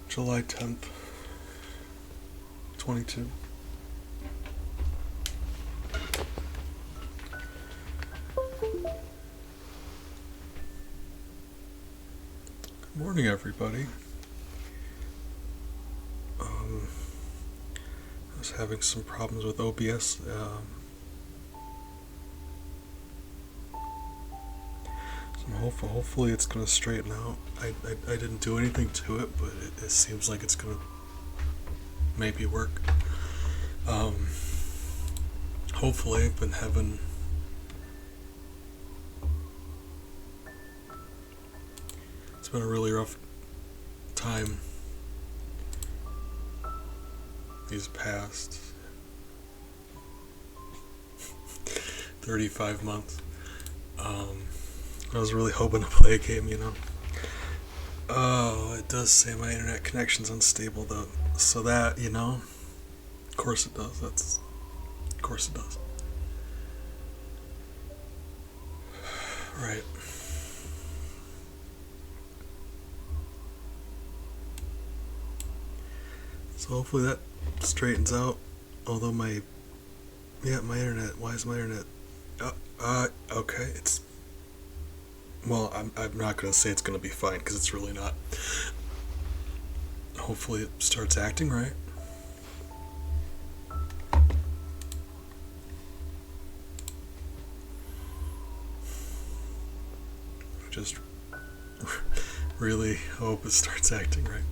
July 10th, 22. Good morning, everybody. I was having some problems with OBS. So hopefully it's going to straighten out. I didn't do anything to it, but it seems like it's going to maybe work. Hopefully, I've been having it's been a really rough time these past 35 months. I was really hoping to play a game, you know. Oh, it does say my internet connection's unstable though. So that, you know, of course it does. Of course it does. Right. So hopefully that straightens out. Although my internet. Why is my internet? Okay. Well, I'm not gonna say it's gonna be fine because it's really not. Hopefully it starts acting right. I just really hope it starts acting right.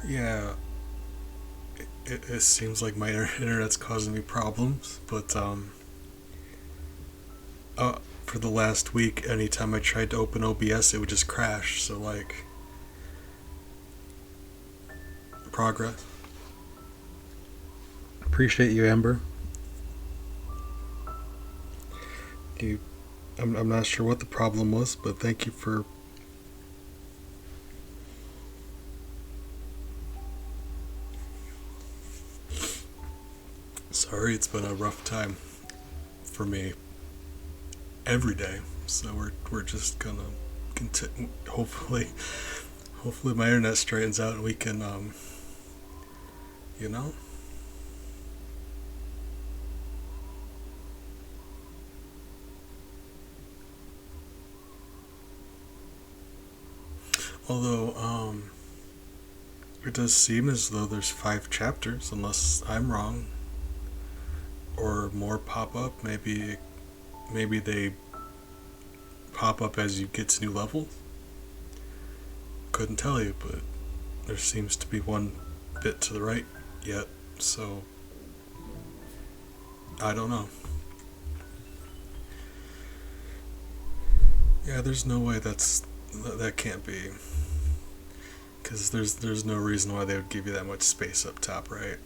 Yeah, it seems like my internet's causing me problems, but for the last week, anytime I tried to open OBS, it would just crash. So like, progress. Appreciate you, Amber. You, I'm not sure what the problem was, but thank you for. Sorry, it's been a rough time for me every day. So we're just gonna continue. Hopefully my internet straightens out and we can you know. Although it does seem as though there's 5 chapters, unless I'm wrong, or more pop up. Maybe they pop up as you get to new levels. Couldn't tell you, but there seems to be one bit to the right yet, so I don't know. Yeah, there's no way that can't be, because there's no reason why they would give you that much space up top, right?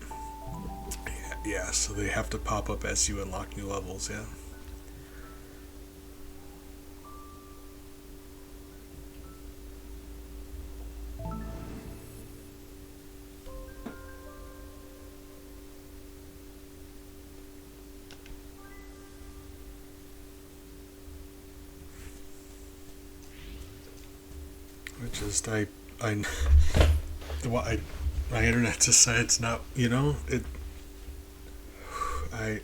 Yeah, so they have to pop up as you unlock new levels, yeah. Which is my internet decides not, you know, I'm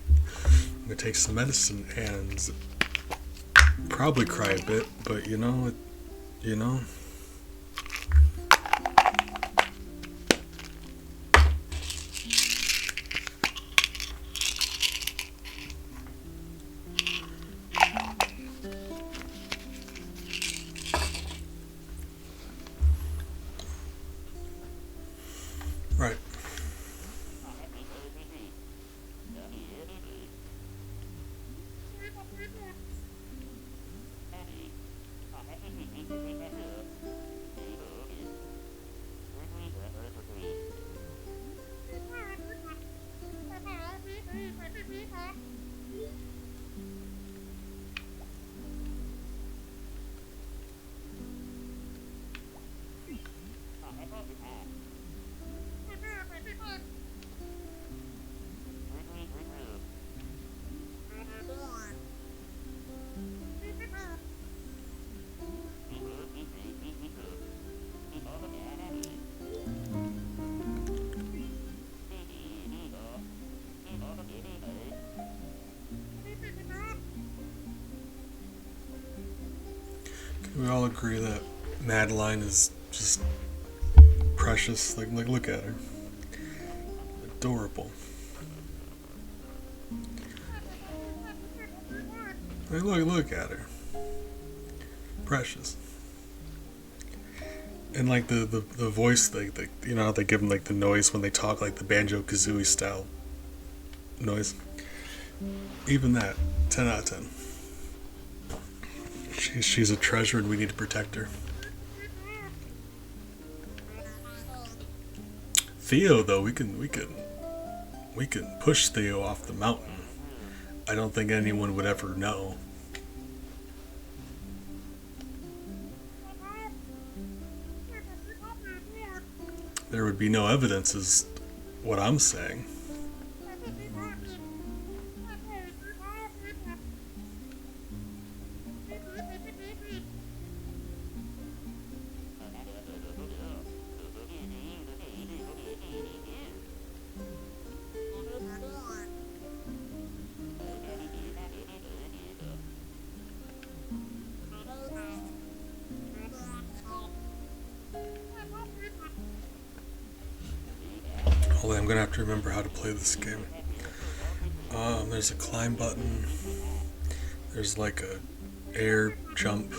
gonna take some medicine and probably cry a bit, but you know, you know. Right. We all agree that Madeline is just precious. Like look at her, adorable. Like, look at her, precious. And like the voice, like you know how they give them like the noise when they talk, like the banjo kazooie style noise. Even that, 10 out of 10. She's a treasure, and we need to protect her. Theo, though, we can push Theo off the mountain. I don't think anyone would ever know. There would be no evidence, is what I'm saying. Hold on, I'm gonna have to remember how to play this game. There's a climb button. There's like a air jump.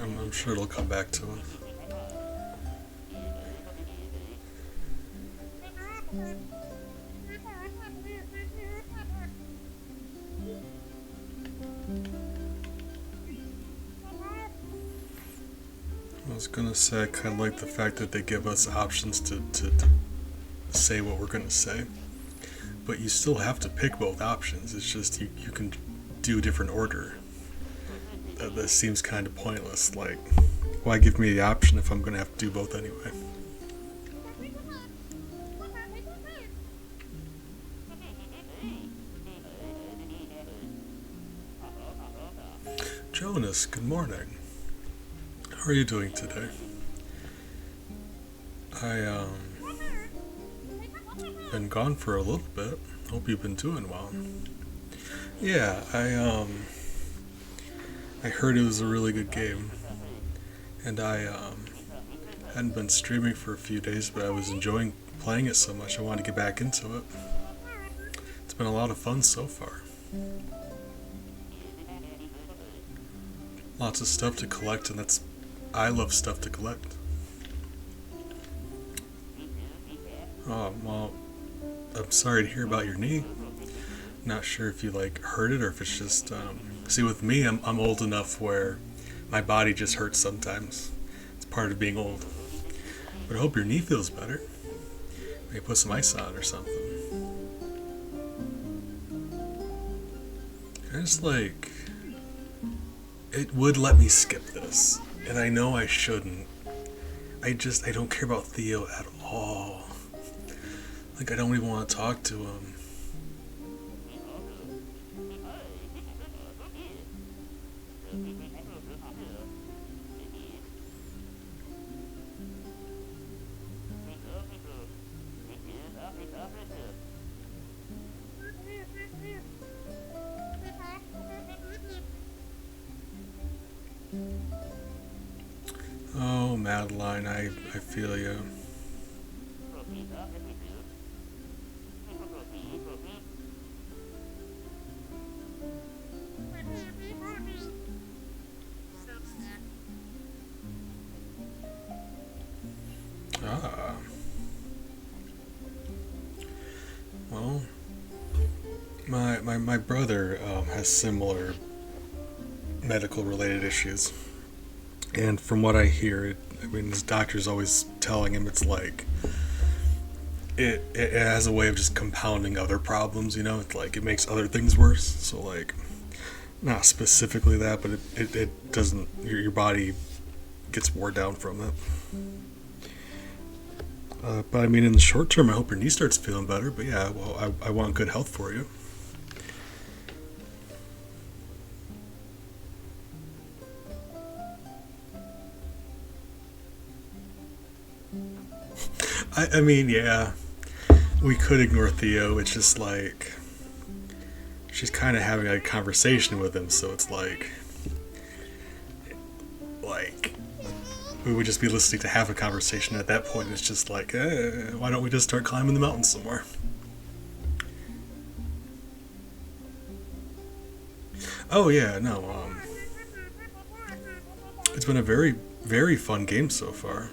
I'm sure it'll come back to us. I was gonna say I kind of like the fact that they give us options to say what we're gonna say, but you still have to pick both options. It's just you can do different order. That seems kind of pointless. Like, why give me the option if I'm gonna have to do both anyway? Jonas, good morning. How are you doing today? I been gone for a little bit. Hope you've been doing well. Yeah, I heard it was a really good game, and I hadn't been streaming for a few days, but I was enjoying playing it so much I wanted to get back into it. It's been a lot of fun so far. Lots of stuff to collect, and I love stuff to collect. Oh, well, I'm sorry to hear about your knee. Not sure if you like hurt it or if it's just see, with me, I'm old enough where my body just hurts sometimes. It's part of being old. But I hope your knee feels better. Maybe put some ice on or something. I just like, it would let me skip this, and I know I shouldn't. I don't care about Theo at all. Like, I don't even want to talk to him. Oh, Madeline, I feel you. Ah. Well, my brother has similar medical related issues. And from what I hear, I mean, his doctor's always telling him it's like it has a way of just compounding other problems. You know, it's like it makes other things worse. So like, not specifically that, but it doesn't. Your body gets wore down from it. But I mean, in the short term, I hope your knee starts feeling better. But yeah, well, I want good health for you. I mean, yeah. we could ignore Theo. It's just like she's kind of having a conversation with him, so it's like we would just be listening to have a conversation. At that point, it's just like, why don't we just start climbing the mountain somewhere? Oh yeah, no. It's been a very, very fun game so far.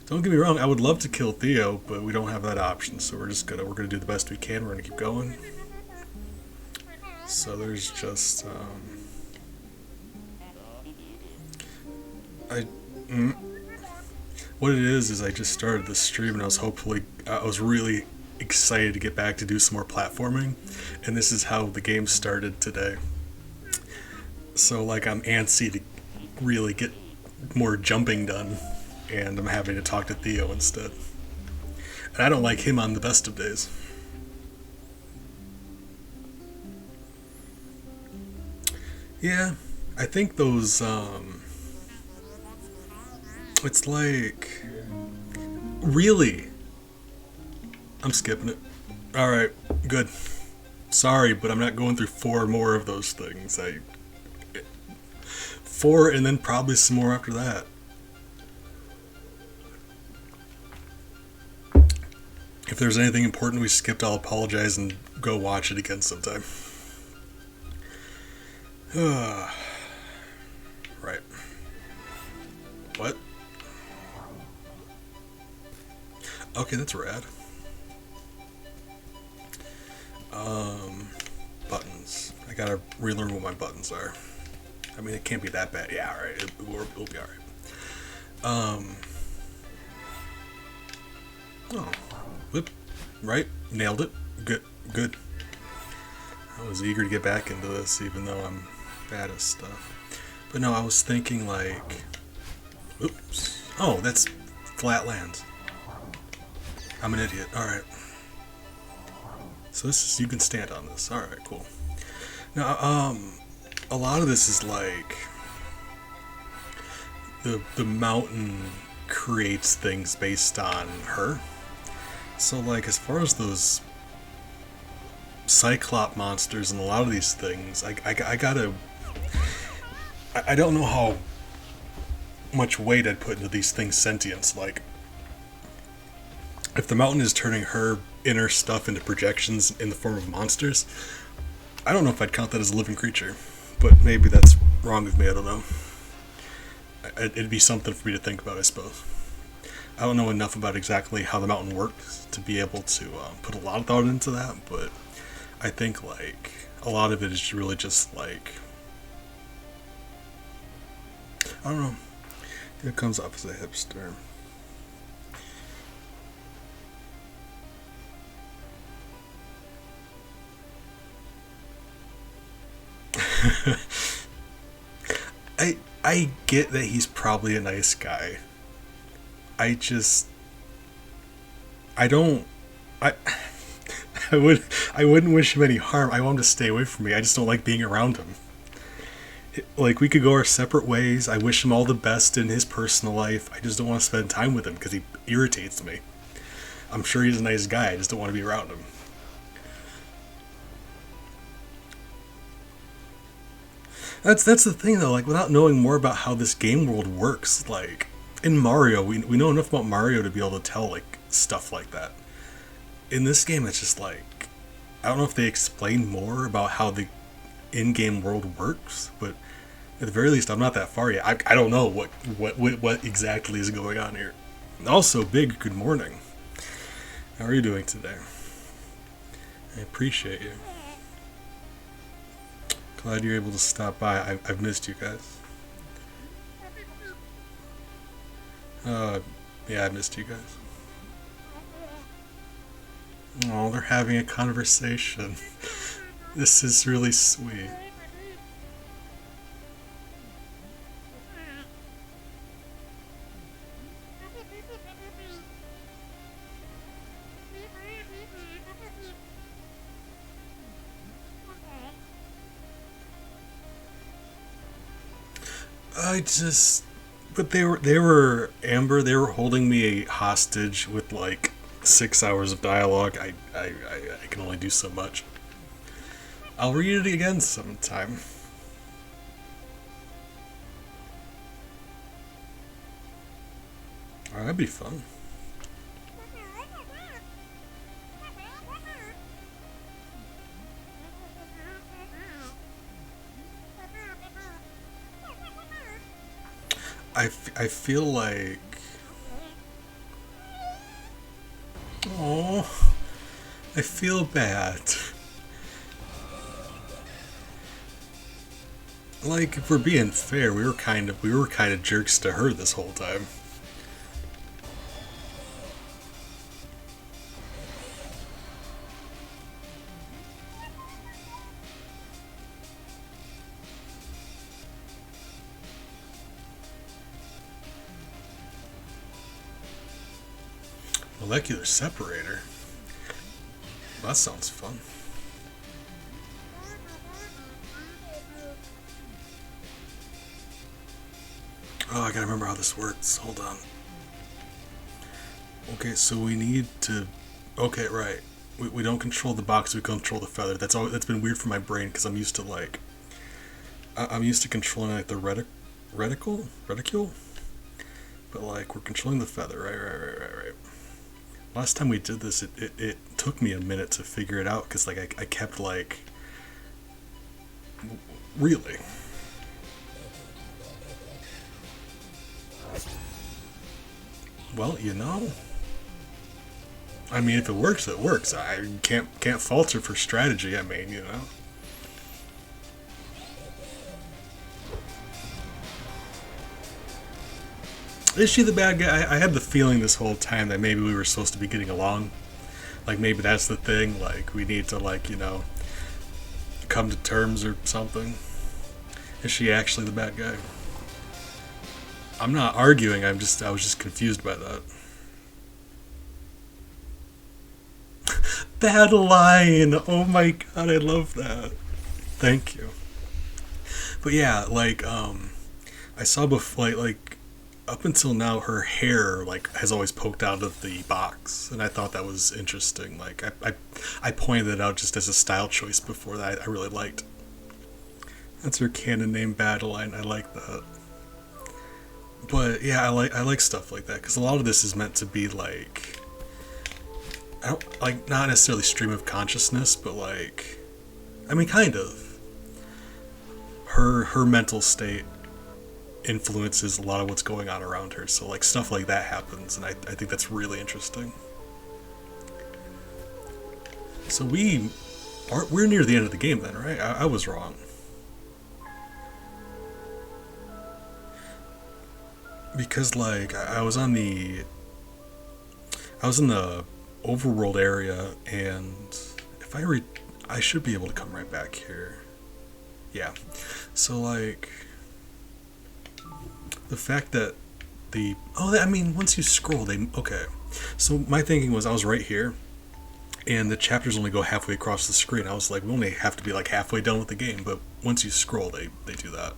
Don't get me wrong, I would love to kill Theo, but we don't have that option, so we're gonna do the best we can. We're gonna keep going. So there's just I what it is I just started this stream and I was really excited to get back to do some more platforming, and this is how the game started today. So like I'm antsy to really get more jumping done, and I'm having to talk to Theo instead. And I don't like him on the best of days. Yeah, I think those it's like really I'm skipping it. Alright, good. Sorry, but I'm not going through 4 more of those things. 4 and then probably some more after that. If there's anything important we skipped, I'll apologize and go watch it again sometime. Right. What? Okay, that's rad. Buttons. I gotta relearn what my buttons are. I mean, it can't be that bad. Yeah, alright. It'll be alright. Oh. Whoop. Right? Nailed it. Good. Good. I was eager to get back into this, even though I'm bad at stuff. But no, I was thinking like... Oops. Oh, that's flat lands. I'm an idiot. Alright. So this is... You can stand on this. Alright, cool. Now, a lot of this is like... The mountain creates things based on her. So like, as far as those Cyclop monsters and a lot of these things, I gotta... I don't know how much weight I'd put into these things' sentience. Like, if the mountain is turning her inner stuff into projections in the form of monsters, I don't know if I'd count that as a living creature. But maybe that's wrong with me, I don't know. It'd be something for me to think about, I suppose. I don't know enough about exactly how the mountain works to be able to put a lot of thought into that, but I think like a lot of it is really just like, I don't know. It comes off as a hipster. I get that he's probably a nice guy. I don't I I wouldn't wish him any harm. I want him to stay away from me. I just don't like being around him. Like, we could go our separate ways. I wish him all the best in his personal life. I just don't want to spend time with him because he irritates me. I'm sure he's a nice guy. I just don't want to be around him. That's the thing though, like without knowing more about how this game world works, like in Mario, we know enough about Mario to be able to tell like stuff like that. In this game it's just like I don't know if they explain more about how the in-game world works, but at the very least I'm not that far yet. I don't know what exactly is going on here. Also, big good morning. How are you doing today? I appreciate you. Glad you're able to stop by. I've missed you guys. Yeah, I missed you guys. Oh, they're having a conversation. This is really sweet. I just But they were Amber. They were holding me hostage with like 6 hours of dialogue. I can only do so much. I'll read it again sometime. Alright, that'd be fun. I feel like. Oh, I feel bad. Like, if we're being fair, we were kind of jerks to her this whole time. Molecular separator. That sounds fun. Oh, I gotta remember how this works. Hold on. Okay, so we need to. Okay, right. We don't control the box. We control the feather. That's been weird for my brain because I'm used to like. I'm used to controlling like the reticule, but like we're controlling the feather. Right. Last time we did this, it took me a minute to figure it out because like I kept like. Really. Well, you know. I mean, if it works, it works. I can't falter for strategy. I mean, you know. Is she the bad guy? I had the feeling this whole time that maybe we were supposed to be getting along. Like maybe that's the thing. Like we need to like come to terms or something. Is she actually the bad guy? I'm not arguing. I was just confused by that. That line. Oh my god, I love that. Thank you. But yeah, like I saw before like up until now her hair like has always poked out of the box and I thought that was interesting. Like I pointed it out just as a style choice before that I really liked. That's her canon name Battleline. I like that. But yeah, I like stuff like that because a lot of this is meant to be like I don't like not necessarily stream of consciousness, but like I mean kind of. Her mental state influences a lot of what's going on around her. So like stuff like that happens and I think that's really interesting. So we're near the end of the game then, right? I was wrong. Because like I was in the overworld area and if I should be able to come right back here. Yeah. So like the fact that I mean once you scroll they okay. So my thinking was I was right here and the chapters only go halfway across the screen. I was like we only have to be like halfway done with the game, but once you scroll they do that.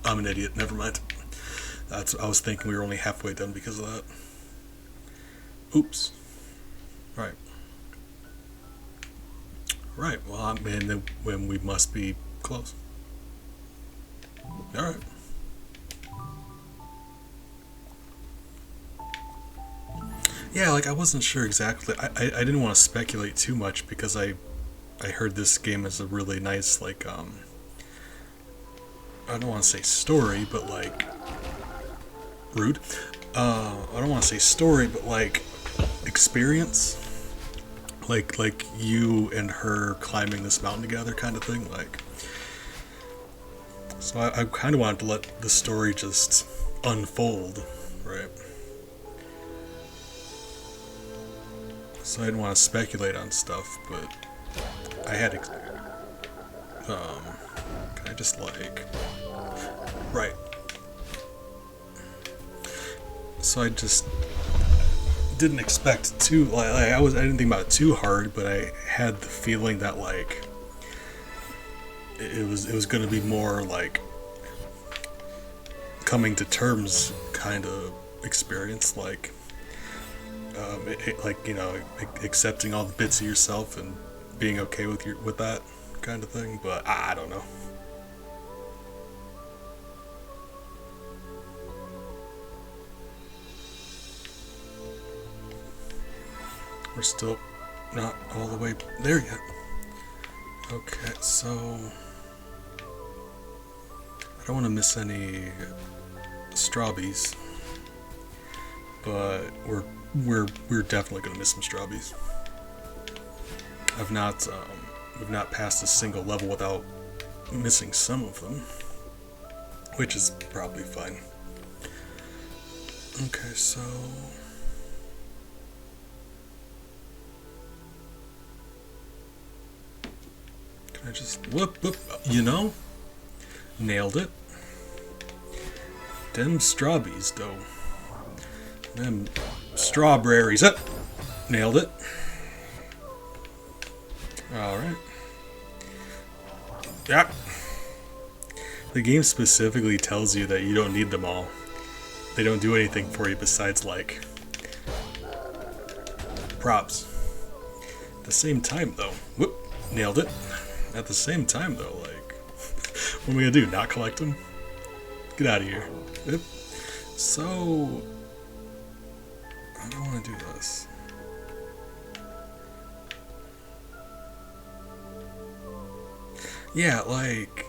I'm an idiot, never mind. I was thinking we were only halfway done because of that. Oops. Right. Right. Well, I mean, then when we must be close. All right. Yeah, like I wasn't sure exactly. I didn't want to speculate too much because I heard this game is a really nice like I don't want to say story, but like rude. I don't want to say story, but like experience. Like you and her climbing this mountain together, kind of thing. Like, so I kind of wanted to let the story just unfold, right? So I didn't want to speculate on stuff, but I had. Can I just like, right? So I just didn't expect too like I didn't think about it too hard, but I had the feeling that like it was going to be more like coming to terms kind of experience, like like accepting all the bits of yourself and being okay with that kind of thing. But I don't know. We're still not all the way there yet. Okay, so I don't want to miss any strawberries, but we're definitely gonna miss some strawberries. We've not passed a single level without missing some of them, which is probably fine. Okay, so can I just whoop? Nailed it. Them strawberries though. Them strawberries. Nailed it. Alright. Yep. The game specifically tells you that you don't need them all. They don't do anything for you besides, like, props. At the same time, though, whoop, nailed it. At the same time, though, like, what am I gonna do? Not collect them? Get out of here. Yep. So, I don't want to do this. Yeah, like,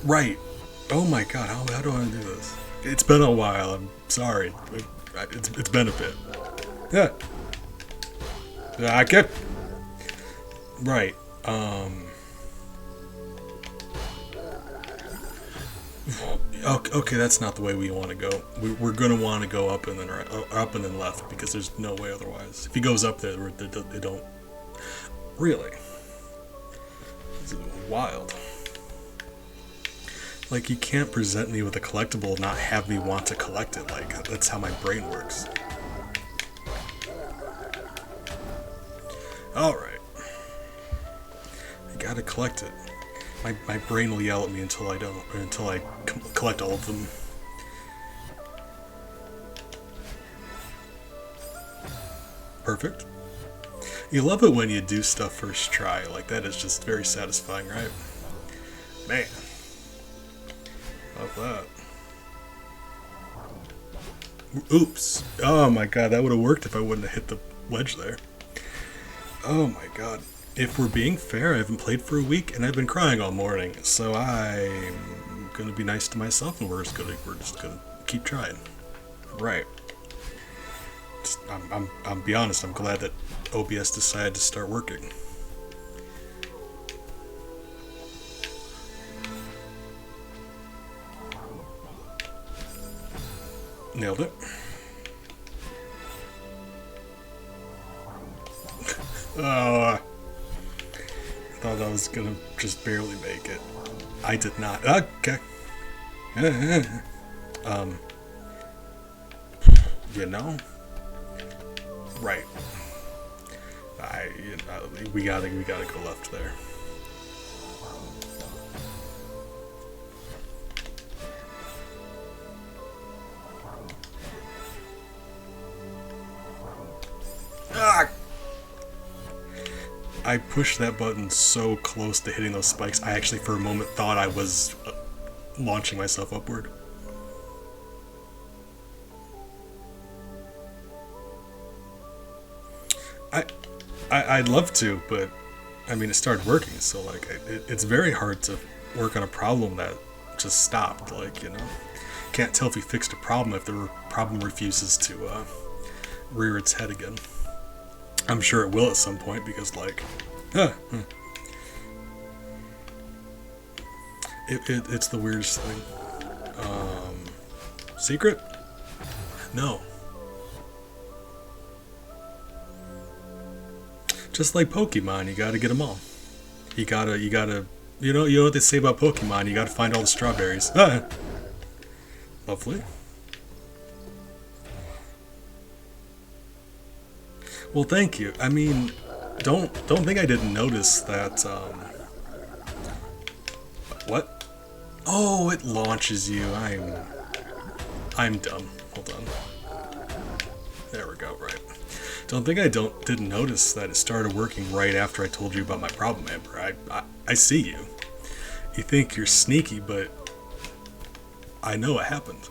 right. Oh my god, how do I do this? It's been a while, I'm sorry. It's been a bit. Yeah. I get. Right. Okay, that's not the way we want to go. We're gonna want to go up and then up and then left, because there's no way otherwise. If he goes up there, they don't. Really. This is wild. Like, you can't present me with a collectible and not have me want to collect it. Like, that's how my brain works. Alright. I gotta collect it. My brain will yell at me until I collect all of them. Perfect. You love it when you do stuff first try. Like, that is just very satisfying, right? Man. Love that. Oops. Oh my god, that would have worked if I wouldn't have hit the ledge there. Oh my god. If we're being fair, I haven't played for a week and I've been crying all morning, so I'm gonna be nice to myself and we're just gonna keep trying. Right. I'm be honest, I'm glad that OBS decided to start working. Nailed it. Oh, I thought I was gonna just barely make it. I did not. Okay. You know? Right. We gotta go left there. I pushed that button so close to hitting those spikes, I actually for a moment thought I was launching myself upward. I'd love to, but I mean, it started working, so like it's very hard to work on a problem that just stopped. Like, you know, can't tell if we fixed a problem if the problem refuses to rear its head again. I'm sure it will at some point, because like, it's the weirdest thing. Secret? No. Just like Pokemon, you gotta get them all. You gotta, you know what they say about Pokemon, you gotta find all the strawberries. Lovely. Well, thank you. I mean, don't think I didn't notice that, what? Oh, it launches you. I'm dumb. Hold on. There we go. Right. Don't think didn't notice that it started working right after I told you about my problem, Amber. I see you. You think you're sneaky, but I know what happened.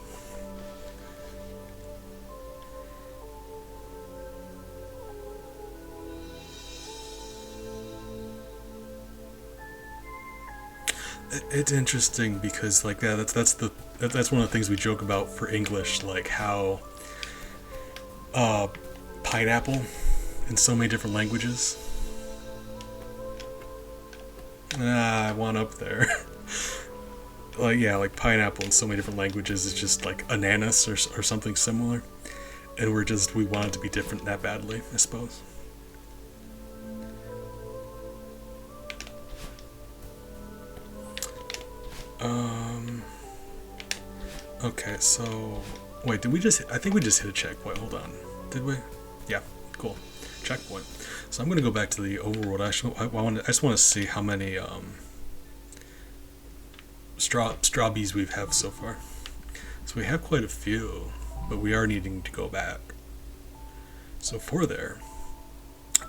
It's interesting because like that's one of the things we joke about for English, like how pineapple in so many different languages. I want up there. Like yeah, like pineapple in so many different languages is just like ananas or something similar, and we want it to be different that badly, I suppose. Okay, so wait, did we just? I think we just hit a checkpoint. Hold on, did we? Yeah, cool, checkpoint. So I'm gonna go back to the overworld. I just want to see how many strawbees we have so far. So we have quite a few, but we are needing to go back. So for there,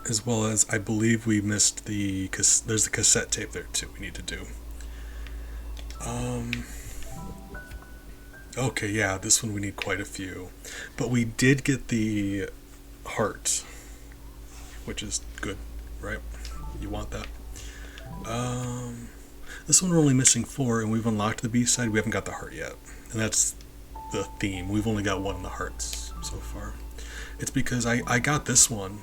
as well as I believe we missed there's a cassette tape there too. We need to do. Okay, yeah, this one we need quite a few. But we did get the heart, which is good, right? You want that. This one we're only missing 4, and we've unlocked the B-side. We haven't got the heart yet. And that's the theme. We've only got 1 of the hearts so far. It's because I got this one,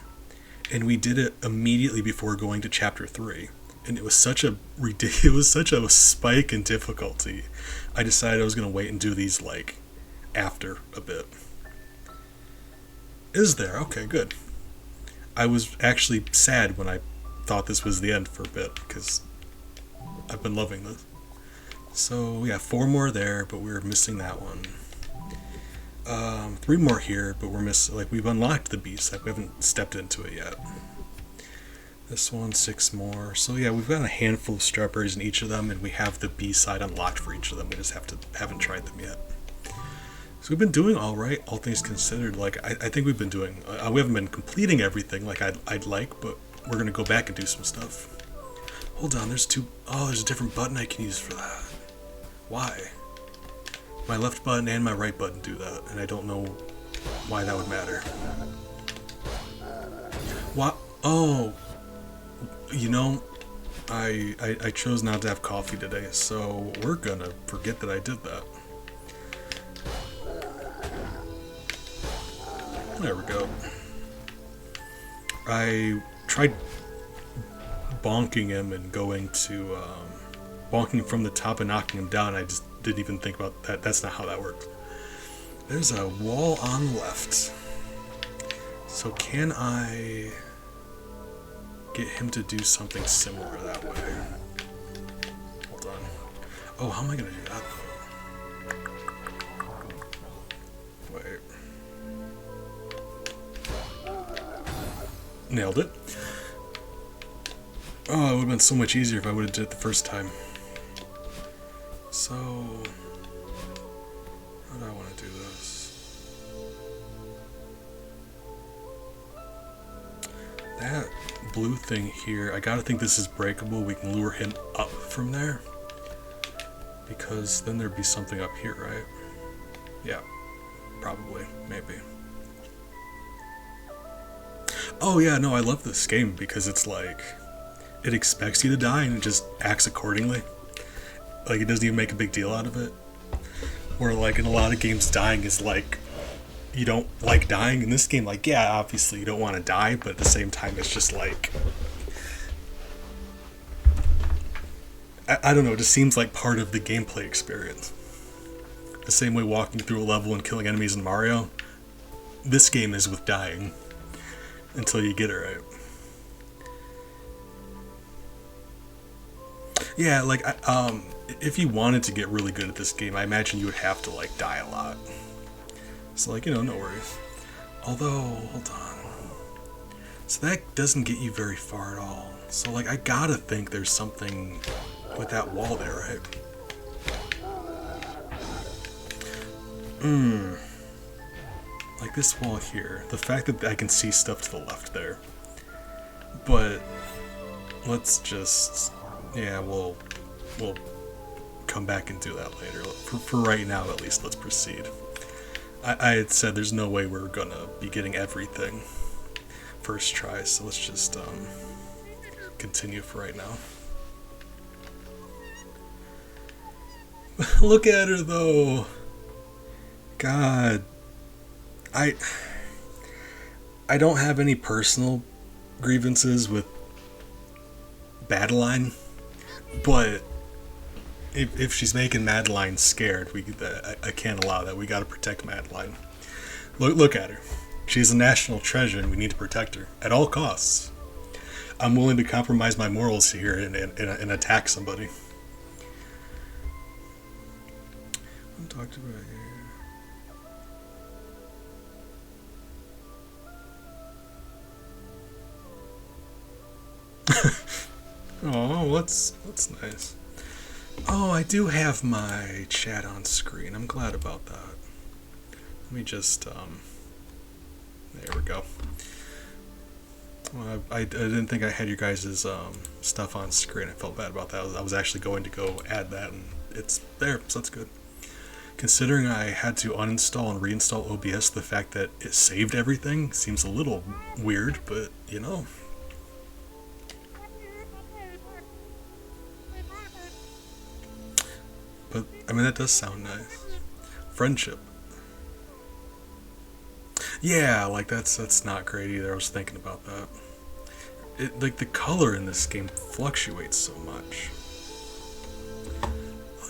and we did it immediately before going to chapter 3. And it was such a spike in difficulty. I decided I was going to wait and do these like after a bit. Is there? Okay, good. I was actually sad when I thought this was the end for a bit because I've been loving this. So yeah, 4 more there, but we're missing that one. 3 more here, but we're missing. Like we've unlocked the beast, like we haven't stepped into it yet. This one, 6 more. So yeah, we've got a handful of strawberries in each of them, and we have the B side unlocked for each of them. We just haven't tried them yet. So we've been doing all right, all things considered. Like I think we've been doing. We haven't been completing everything like I'd like, but we're gonna go back and do some stuff. Hold on, there's 2. Oh, there's a different button I can use for that. Why? My left button and my right button do that, and I don't know why that would matter. What? Oh. You know, I chose not to have coffee today, so we're gonna forget that I did that. There we go. I tried bonking him and going to bonking from the top and knocking him down. I just didn't even think about that. That's not how that works. There's a wall on the left. So can I get him to do something similar that way? Hold on. Oh, how am I gonna do that though? Wait. Nailed it. Oh, it would have been so much easier if I would have did it the first time. So, how do I want to do this? That blue thing here, I gotta think this is breakable. We can lure him up from there, because then there'd be something up here, right? Yeah, probably, maybe. Oh yeah, no, I love this game because it's like it expects you to die and it just acts accordingly. Like it doesn't even make a big deal out of it. Where like in a lot of games dying is like you don't like dying. In this game, like yeah, obviously you don't want to die, but at the same time it's just like I don't know, it just seems like part of the gameplay experience. The same way walking through a level and killing enemies in Mario, this game is with dying until you get it right. Yeah, like if you wanted to get really good at this game, I imagine you would have to like die a lot. So like, you know, no worries. Although, hold on. So that doesn't get you very far at all. So like I gotta think there's something with that wall there, right? Hmm. Like this wall here. The fact that I can see stuff to the left there. But let's just, yeah, we'll come back and do that later. For right now, at least, let's proceed. I had said there's no way we're gonna be getting everything first try, so let's just continue for right now. Look at her though. God, I don't have any personal grievances with Madeline, but if she's making Madeline scared, I can't allow that. We got to protect Madeline. Look at her. She's a national treasure, and we need to protect her at all costs. I'm willing to compromise my morals here and attack somebody. I'm talking about here. Oh, what's nice. Oh, I do have my chat on screen. I'm glad about that. Let me just there we go. Well, I didn't think I had you guys' stuff on screen. I felt bad about that. I was actually going to go add that, and it's there, so that's good. Considering I had to uninstall and reinstall OBS, the fact that it saved everything seems a little weird, but you know. But I mean, that does sound nice. Friendship. Yeah, like that's not great either. I was thinking about that. Like the color in this game fluctuates so much.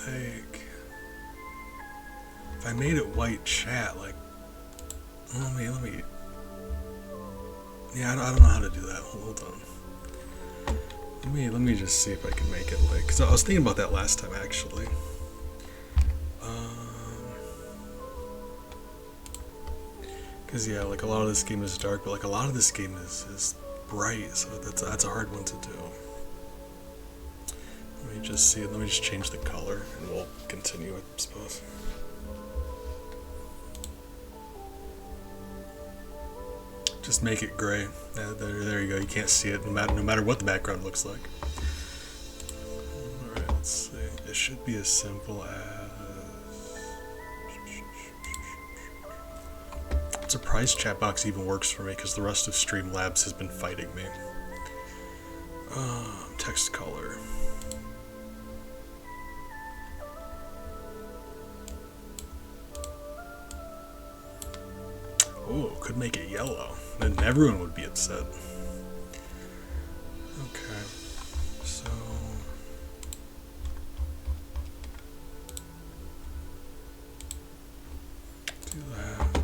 Like if I made it white chat, like let me. Yeah, I don't know how to do that. Hold on. Let me just see if I can make it like. Because I was thinking about that last time actually. Because yeah, like a lot of this game is dark, but like a lot of this game is bright, so that's a hard one to do. Let me just see it. Let me just change the color, and we'll continue, I suppose. Just make it gray. Yeah, there you go. You can't see it no matter what the background looks like. All right, let's see. It should be as simple as. I'm surprised Chatbox even works for me because the rest of Streamlabs has been fighting me. Text color. Oh, could make it yellow. Then everyone would be upset. Okay, so. Do that.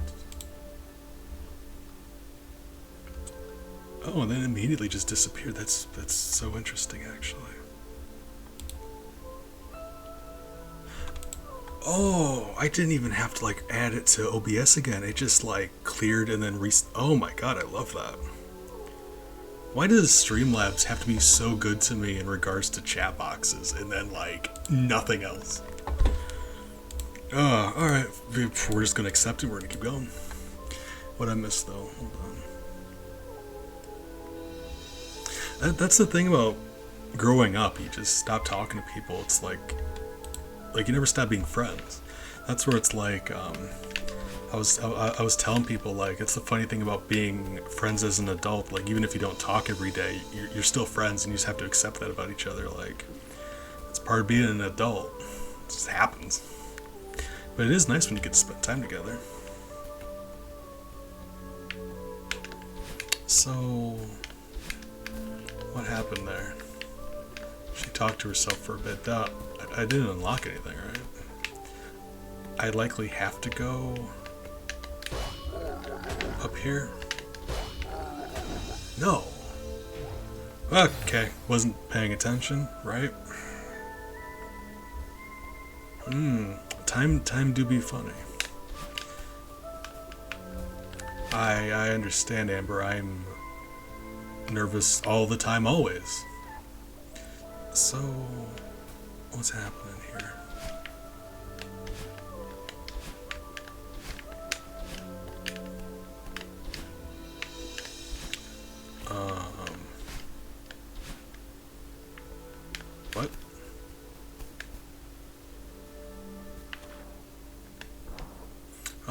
Oh, and then immediately just disappeared. That's so interesting, actually. Oh, I didn't even have to like add it to OBS again. It just like cleared and then oh my god, I love that. Why does Streamlabs have to be so good to me in regards to chat boxes and then like nothing else? Alright, we're just gonna accept it. We're gonna keep going. What I missed though, hold on. That's the thing about growing up. You just stop talking to people. It's like you never stop being friends. That's where it's like I was telling people like it's the funny thing about being friends as an adult. Like even if you don't talk every day, you're still friends, and you just have to accept that about each other. Like it's part of being an adult. It just happens. But it is nice when you get to spend time together. So. What happened there? She talked to herself for a bit. I didn't unlock anything, right? I likely have to go up here. No. Okay, wasn't paying attention, right? Time do be funny. I understand, Amber. I'm nervous all the time, always. So, what's happening here?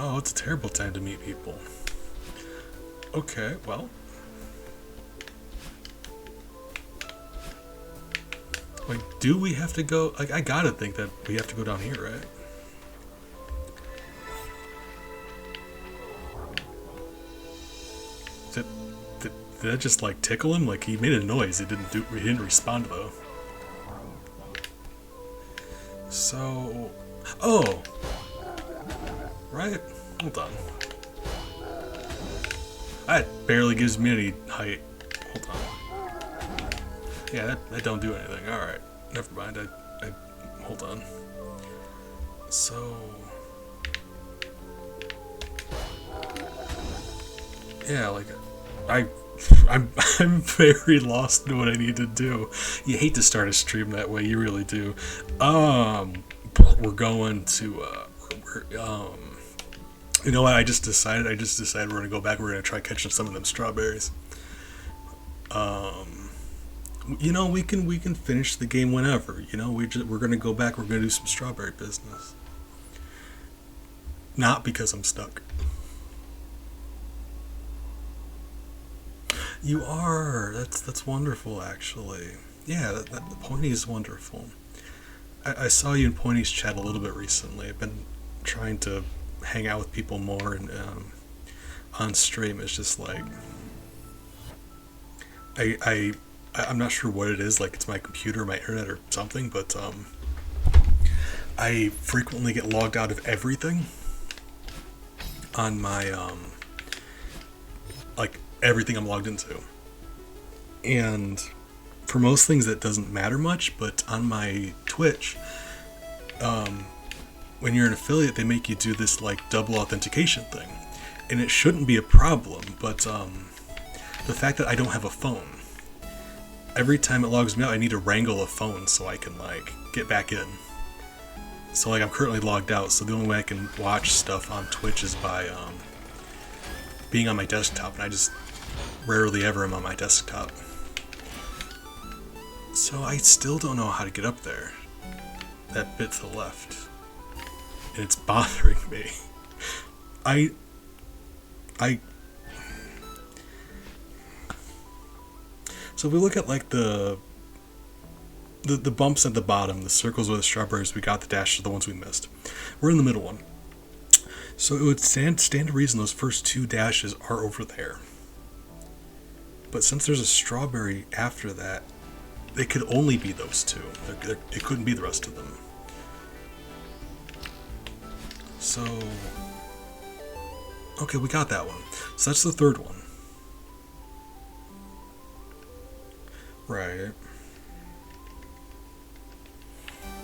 Oh, it's a terrible time to meet people. Okay, well. Like, do we have to go? Like, I gotta think that we have to go down here, right? Did that just like tickle him? Like he made a noise. He didn't respond though. So, oh, right. Hold on. That barely gives me any height. Hold on. Yeah, that don't do anything. All right, never mind. I hold on. So, yeah, like I'm very lost in what I need to do. You hate to start a stream that way, you really do. We're going to you know what? I just decided we're gonna go back. We're gonna try catching some of them strawberries. You know, we can finish the game whenever. You know, we're gonna go back. We're gonna do some strawberry business. Not because I'm stuck. You are. That's wonderful, actually. Yeah, the Pointy is wonderful. I saw you in Pointy's chat a little bit recently. I've been trying to hang out with people more, and on stream it's just like I'm not sure what it is. Like it's my computer, my internet, or something. But I frequently get logged out of everything on my like everything I'm logged into. And for most things that doesn't matter much, but on my Twitch, when you're an affiliate, they make you do this like double authentication thing. And it shouldn't be a problem, but the fact that I don't have a phone, every time it logs me out, I need to wrangle a phone so I can like get back in. So like I'm currently logged out, so the only way I can watch stuff on Twitch is by being on my desktop, and I just rarely ever am on my desktop. So I still don't know how to get up there. That bit to the left. And it's bothering me. I So if we look at like the bumps at the bottom, the circles with the strawberries we got, the dashes are the ones we missed. We're in the middle one. So it would stand to reason those first two dashes are over there. But since there's a strawberry after that, they could only be those two. It couldn't be the rest of them. So, okay, we got that one. So that's the third one. Right.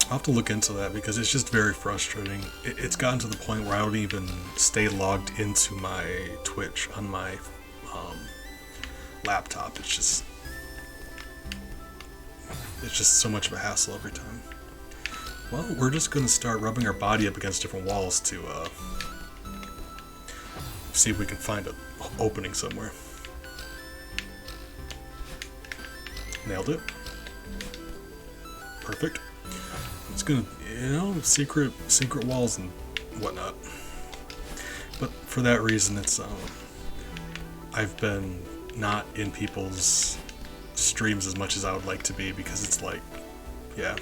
I'll have to look into that because it's just very frustrating. It's gotten to the point where I don't even stay logged into my Twitch on my laptop. It's just so much of a hassle every time. Well, we're just gonna start rubbing our body up against different walls to see if we can find an opening somewhere. Nailed it. Perfect. It's gonna, you know, secret walls and whatnot. But for that reason, it's I've been not in people's streams as much as I would like to be because it's like, yeah,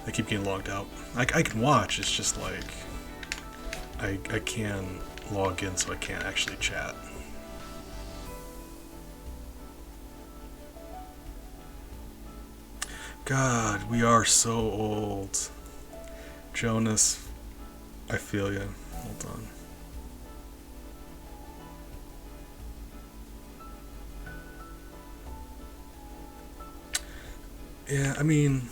I keep getting logged out. I can watch. It's just like I can log in, so I can't actually chat. God, we are so old. Jonas, I feel you. Hold on. Yeah, I mean,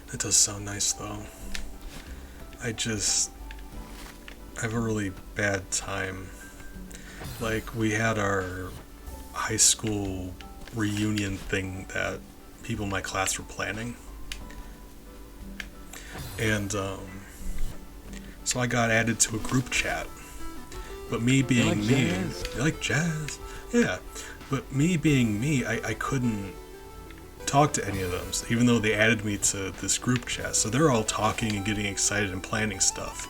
that does sound nice though. I have a really bad time. Like, we had our high school reunion thing that people in my class were planning. And, so I got added to a group chat. But me being me... You like jazz? Yeah. But me being me, I couldn't talk to any of them, even though they added me to this group chat. So they're all talking and getting excited and planning stuff.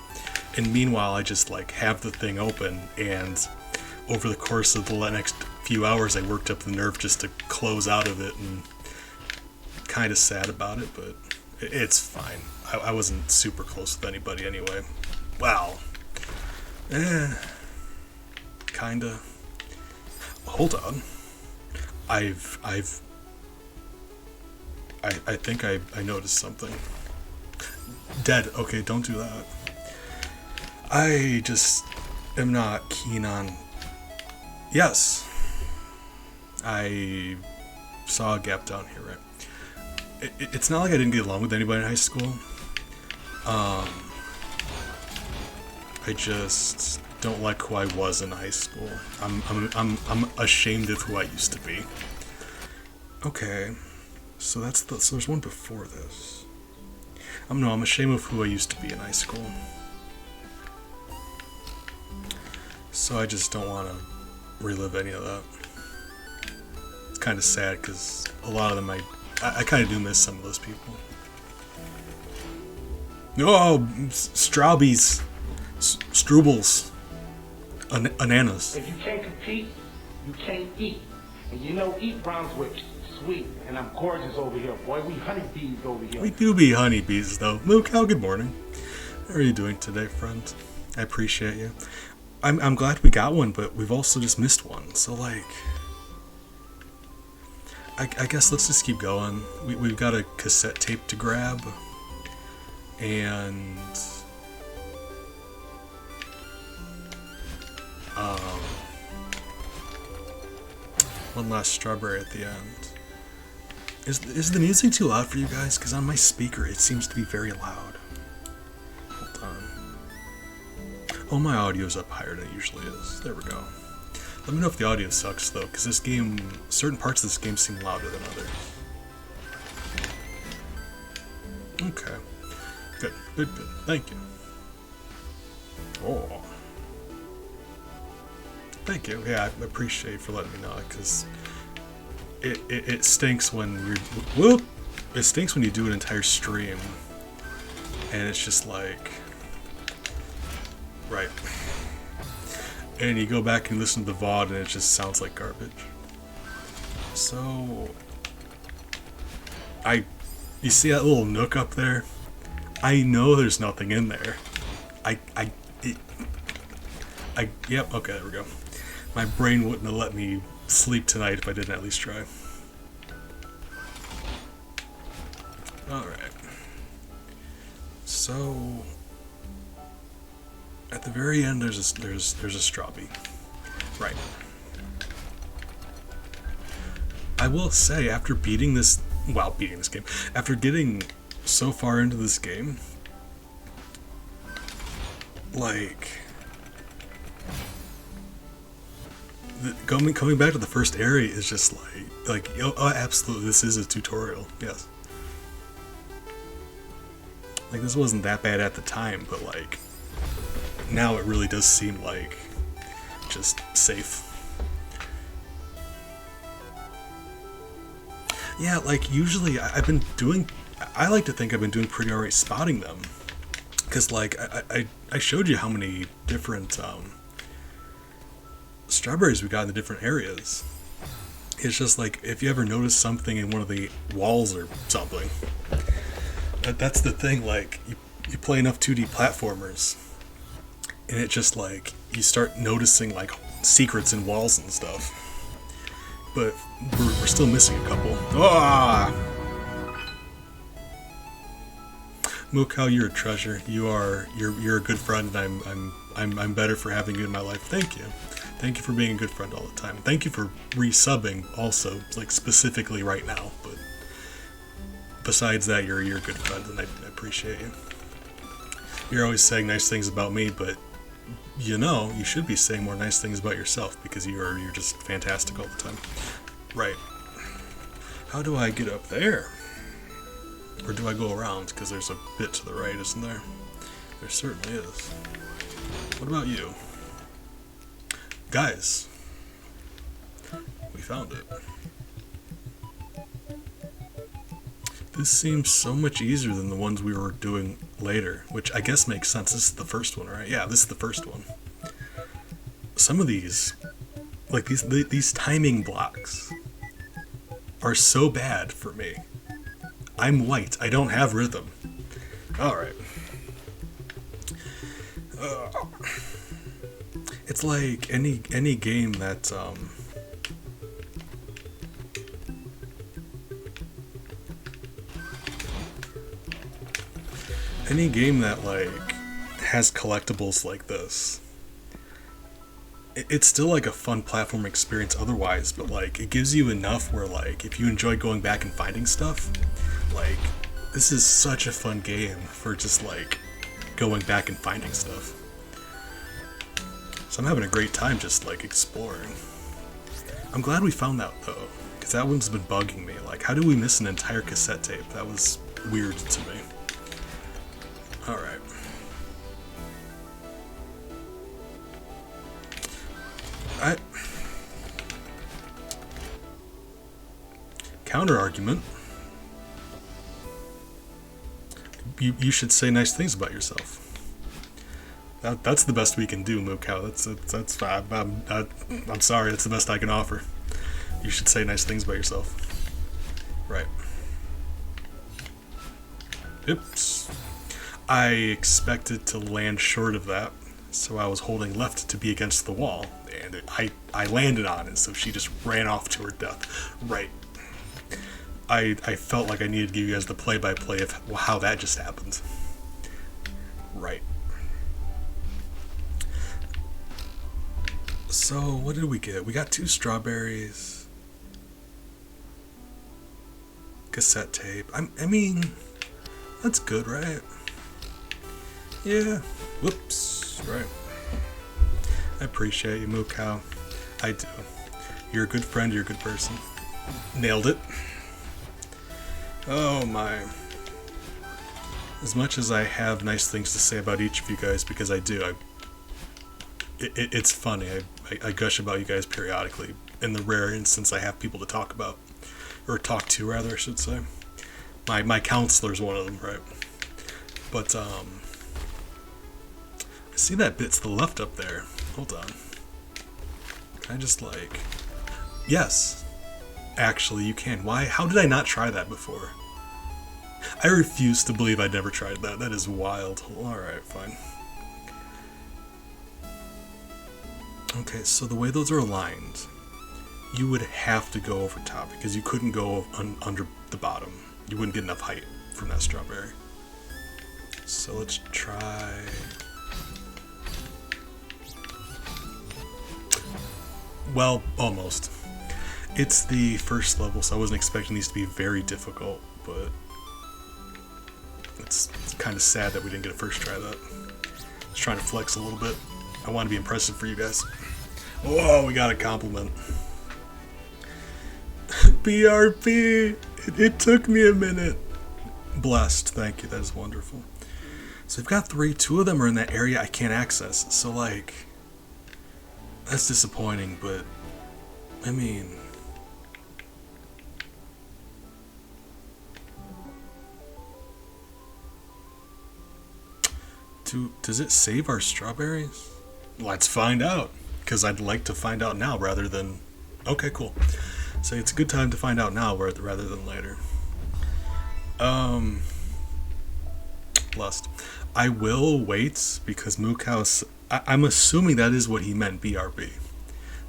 And meanwhile, I just like have the thing open, and over the course of the next few hours, I worked up the nerve just to close out of it, and kind of sad about it, but it's fine. I wasn't super close with anybody anyway. Wow. Kinda. Hold on. I think I noticed something. Dead. Okay, don't do that. I just am not keen on... Yes. I saw a gap down here, right? It's not like I didn't get along with anybody in high school. I just don't like who I was in high school. I'm ashamed of who I used to be. Okay, so there's one before this. I'm ashamed of who I used to be in high school. So I just don't want to relive any of that. It's kind of sad because a lot of them I kind of do miss some of those people. Oh, Strawbies. Strubles, ananas. If you can't compete, you can't eat. And you know eat rhymes with sweet. And I'm gorgeous over here, boy. We honeybees over here. We do be honeybees, though. Moo Cow, good morning. How are you doing today, friend? I appreciate you. I'm glad we got one, but we've also just missed one. So, like... I guess let's just keep going. We've got a cassette tape to grab. And... one last strawberry at the end. Is the music too loud for you guys? Because on my speaker it seems to be very loud. Hold on. Oh, my audio's up higher than it usually is. There we go. Let me know if the audio sucks though, because this game, certain parts of this game seem louder than others. Okay. Good. Thank you. Oh. Thank you. Yeah, I appreciate you for letting me know, because it stinks when it stinks when you do an entire stream and it's just like, right, and you go back and listen to the VOD and it just sounds like garbage. So you see that little nook up there? I know there's nothing in there. Yep, okay, there we go. My brain wouldn't have let me sleep tonight if I didn't at least try. Alright. So at the very end there's a strawbee. Right. I will say, after beating this game, after getting so far into this game, like, coming back to the first area is just like oh, absolutely, this is a tutorial. Yes. Like, this wasn't that bad at the time, but like now it really does seem like just safe. Yeah, like usually I like to think I've been doing pretty alright spotting them, because like I showed you how many different strawberries we got in the different areas. It's just like, if you ever notice something in one of the walls or something, that's the thing, like you play enough 2D platformers and it just like, you start noticing like secrets in walls and stuff, but we're still missing a couple. Ah! Mokau, you're a treasure. You're a good friend, and I'm better for having you in my life. Thank you. Thank you for being a good friend all the time. Thank you for resubbing also, like specifically right now. But besides that, you're a good friend, and I appreciate you. You're always saying nice things about me, but you know, you should be saying more nice things about yourself, because you're just fantastic all the time. Right. How do I get up there? Or do I go around? Because there's a bit to the right, isn't there? There certainly is. What about you? Guys, we found it. This seems so much easier than the ones we were doing later, which I guess makes sense. This is the first one, right? Yeah, this is the first one. Some of these, like these timing blocks, are so bad for me. I'm white. I don't have rhythm. All right. It's like any game that any game that like has collectibles like this. It's still like a fun platform experience otherwise, but like it gives you enough where like if you enjoy going back and finding stuff, like this is such a fun game for just like going back and finding stuff. So I'm having a great time just like exploring. I'm glad we found that though, because that one's been bugging me. Like, how did we miss an entire cassette tape? That was weird to me. Alright. Counter argument. You should say nice things about yourself. That's the best we can do, Mukau. That's fine. I'm sorry. That's the best I can offer. You should say nice things about yourself. Right. Oops. I expected to land short of that, so I was holding left to be against the wall, and I landed on it, so she just ran off to her death. Right. I felt like I needed to give you guys the play-by-play of how that just happened. Right. So, what did we get? We got 2 strawberries. Cassette tape. I mean, that's good, right? Yeah. Whoops. Right. I appreciate you, Mukau. I do. You're a good friend, you're a good person. Nailed it. Oh my. As much as I have nice things to say about each of you guys, because I do, it's funny. I gush about you guys periodically, in the rare instance I have people to talk about. Or talk to, rather, I should say. My counselor's one of them, right? But, I see that bit to the left up there. Hold on. Can I just, like... Yes. Actually, you can. Why? How did I not try that before? I refuse to believe I'd never tried that. That is wild. Alright, fine. Okay, so the way those are aligned, you would have to go over top because you couldn't go under the bottom. You wouldn't get enough height from that strawberry. So let's try... Well, almost. It's the first level, so I wasn't expecting these to be very difficult, but it's kind of sad that we didn't get a first try of that. Just trying to flex a little bit. I want to be impressive for you guys. Whoa, we got a compliment. BRP! It took me a minute. Blessed, thank you, that is wonderful. So we've got 3, 2 of them are in that area I can't access, so like, that's disappointing, but, I mean... Does it save our strawberries? Let's find out, because I'd like to find out now rather than... Okay, cool. So it's a good time to find out now rather than later. Lust. I will wait because Mukau. I'm assuming that is what he meant, BRB.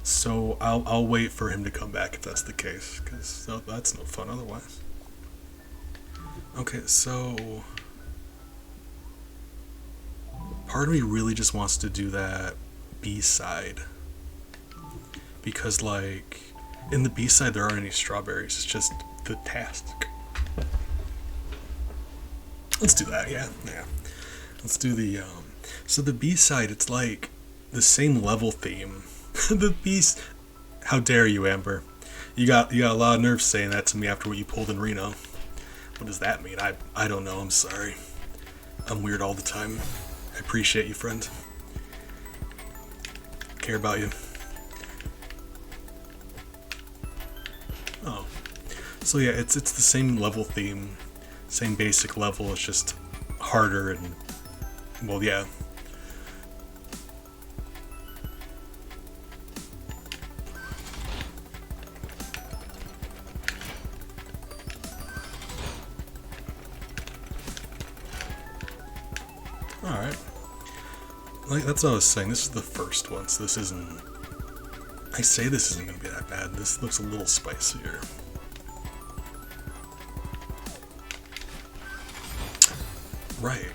So I'll wait for him to come back if that's the case, because that's no fun otherwise. Okay, so part of me really just wants to do that B-side, because like in the B-side there aren't any strawberries. It's just the task. Let's do that. Yeah. Let's do the so the B-side, it's like the same level theme. The B's. How dare you, Amber? You got a lot of nerve saying that to me after what you pulled in Reno. What does that mean? I don't know. I'm sorry. I'm weird all the time. I appreciate you, friend. Care about you. Oh. So yeah, it's the same level theme. Same basic level, it's just harder and, well, yeah. Alright. Like, that's what I was saying. This is the first one, so this isn't... I say this isn't going to be that bad. This looks a little spicier. Right.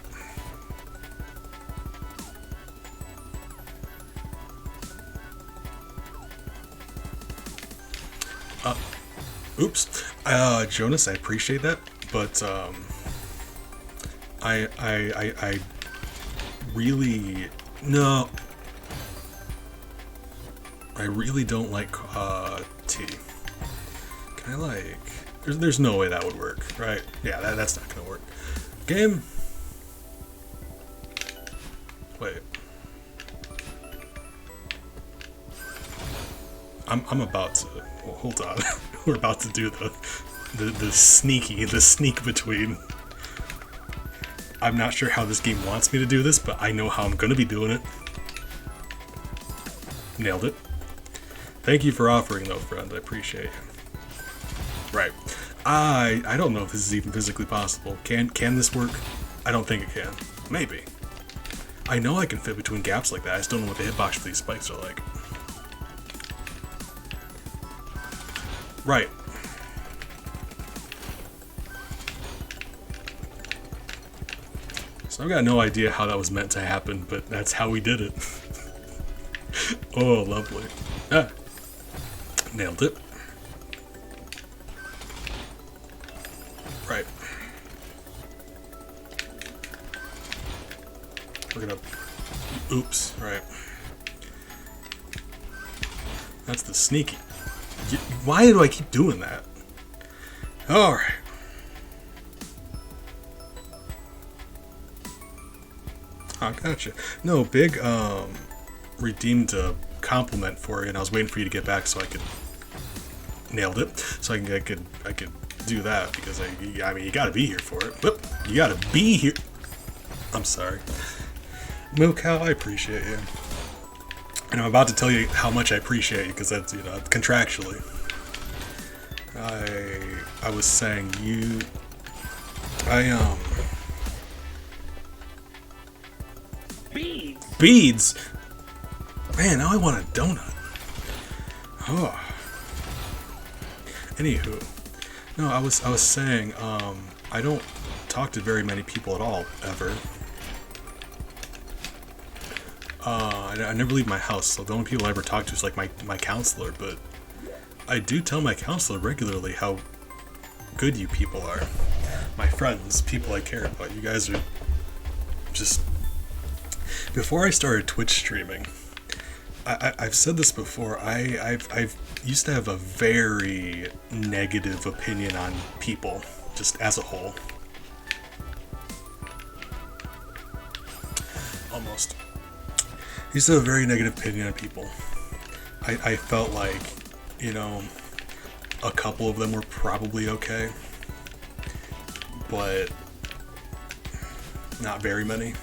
Oops. Jonas, I appreciate that, but, I really... No. I really don't like, tea. Can I, like... There's no way that would work, right? Yeah, that's not gonna work. Game? Wait. I'm about to... Well, hold on. We're about to do the sneak between. I'm not sure how this game wants me to do this, but I know how I'm gonna be doing it. Nailed it. Thank you for offering though, friend. I appreciate it. Right. I don't know if this is even physically possible. Can this work? I don't think it can. Maybe. I know I can fit between gaps like that. I just don't know what the hitbox for these spikes are like. Right. So I've got no idea how that was meant to happen, but that's how we did it. Oh, lovely. Ah. Nailed it. Right. We're gonna... Oops, right. That's the sneaky. Why do I keep doing that? Alright. Oh, gotcha. No, Big, redeemed a compliment for you, and I was waiting for you to get back so I could... Nailed it. So I could do that, because I mean, you gotta be here for it. Whoop, you gotta be here. I'm sorry. Milcow, I appreciate you. And I'm about to tell you how much I appreciate you, because that's, you know, contractually. I was saying, Beads? Man, now I want a donut. Oh. Anywho. No, I was saying, I don't talk to very many people at all, ever. I never leave my house, so the only people I ever talk to is like my counselor, but I do tell my counselor regularly how good you people are. My friends, people I care about. You guys are just... Before I started Twitch streaming, I've said this before, I've used to have a very negative opinion on people, just as a whole. Almost. I used to have a very negative opinion on people. I felt like, you know, a couple of them were probably okay, but not very many.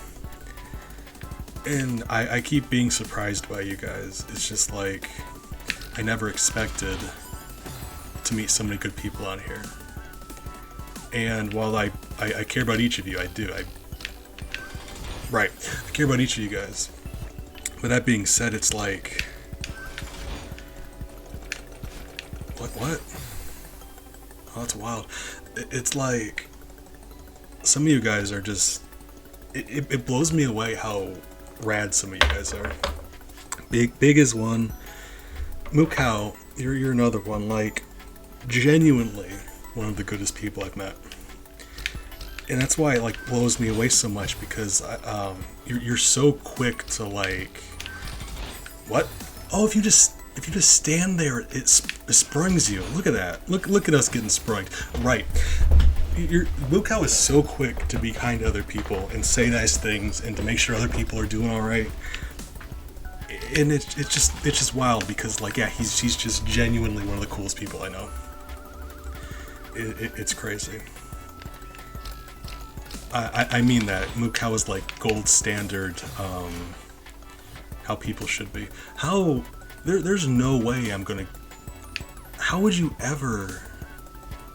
And I keep being surprised by you guys. It's just like, I never expected to meet so many good people on here. And while I care about each of you, I do. I care about each of you guys. But that being said, it's like... What? Oh, that's wild. It's like... Some of you guys are just... It blows me away how rad some of you guys are. Big is one. Mukau, you're another one. Like, genuinely one of the goodest people I've met. And that's why it like blows me away so much, because you're so quick to like, what? Oh, if you just stand there, it springs you. Look at that. Look at us getting sprung. Right. Mukau is so quick to be kind to other people and say nice things and to make sure other people are doing all right. And it's just wild, because like, yeah, he's just genuinely one of the coolest people I know. It's crazy. I mean that. Mukau is like gold standard, how people should be. How, there's no way I'm gonna, how would you ever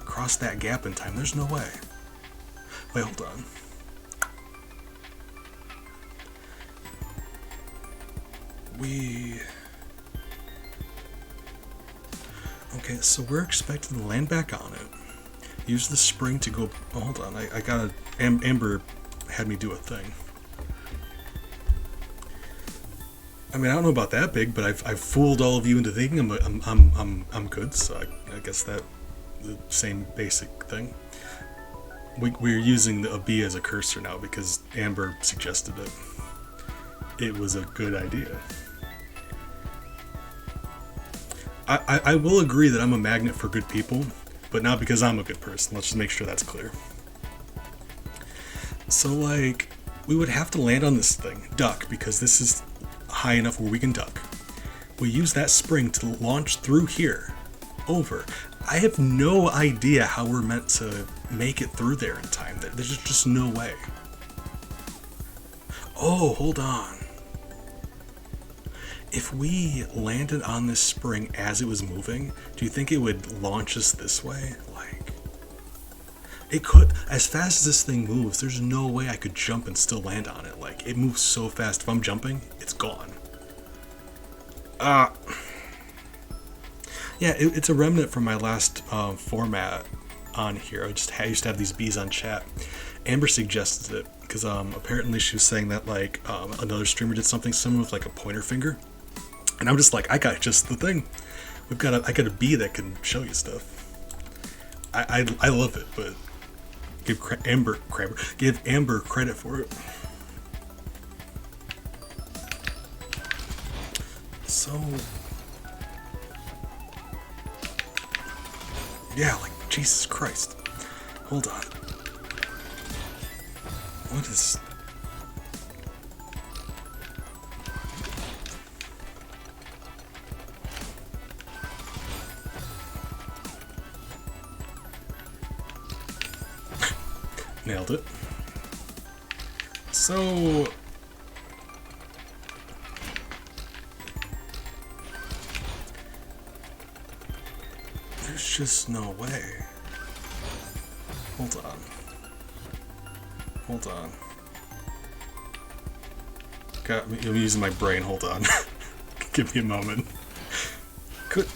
cross that gap in time? There's no way. Wait, hold on. Okay, so we're expecting to land back on it. Use the spring to go. Oh, hold on, I gotta. Amber had me do a thing. I mean, I don't know about that big, but I've fooled all of you into thinking I'm good. So I guess that the same basic thing. We're using a B as a cursor now because Amber suggested it. It was a good idea. I will agree that I'm a magnet for good people, but not because I'm a good person. Let's just make sure that's clear. So, like, we would have to land on this thing, duck, because this is high enough where we can duck. We use that spring to launch through here, over. I have no idea how we're meant to make it through there in time. There's just no way. Oh, hold on. If we landed on this spring as it was moving, do you think it would launch us this way? Like, it could. As fast as this thing moves, there's no way I could jump and still land on it. Like, it moves so fast. If I'm jumping, it's gone. Yeah, it's a remnant from my last format on here. I used to have these bees on chat. Amber suggested it because apparently she was saying that like another streamer did something similar with like a pointer finger. And I'm just like, I got just the thing. I got a bee that can show you stuff. I love it, but give Amber credit for it. So yeah, like Jesus Christ. Hold on. What is? Nailed it. So there's just no way. Hold on. Hold on. I'm using my brain. Hold on. Give me a moment. What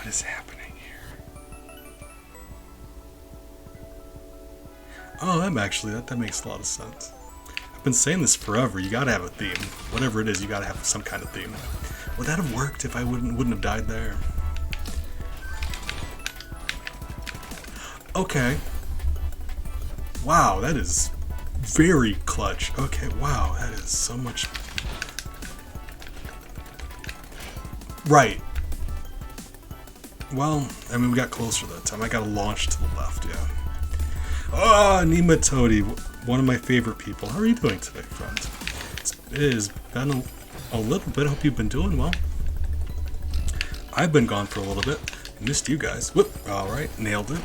is happening here? Oh, that makes a lot of sense. I've been saying this forever. You gotta have a theme. Whatever it is, you gotta have some kind of theme. Would that have worked if I wouldn't have died there? Okay. Wow, that is very clutch. Okay, wow, that is so much. Right. Well, I mean, we got closer that time. I got to launch to the left, yeah. Oh, Nematodi, one of my favorite people. How are you doing today, friend? It has been a little bit. I hope you've been doing well. I've been gone for a little bit. Missed you guys. Whoop. All right, nailed it.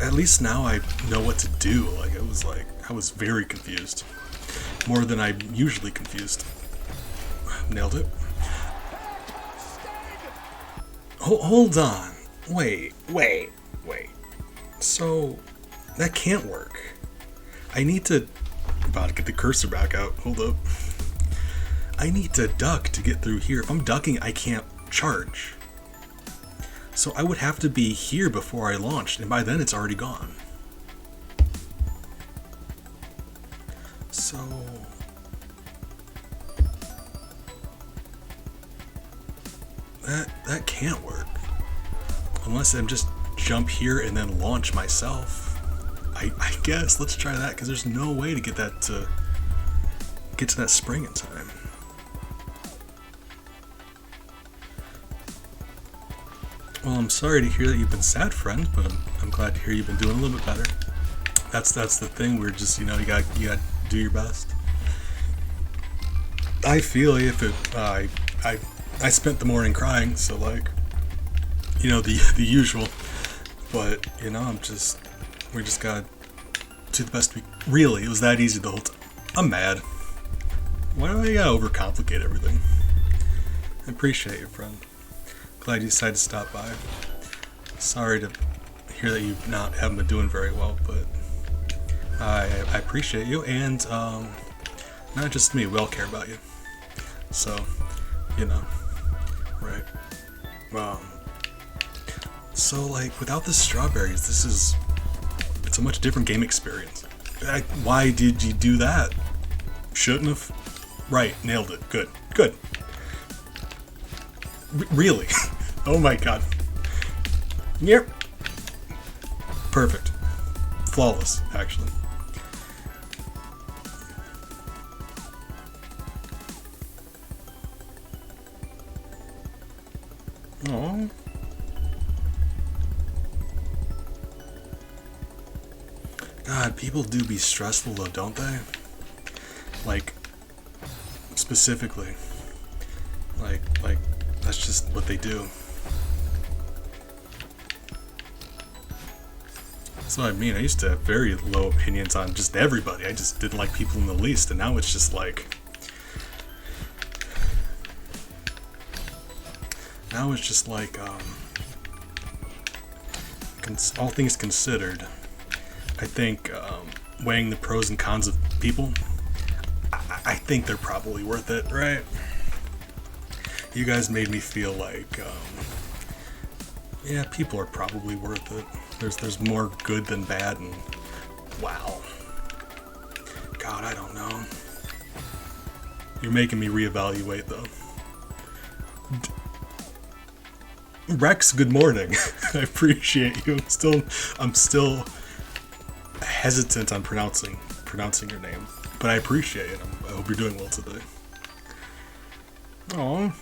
At least now I know what to do. Like, it was like, I was very confused. More than I'm usually confused. Nailed it. Hold on. Wait. So, that can't work. I need to... about to get the cursor back out. Hold up. I need to duck to get through here. If I'm ducking, I can't charge. So I would have to be here before I launched, and by then it's already gone. So... That can't work. Unless I'm just jump here and then launch myself. I guess. Let's try that, because there's no way to get to that spring in time. Well, I'm sorry to hear that you've been sad, friend, but I'm glad to hear you've been doing a little bit better. That's the thing. We're just, you gotta do your best. I feel if it I spent the morning crying, so like, the usual. But I'm just We just gotta do the best we... Really, it was that easy the whole time. I'm mad. Why do I gotta overcomplicate everything? I appreciate you, friend. Glad you decided to stop by. Sorry to hear that you haven't been doing very well, but I appreciate you, and not just me, we all care about you. So, you know, right? So like without the strawberries, it's a much different game experience. Why did you do that? Shouldn't have. Right, nailed it. Good. Really? Oh my god. Yep. Perfect. Flawless, actually. Aww. God, people do be stressful though, don't they? Like, specifically. Like, that's just what they do. That's what I mean. I used to have very low opinions on just everybody. I just didn't like people in the least, and now it's just like... Now it's just like, all things considered, I think weighing the pros and cons of people, I think they're probably worth it, right? You guys made me feel like, yeah, people are probably worth it. There's more good than bad, and wow. God, I don't know. You're making me reevaluate, though. Rex, good morning. I appreciate you. I'm still hesitant on pronouncing your name, but I appreciate it. I hope you're doing well today. Aww.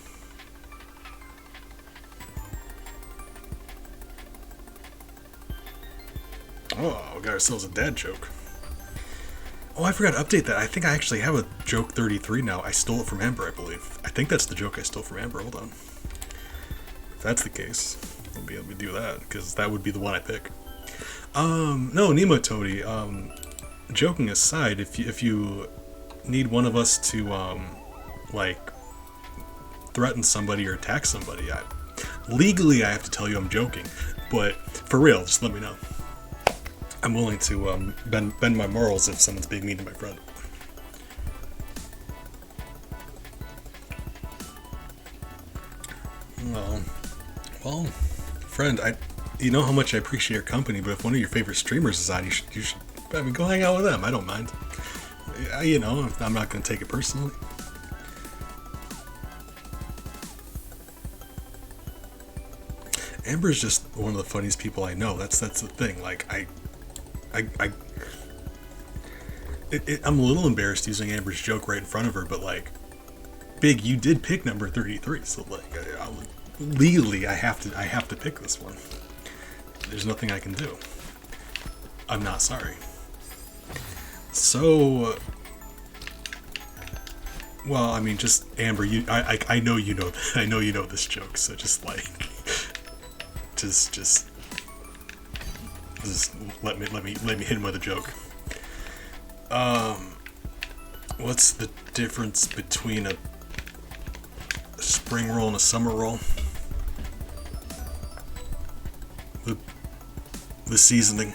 Oh, we got ourselves a dad joke. Oh, I forgot to update that. I think I actually have a joke 33 now. I stole it from Amber, I believe. I think that's the joke I stole from Amber. Hold on. If that's the case, let me do that, because that would be the one I pick. No, Nemo Toady, joking aside, if you need one of us to, like, threaten somebody or attack somebody, legally I have to tell you I'm joking, but for real, just let me know. I'm willing to, bend my morals if someone's being mean to my friend. Well, friend, you know how much I appreciate your company, but if one of your favorite streamers is on, you should go hang out with them. I don't mind. You know, I'm not going to take it personally. Amber's just one of the funniest people I know. That's the thing. Like, I'm a little embarrassed using Amber's joke right in front of her, but like, Big, you did pick number 33, so like, legally, I have to pick this one. There's nothing I can do. I'm not sorry. So, well, I mean, just Amber, I know you know I know you know this joke, so just like, just let me hit him with a joke. What's the difference between a spring roll and a summer roll? The seasoning.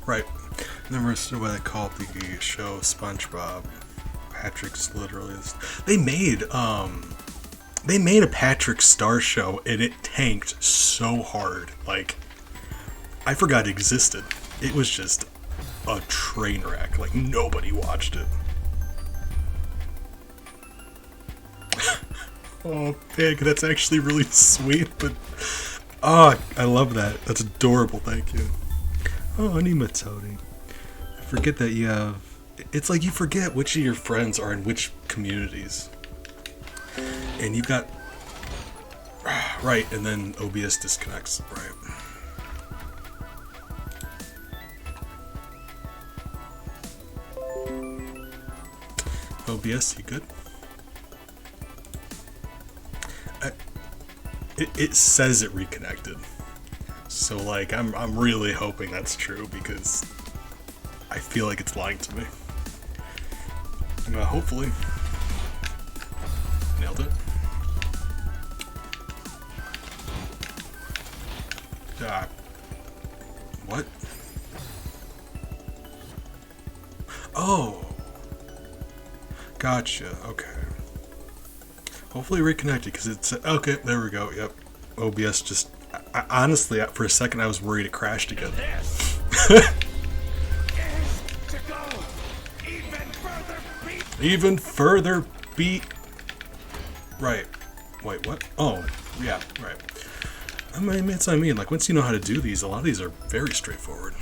Right. Never understood why they call it the show SpongeBob. Patrick's literally they made a Patrick Star show and it tanked so hard. Like, I forgot it existed. It was just a train wreck. Like, nobody watched it. Oh, Pig, that's actually really sweet, but oh, I love that. That's adorable, thank you. Oh, Animatody. I forget that you have... It's like you forget which of your friends are in which communities. And you've got... Right, and then OBS disconnects. Right. OBS, you good? It says it reconnected. So like I'm really hoping that's true because I feel like it's lying to me. Hopefully. Nailed it. What? Oh. Gotcha. Okay. Hopefully reconnected because it's okay. There we go. Yep. OBS just. Honestly, for a second, I was worried it crashed again. Even further beat. Right. Wait, what? Oh, yeah, right. I mean, that's what I mean. Like, once you know how to do these, a lot of these are very straightforward.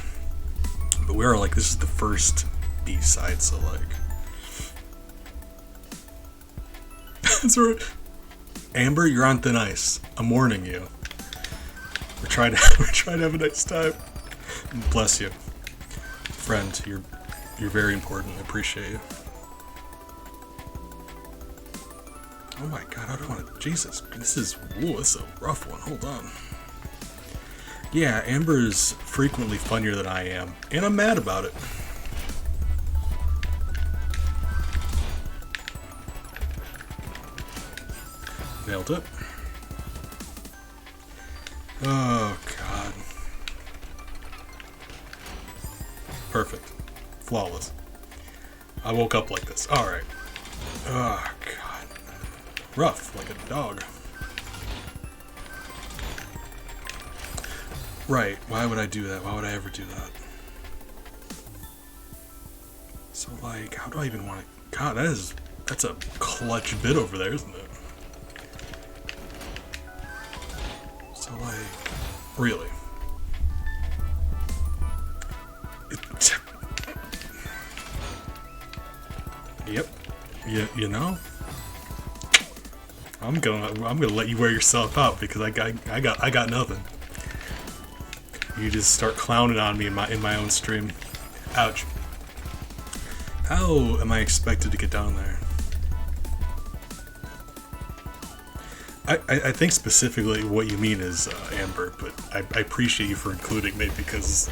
But we are like, this is the first B-side, so like. That's right. Amber, you're on thin ice. I'm warning you. We're trying to have a nice time. Bless you, friend. You're very important. I appreciate you. Oh my god, I don't want to. Jesus, this is a rough one. Hold on. Yeah, Amber's frequently funnier than I am, and I'm mad about it. Nailed it. Oh, God. Perfect. Flawless. I woke up like this. Alright. Oh, God. Rough, like a dog. Right. Why would I do that? Why would I ever do that? So, like, how do I even want to... God, that's a clutch bit over there, isn't it? So, like, really? Yep. You know? I'm gonna let you wear yourself out because I got nothing. You just start clowning on me in my own stream. Ouch. How am I expected to get down there? I think specifically what you mean is Amber, but I appreciate you for including me because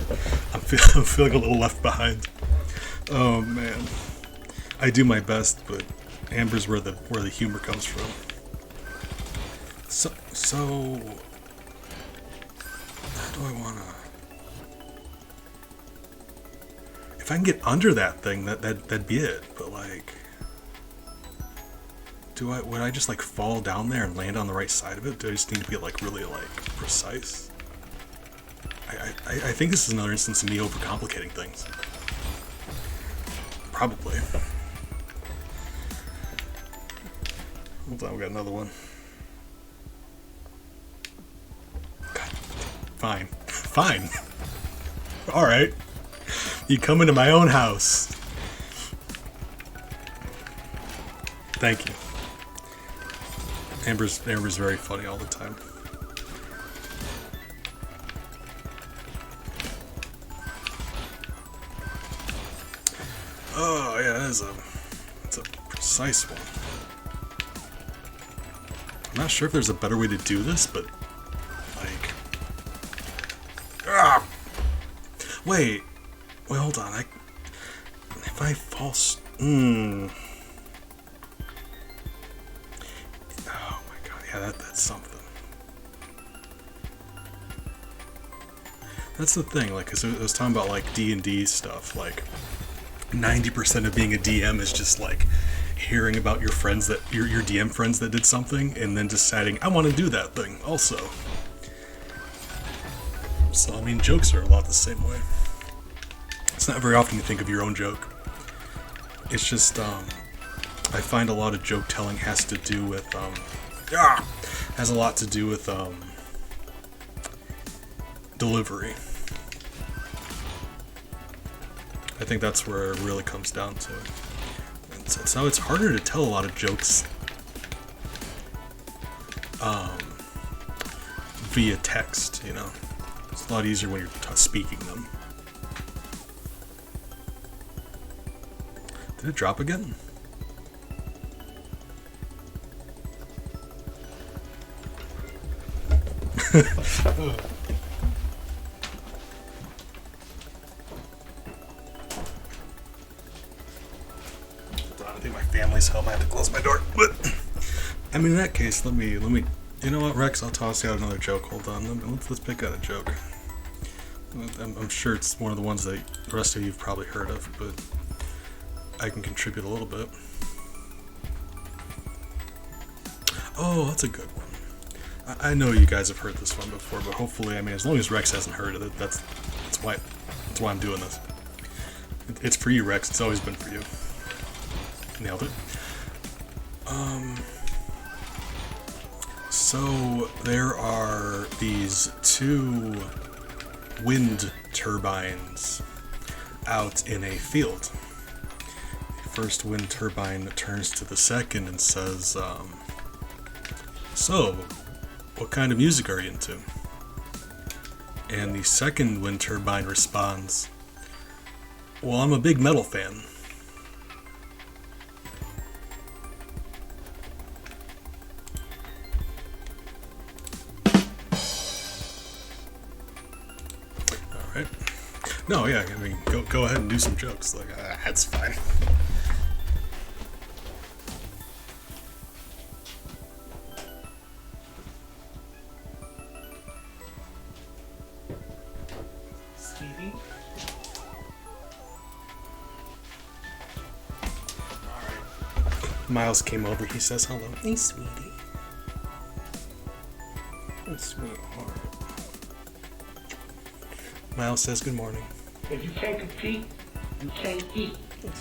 I'm feeling a little left behind. Oh man, I do my best, but Amber's where the humor comes from. So how do I wanna? If I can get under that thing, that'd be it. But like. Would I just like fall down there and land on the right side of it? Do I just need to be like really like precise? I think this is another instance of me overcomplicating things. Probably. Hold on, we got another one. God, fine. Fine. Alright. You come into my own house. Thank you. Amber's very funny all the time. Oh yeah, that's a precise one. I'm not sure if there's a better way to do this, but like, wait, hold on. If I fall, that's something. That's the thing, like, cause I was talking about like D&D stuff. Like, 90% of being a DM is just like hearing about your friends that your DM friends that did something, and then deciding I want to do that thing also. So I mean, jokes are a lot the same way. It's not very often you think of your own joke. It's just I find a lot of joke telling has to do with has a lot to do with delivery. I think that's where it really comes down to. And so it's harder to tell a lot of jokes via text, you know. It's a lot easier when you're speaking them. Did it drop again? I think my family's home. I have to close my door. But I mean, in that case, let me. You know what, Rex? I'll toss you out another joke. Hold on. Let's pick out a joke. I'm sure it's one of the ones that the rest of you've probably heard of, but I can contribute a little bit. Oh, that's a good one. I know you guys have heard this one before, but hopefully, I mean, as long as Rex hasn't heard it, that's why I'm doing this. It's for you, Rex. It's always been for you. Nailed it. So there are these two wind turbines out in a field. The first wind turbine turns to the second and says, so, what kind of music are you into? And the second wind turbine responds, well, I'm a big metal fan. Alright. No, yeah, I mean, go ahead and do some jokes. Like, that's fine. Stevie? Miles came over. He says hello. Hey, sweetie. Oh, sweetheart. Miles says good morning. If you can't compete, you can't eat.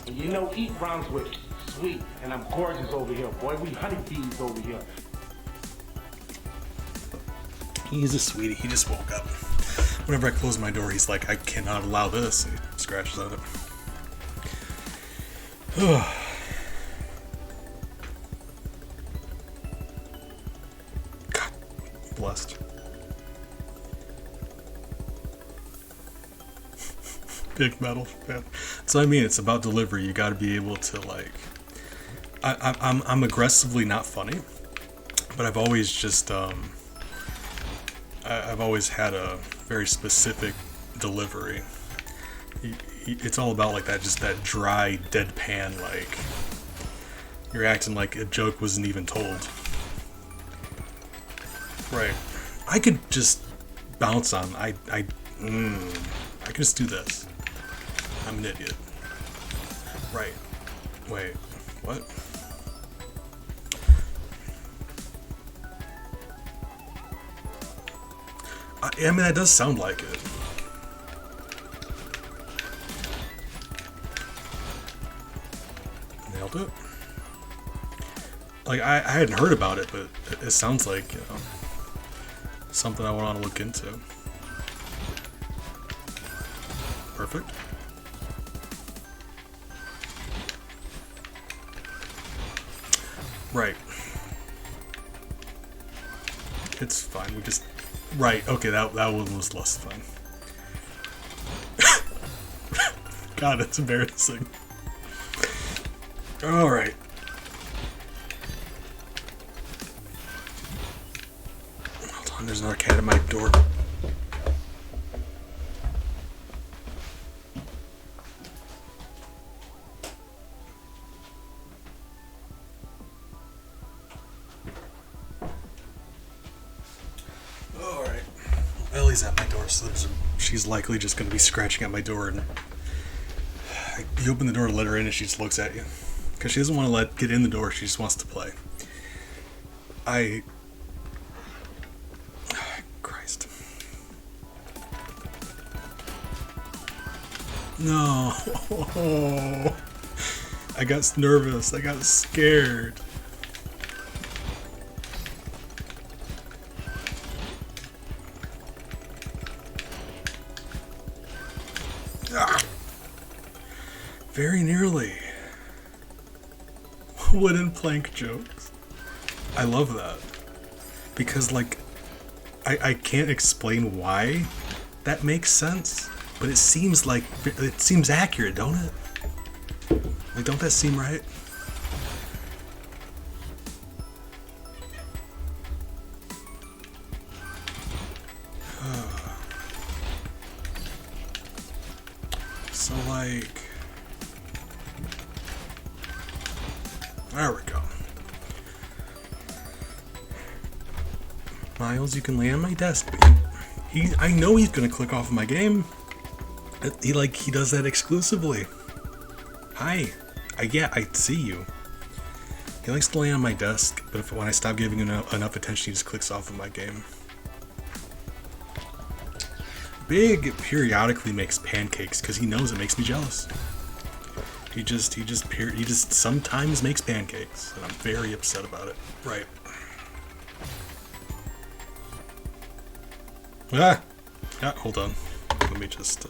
And you know eat rhymes with sweet, and I'm gorgeous over here, boy. We honeybees over here. He's a sweetie. He just woke up. Whenever I close my door, he's like, I cannot allow this. He scratches at it. God blessed. Big metal fan. So I mean, it's about delivery. You got to be able to like. I'm aggressively not funny, but I've always just I've always had a very specific delivery. It's all about like that, just that dry, deadpan, like you're acting like a joke wasn't even told. Right. I could just bounce on. I could just do this. I'm an idiot. Right. Wait. What? I mean, that does sound like it. Nailed it. Like, I hadn't heard about it, but it sounds like, you know, something I want to look into. Perfect. Right. It's fine. We just... Right. Okay, that one was less fun. God, that's embarrassing. Alright. Hold on, there's another cat at my door. Alright. Ellie's at my door, so she's likely just going to be scratching at my door, and you open the door to let her in and she just looks at you. Because she doesn't want to get in the door, she just wants to play. Christ. No. I got nervous. I got scared. Ah. Very nearly. Wooden plank jokes. I love that. Because, like, I can't explain why that makes sense, but it seems accurate, don't it? Like, don't that seem right? So, like... There we go. Miles, you can lay on my desk. I know he's gonna click off of my game. He does that exclusively. Hi. I see you. He likes to lay on my desk, but when I stop giving him enough attention, he just clicks off of my game. Big periodically makes pancakes because he knows it makes me jealous. He just sometimes makes pancakes, and I'm very upset about it. Right. Ah! Yeah, hold on. Let me just,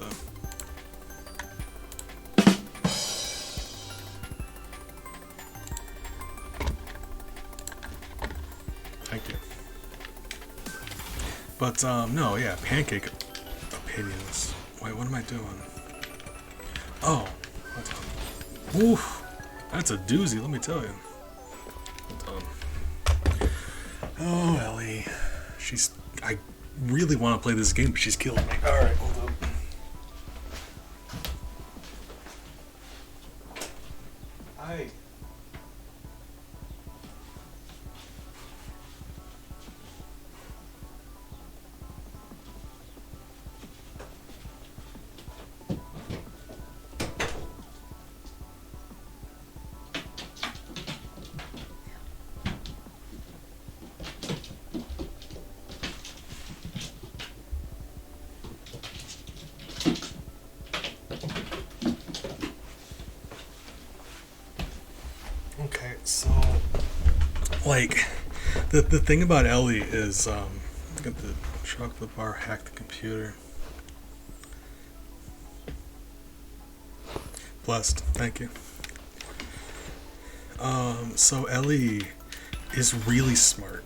Thank you. But, no, yeah, pancake opinions. Wait, what am I doing? Oh, hold on. Oof! That's a doozy, let me tell you. Hold on. Oh, Ellie. I really want to play this game, but she's killing me. Alright, hold up. Hi. Okay, so, like, the thing about Ellie is, get the chocolate bar, hack the computer. Blessed, thank you. So Ellie is really smart,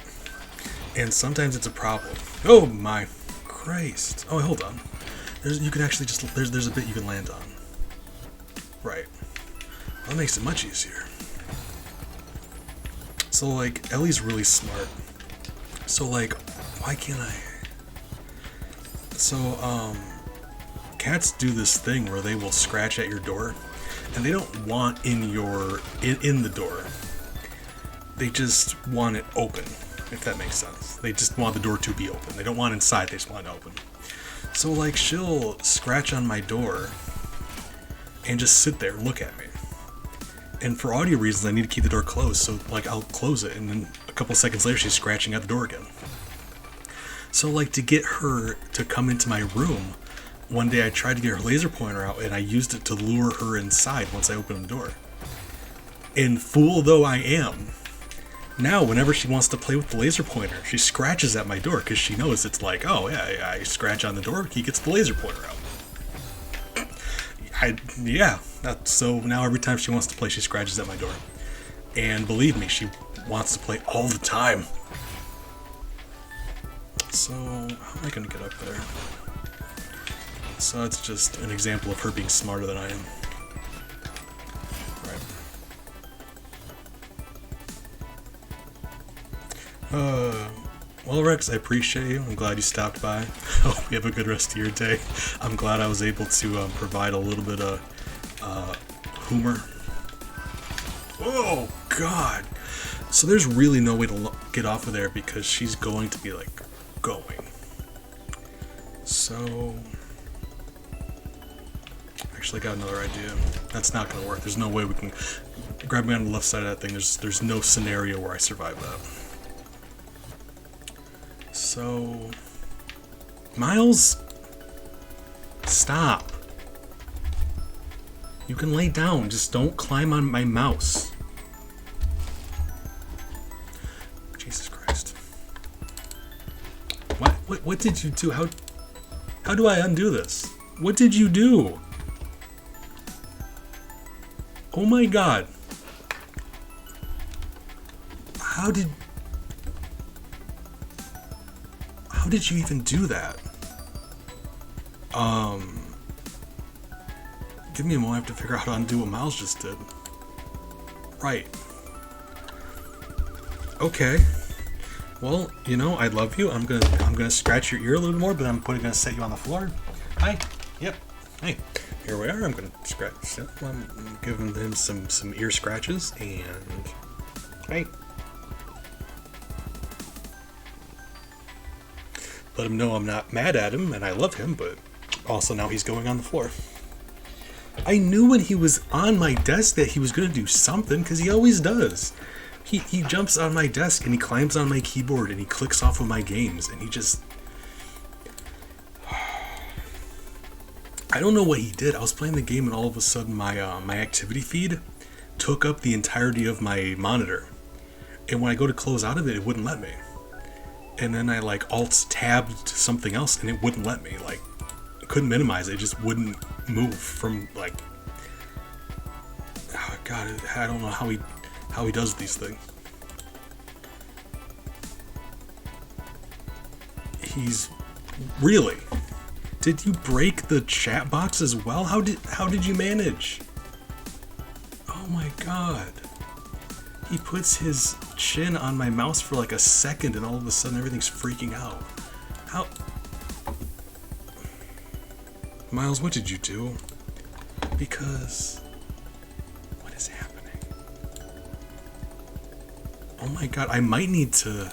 and sometimes it's a problem. Oh my Christ! Oh, hold on. You can actually just there's a bit you can land on. Right. Well, that makes it much easier. So, like, Ellie's really smart. So, like, why can't I? So, cats do this thing where they will scratch at your door, and they don't want in the door. They just want it open, if that makes sense. They just want the door to be open. They don't want inside, they just want it open. So, like, she'll scratch on my door and just sit there and look at me. And for audio reasons, I need to keep the door closed, so, like, I'll close it, and then a couple seconds later, she's scratching at the door again. So, like, to get her to come into my room, one day I tried to get her laser pointer out, and I used it to lure her inside once I opened the door. And fool though I am, now whenever she wants to play with the laser pointer, she scratches at my door, because she knows it's like, oh, yeah, I scratch on the door, he gets the laser pointer out. So now every time she wants to play, she scratches at my door. And believe me, she wants to play all the time. So, how am I going to get up there? So it's just an example of her being smarter than I am. Right. Well, Rex, I appreciate you. I'm glad you stopped by. Hope you have a good rest of your day. I'm glad I was able to provide a little bit of humor. Oh, God. So there's really no way to get off of there because she's going to be, like, going. So... Actually, I got another idea. That's not going to work. There's no way we can... Grab me on the left side of that thing. There's no scenario where I survive that. So... Miles? Stop. You can lay down. Just don't climb on my mouse. Jesus Christ. What did you do? How do I undo this? What did you do? Oh my God. How did you even do that? Give me a moment, I have to figure out how to undo what Miles just did. Right. Okay. Well, you know, I love you. I'm gonna scratch your ear a little more, but I'm gonna set you on the floor. Hi. Yep. Hey. here we are. I'm gonna scratch. I'm giving him some ear scratches, and hey, let him know I'm not mad at him and I love him, but also now he's going on the floor. I knew when he was on my desk that he was gonna do something, because he always does. He jumps on my desk and he climbs on my keyboard and he clicks off of my games, and he just, I don't know what he did. I was playing the game and all of a sudden my activity feed took up the entirety of my monitor. And when I go to close out of it, it wouldn't let me. And then I like alt-tabbed something else and it wouldn't let me. Like, I couldn't minimize it. It just wouldn't move from like... Oh, God, I don't know how he does these things. He's... Really? Did you break the chat box as well? How did you manage? Oh my God. He puts his chin on my mouse for like a second and all of a sudden everything's freaking out. How? Miles, what did you do? Because... What is happening? Oh my God, I might need to...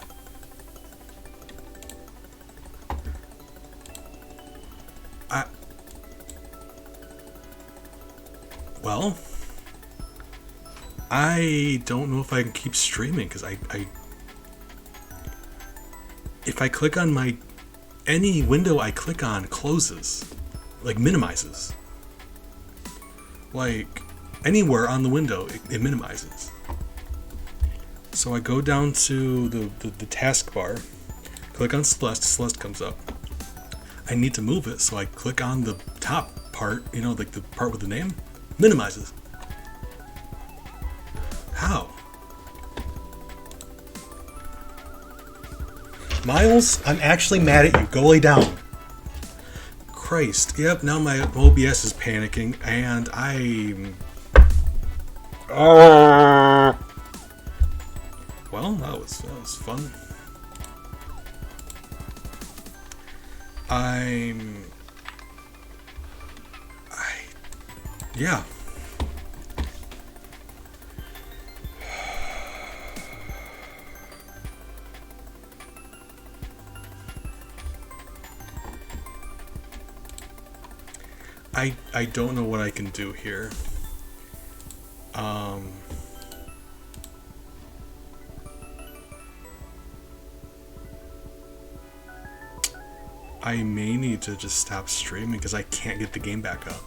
Well, I don't know if I can keep streaming, because if I click on any window I click on closes, like minimizes. Like anywhere on the window, it minimizes. So I go down to the taskbar, click on Celeste, Celeste comes up. I need to move it, so I click on the top part, like the part with the name. Minimizes. How? Miles, I'm actually mad at you. Go lay down. Christ. Yep, now my OBS is panicking, and I'm... Well, that was fun. Yeah. I don't know what I can do here. I may need to just stop streaming because I can't get the game back up.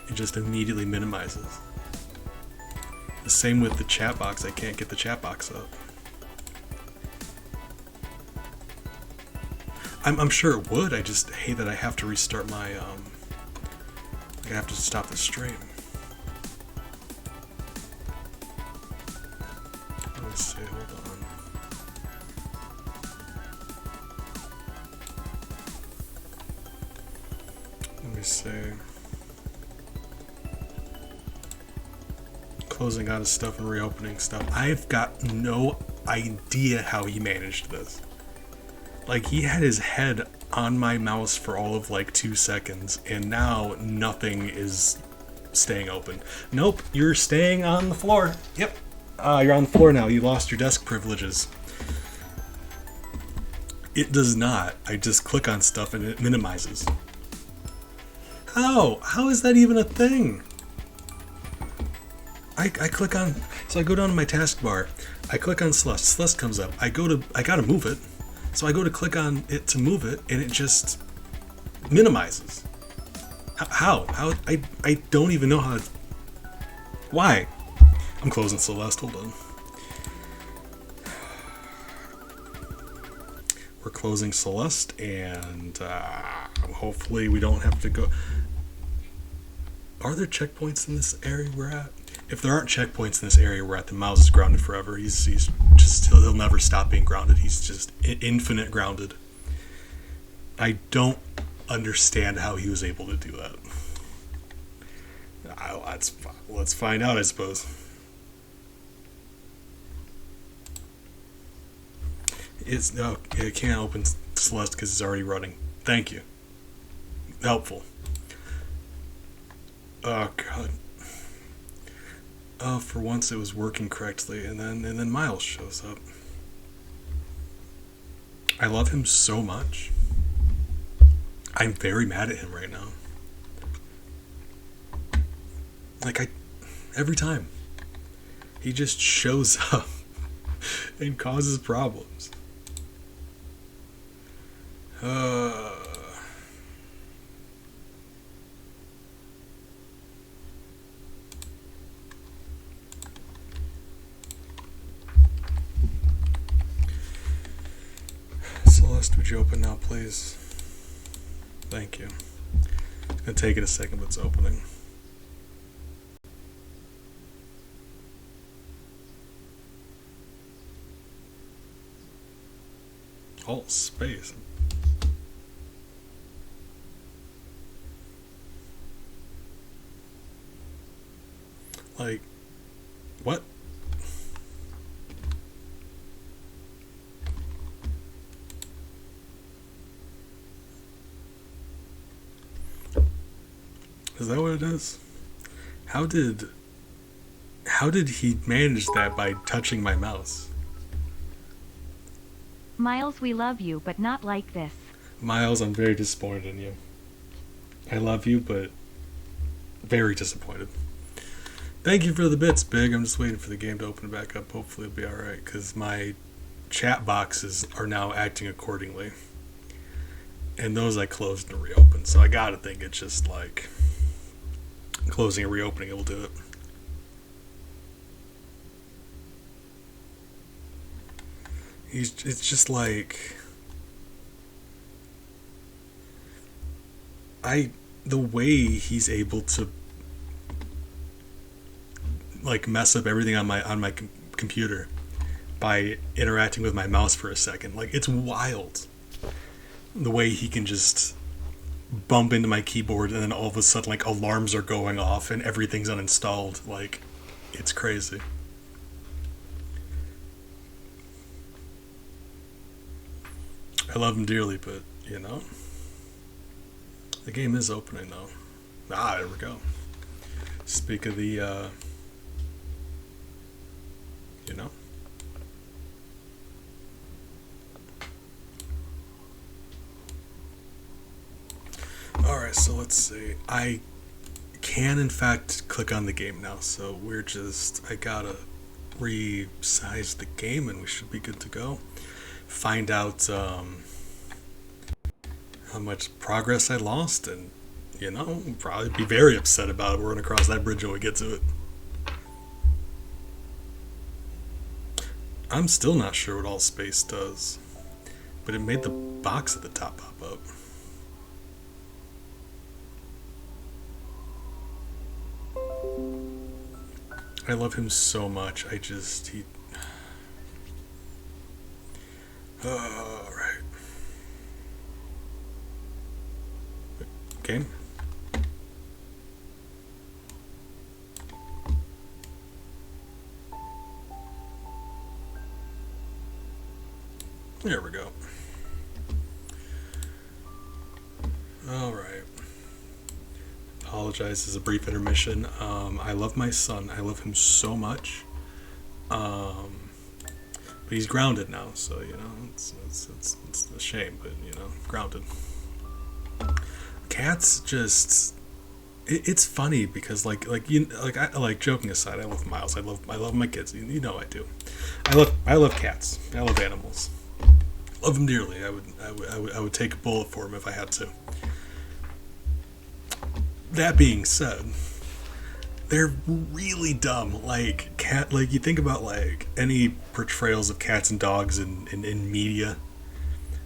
It just immediately minimizes. The same with the chat box. I can't get the chat box up. I'm sure it would. I just hate that I have to restart my I have to stop the stream. Let's see, hold on. Let me see. Closing out of stuff and reopening stuff. I've got no idea how he managed this. Like, he had his head on my mouse for all of like 2 seconds, and now nothing is staying open. Nope, you're staying on the floor. Yep, you're on the floor now. You lost your desk privileges. It does not. I just click on stuff and it minimizes. How? How is that even a thing? I click on, so I go down to my taskbar. I click on Celeste. Celeste comes up. I gotta move it. So I go to click on it to move it, and it just minimizes. How? I don't even know how. Why? I'm closing Celeste. Hold on. We're closing Celeste, and hopefully we don't have to go. Are there checkpoints in this area we're at? If there aren't checkpoints in this area we're at, the mouse is grounded forever. He's just, he'll never stop being grounded. He's just infinite grounded. I don't understand how he was able to do that. Let's find out, I suppose. It can't open Celeste because it's already running. Thank you. helpful. Oh god. Oh, for once it was working correctly, and then Miles shows up. I love him so much. I'm very mad at him right now. Like, every time he just shows up and causes problems. Celeste, would you open now, please? Thank you. It's gonna take it a second, but it's opening. Alt space. Like, what? Is that what it is? How did he manage that by touching my mouse? Miles, we love you, but not like this. Miles, I'm very disappointed in you. I love you, but very disappointed. Thank you for the bits, Big. I'm just waiting for the game to open back up. Hopefully it'll be alright, because my chat boxes are now acting accordingly. And those I closed and reopened, so I gotta think it's just like closing and reopening it will do it. It's just like the way he's able to like mess up everything on my computer by interacting with my mouse for a second. Like, it's wild the way he can just bump into my keyboard and then all of a sudden like alarms are going off and everything's uninstalled. Like, it's crazy. I love him dearly, but you know, the game is opening though. There we go. Speak of the you know, alright, so let's see. I can in fact click on the game now, so I gotta resize the game and we should be good to go. Find out how much progress I lost, and you know, probably be very upset about it. We're gonna cross that bridge when we get to it. I'm still not sure what all space does, but it made the box at the top pop up. I love him so much. Alright. Game. There we go. Alright. Apologize as a brief intermission. I love my son. I love him so much. But he's grounded now, so you know, it's a shame, but you know, grounded. Cats just it's funny because like joking aside, I love Miles. I love my kids. You know I do. I love cats. I love animals. Love them dearly. I would take a bullet for them if I had to. That being said, they're really dumb. Like you think about like any portrayals of cats and dogs in media.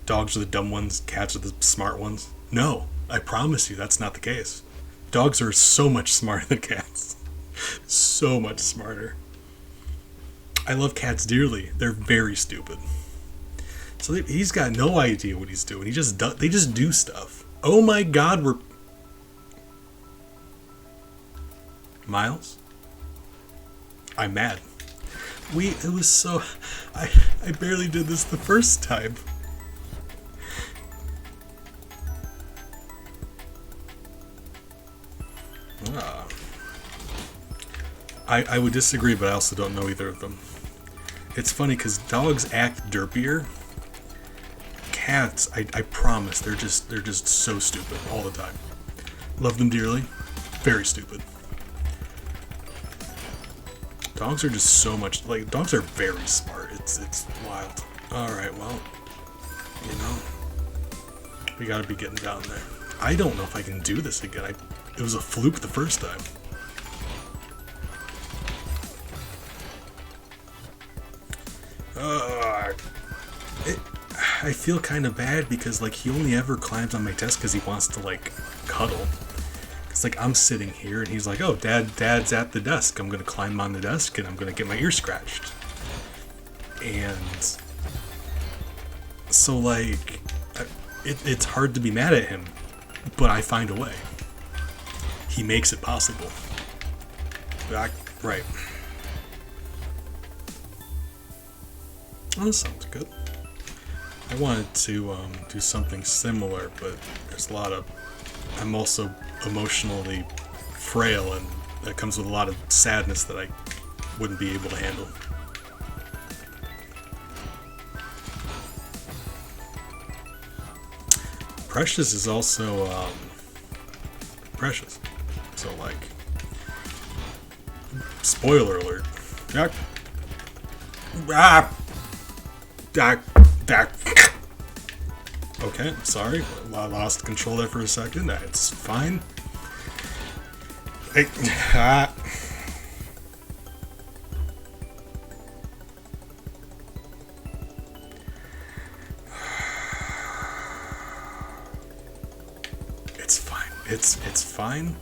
Dogs are the dumb ones, cats are the smart ones. No, I promise you that's not the case. Dogs are so much smarter than cats. So much smarter. I love cats dearly. They're very stupid. So he's got no idea what he's doing. They just do stuff. Oh my god, we're... Miles? I'm mad. It was so... I barely did this the first time. Ah. I would disagree, but I also don't know either of them. It's funny because dogs act derpier. Cats, I promise, they're just so stupid all the time. Love them dearly. Very stupid. Dogs are just so much like dogs are very smart. It's wild. All right, well, you know, we got to be getting down there. I don't know if I can do this again. It was a fluke the first time. I feel kind of bad because like he only ever climbs on my desk because he wants to like cuddle. It's like I'm sitting here and he's like, "Oh, Dad's at the desk. I'm gonna climb on the desk and I'm gonna get my ear scratched." And so like, it's hard to be mad at him, but I find a way. He makes it possible. Right. Oh, that sounds good. I wanted to do something similar, but there's a lot of... I'm also emotionally frail, and that comes with a lot of sadness that I wouldn't be able to handle. Precious is also precious. So, like... Spoiler alert. Okay, sorry. I lost control there for a second. It's fine. It's fine. It's fine.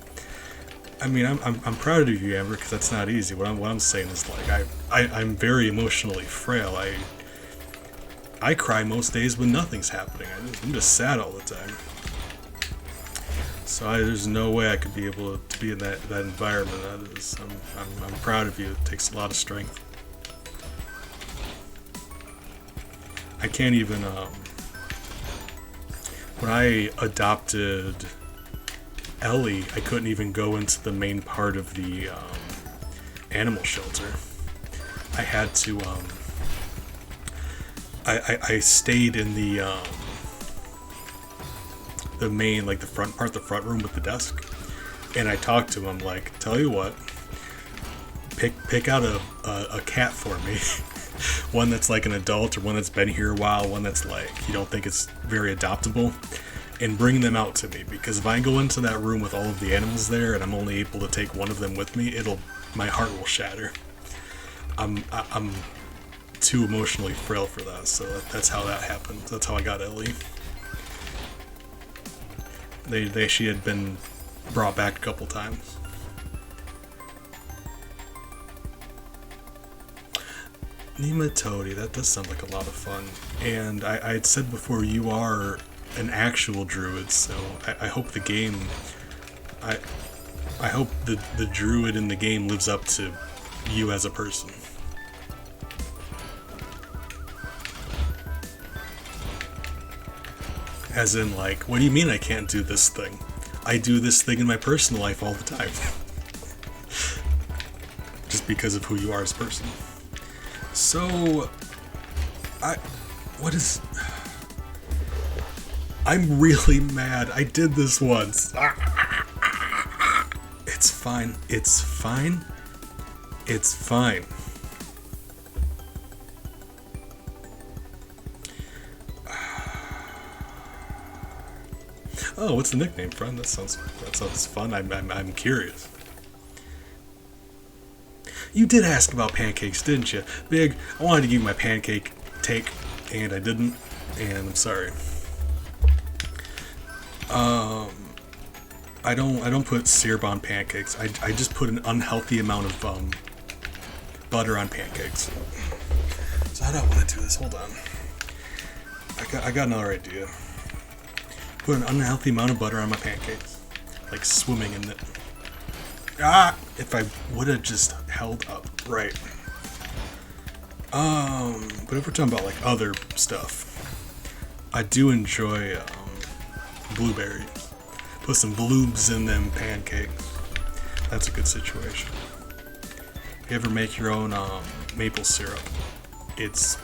I mean, I'm proud of you, Amber, because that's not easy. What I'm saying is like I'm very emotionally frail. I cry most days when nothing's happening. I'm just sad all the time. So there's no way I could be able to be in that environment. I'm proud of you. It takes a lot of strength. I can't even. When I adopted Ellie, I couldn't even go into the main part of the animal shelter. I had to. I stayed in the main, like the front part, the front room with the desk, and I talked to him like, tell you what, pick out a cat for me, one that's like an adult or one that's been here a while, one that's like you don't think it's very adoptable, and bring them out to me, because if I go into that room with all of the animals there and I'm only able to take one of them with me, my heart will shatter. I'm too emotionally frail for that, so that's how that happened. That's how I got Ellie. She had been brought back a couple times. Nematode, that does sound like a lot of fun. And I had said before, you are an actual druid, so I hope the game... I hope the druid in the game lives up to you as a person. As in, like, what do you mean I can't do this thing? I do this thing in my personal life all the time. Just because of who you are as a person. So, I'm really mad. I did this once. It's fine. It's fine. It's fine. Oh, what's the nickname, friend? That sounds fun. I'm curious. You did ask about pancakes, didn't you? Big, I wanted to give you my pancake take, and I didn't, and I'm sorry. I don't put syrup on pancakes. I just put an unhealthy amount of butter on pancakes. So how do I want to do this? Hold on. I got another idea. Put an unhealthy amount of butter on my pancakes, like swimming in it. If I would have just held up right. But if we're talking about like other stuff, I do enjoy blueberries. Put some bloobs in them pancakes. That's a good situation. You ever make your own maple syrup? It's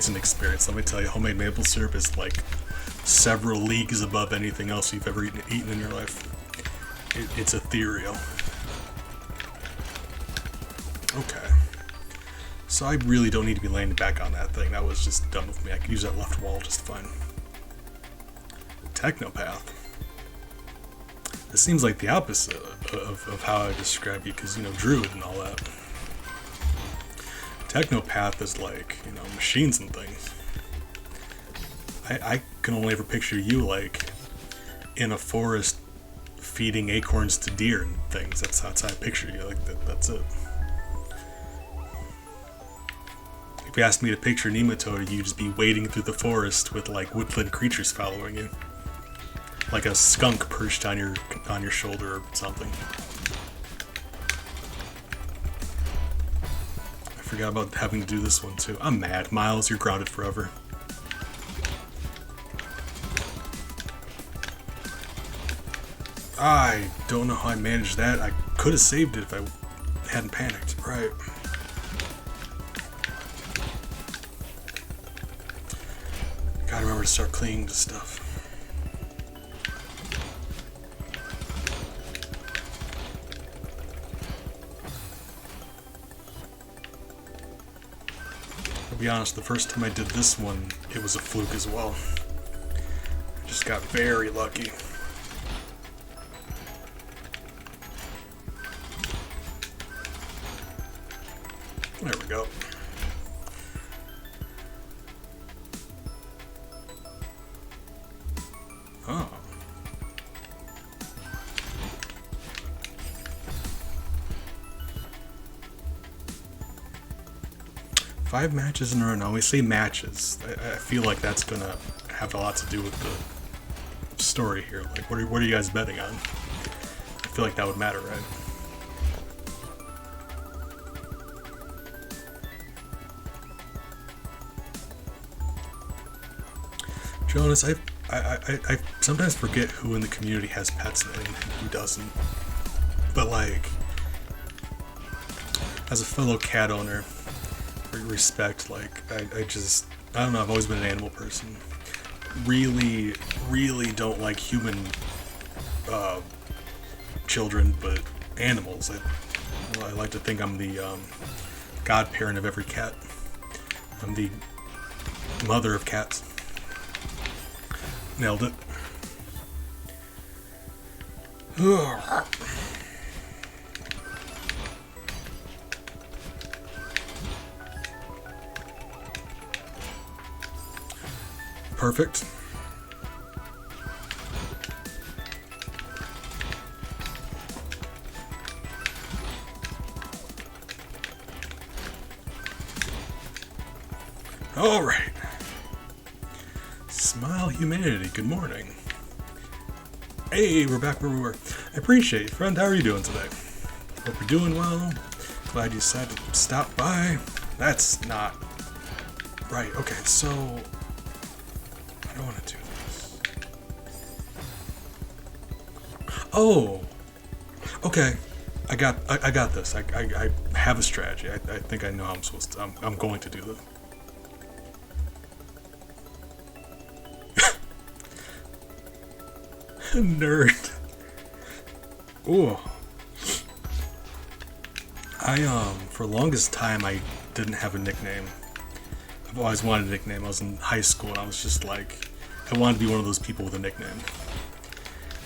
an experience. Let me tell you, homemade maple syrup is like several leagues above anything else you've ever eaten in your life. It's ethereal. Okay. So I really don't need to be laying back on that thing. That was just dumb of me. I could use that left wall just fine. Technopath. It seems like the opposite of how I describe you, because, druid and all that. Technopath is like, machines and things. I can only ever picture you, like, in a forest feeding acorns to deer and things. That's how I picture you. Like, that's it. If you asked me to picture Nematode, you'd just be wading through the forest with, like, woodland creatures following you. Like a skunk perched on your shoulder or something. I forgot about having to do this one too. I'm mad. Miles, you're grounded forever. I don't know how I managed that. I could have saved it if I hadn't panicked. Right. Gotta remember to start cleaning the stuff. To be honest, the first time I did this one, it was a fluke as well. I just got very lucky. There we go. Oh. Five matches in a row. Now we say matches. I feel like that's gonna have a lot to do with the story here. Like, what are you guys betting on? I feel like that would matter, right? Jonas, I sometimes forget who in the community has pets and who doesn't. But, like, as a fellow cat owner, respect, like, I don't know, I've always been an animal person. Really, really don't like human children, but animals. I like to think I'm the godparent of every cat. I'm the mother of cats. Nailed it. Perfect. All right. Smile Humanity, good morning. Hey, we're back where we were. I appreciate you, friend. How are you doing today? Hope you're doing well. Glad you decided to stop by. That's not right. Okay, so I don't want to do this. Oh, okay. I got this. I have a strategy. I think I know how I'm going to do this. Nerd. Ooh. For the longest time I didn't have a nickname. I've always wanted a nickname. I was in high school and I was just like, I wanted to be one of those people with a nickname.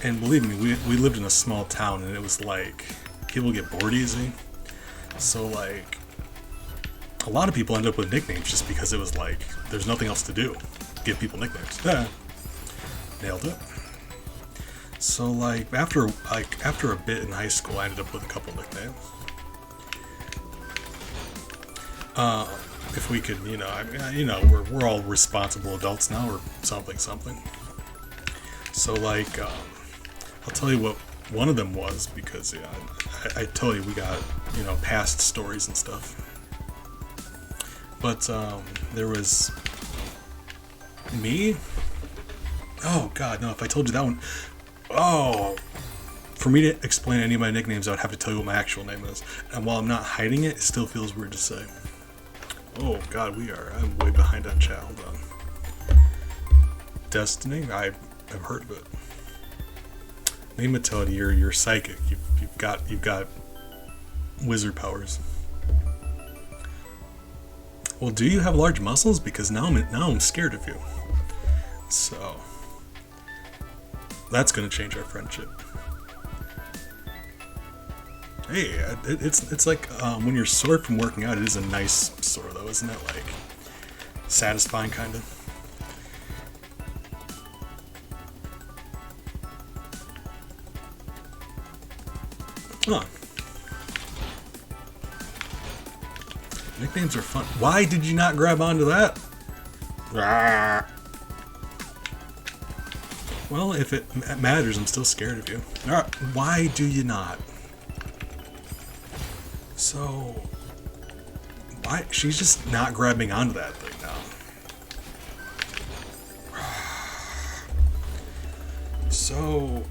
And believe me, we lived in a small town and it was like, people get bored easy. So like, a lot of people end up with nicknames just because it was like, there's nothing else to do. Give people nicknames. Yeah. Nailed it. So like after a bit in high school, I ended up with a couple nicknames. If we could, we're all responsible adults now, or something. So like, I'll tell you what one of them was, because I tell you we got past stories and stuff. But there was me. Oh God, no! If I told you that one. Oh, for me to explain any of my nicknames, I would have to tell you what my actual name is. And while I'm not hiding it, it still feels weird to say. Oh god, I'm way behind on chat. Hold on. Destiny? I've heard of it. Name Matilda, you're psychic. You've got wizard powers. Well, do you have large muscles? Because now I'm scared of you. So that's gonna change our friendship. Hey, it's like when you're sore from working out. It is a nice sore though, isn't it? Like satisfying, kind of. Huh. Nicknames are fun. Why did you not grab onto that? Well, if it matters, I'm still scared of you. Alright, why do you not? So, why? She's just not grabbing onto that thing now. So,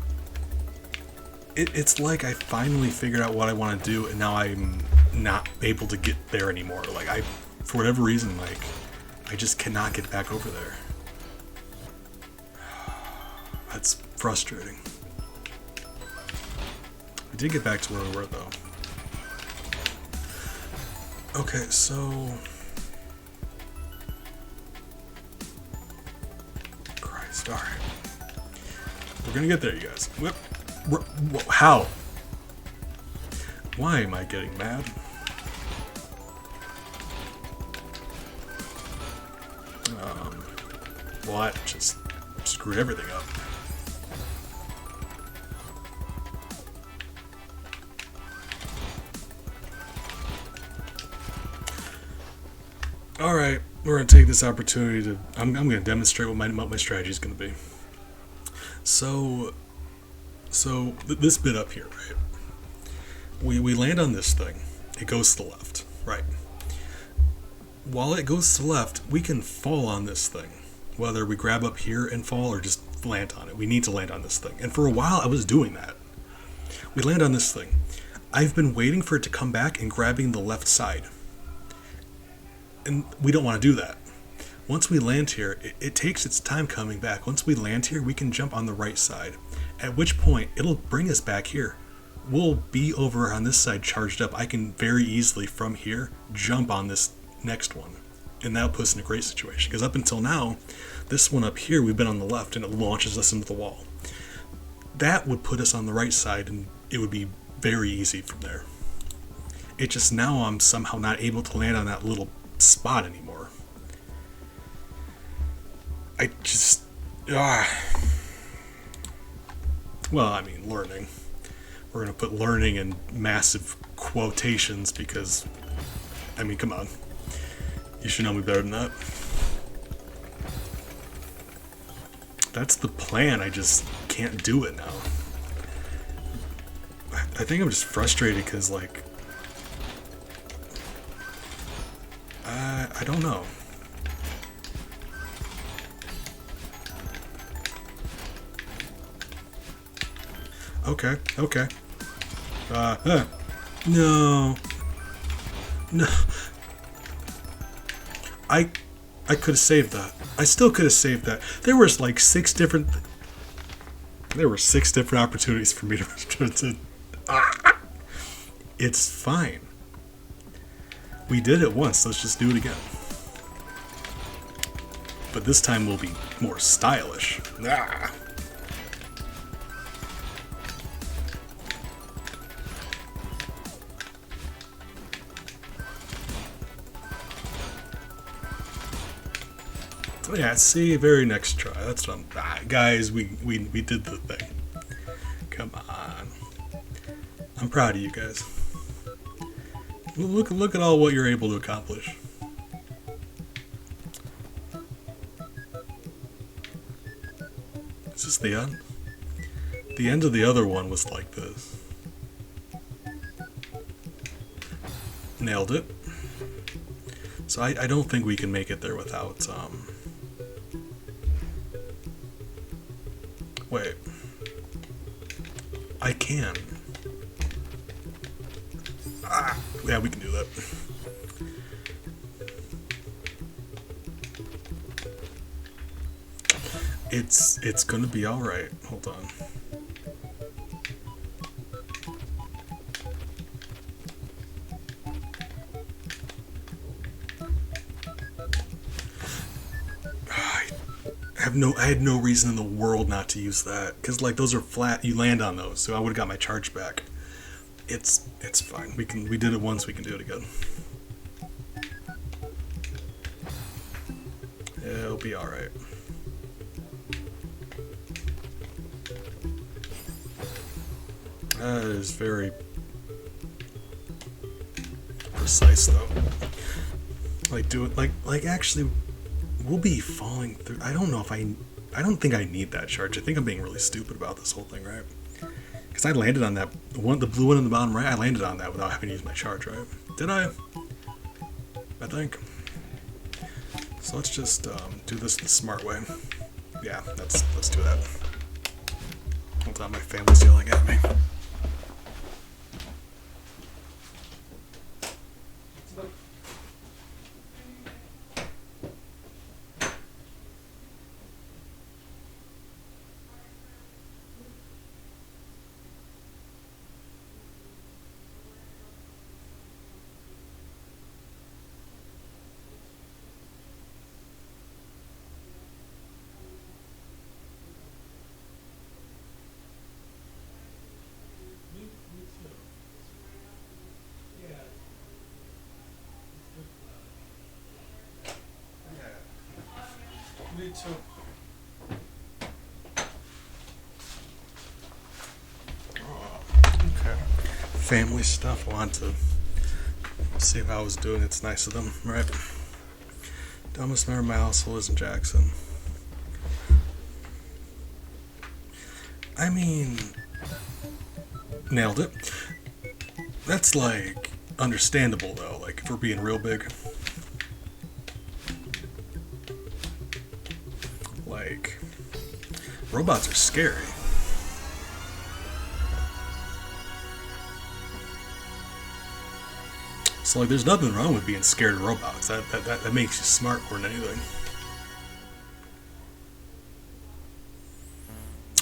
it's like I finally figured out what I want to do, and now I'm not able to get there anymore. Like, for whatever reason, like, I just cannot get back over there. That's frustrating. We did get back to where we were, though. Okay, so... Christ, alright. We're gonna get there, you guys. How? Why am I getting mad? Well, I just screwed everything up. Alright, we're going to take this opportunity to... I'm going to demonstrate what my strategy is going to be. So this bit up here, right? We land on this thing. It goes to the left, right? While it goes to the left, we can fall on this thing. Whether we grab up here and fall or just land on it. We need to land on this thing. And for a while, I was doing that. We land on this thing. I've been waiting for it to come back and grabbing the left side. And we don't want to do that. Once we land here, it takes its time coming back. Once we land here, we can jump on the right side. At which point, it'll bring us back here. We'll be over on this side charged up. I can very easily, from here, jump on this next one. And that'll put us in a great situation. Because up until now, this one up here, we've been on the left, and it launches us into the wall. That would put us on the right side, and it would be very easy from there. It just now I'm somehow not able to land on that little spot anymore. I just... Well, I mean, learning. We're going to put learning in massive quotations because, I mean, come on. You should know me better than that. That's the plan, I just can't do it now. I think I'm just frustrated because, like... I don't know. Okay. No. I could have saved that. I still could have saved that. There were like 6 different opportunities for me to It's fine. We did it once, let's just do it again. But this time we'll be more stylish. Yeah, see, very next try. That's what I'm... guys, we did the thing. Come on. I'm proud of you guys. Look at all what you're able to accomplish. Is this the end? The end of the other one was like this. Nailed it. So I don't think we can make it there without, Wait. I can. Ah, yeah, we can do that. It's gonna be all right. Hold on. I had no reason in the world not to use that, because like those are flat. You land on those, so I would have got my charge back. It's fine. We did it once. We can do it again. It'll be all right. That is very precise, though. Like do it like actually. We'll be falling through. I don't know if I don't think I need that charge. I think I'm being really stupid about this whole thing, right? Because I landed on that one, the blue one in the bottom right. I landed on that without having to use my charge, right? Did I? I think. So let's just do this the smart way. Yeah, let's do that. Hold on, my family's yelling at me. Me too. Okay. Family stuff. I want to see how I was doing. It's nice of them, right? Dumbest member of my household is in Jackson. I mean, nailed it. That's like understandable though. Like if we're being real big. Like, robots are scary. So like, there's nothing wrong with being scared of robots. That makes you smart more than anything.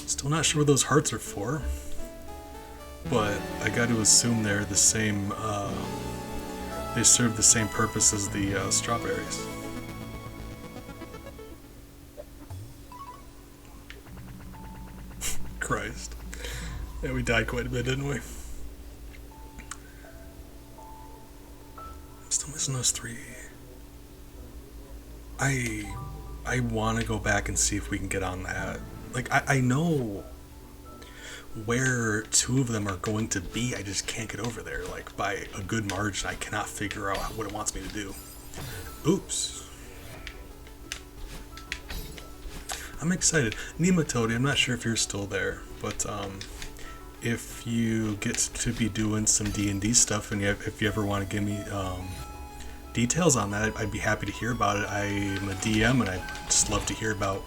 Still not sure what those hearts are for, but I got to assume they're the same. They serve the same purpose as the strawberries. Christ. Yeah, we died quite a bit, didn't we? I'm still missing those 3. I want to go back and see if we can get on that. Like, I know where 2 of them are going to be. I just can't get over there. Like, by a good margin, I cannot figure out what it wants me to do. Oops. I'm excited. Nematode, I'm not sure if you're still there, but if you get to be doing some D&D stuff, and if you ever want to give me details on that, I'd be happy to hear about it. I'm a DM, and I just love to hear about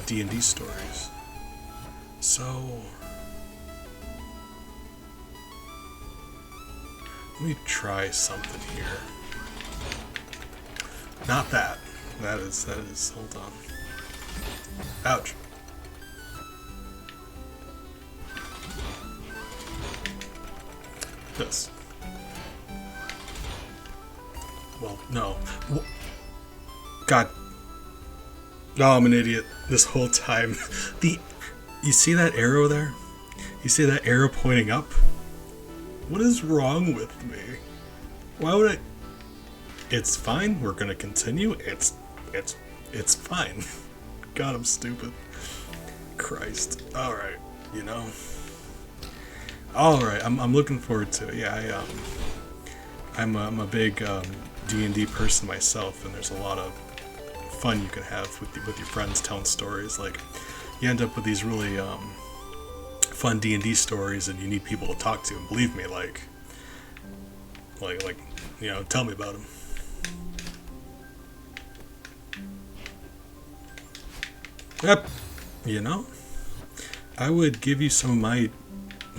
D&D stories. So let me try something here. Not that. That is. Hold on. Ouch. This. Well, no. God. Oh, I'm an idiot this whole time. You see that arrow there? You see that arrow pointing up? What is wrong with me? Why would I? It's fine. We're gonna continue. It's fine. God, I'm stupid. Christ. All right. You know. All right. I'm looking forward to it. Yeah. I'm a big D&D person myself, and there's a lot of fun you can have with your friends telling stories. Like, you end up with these really fun D&D stories, and you need people to talk to. And believe me, like tell me about them. Yep. I would give you some of my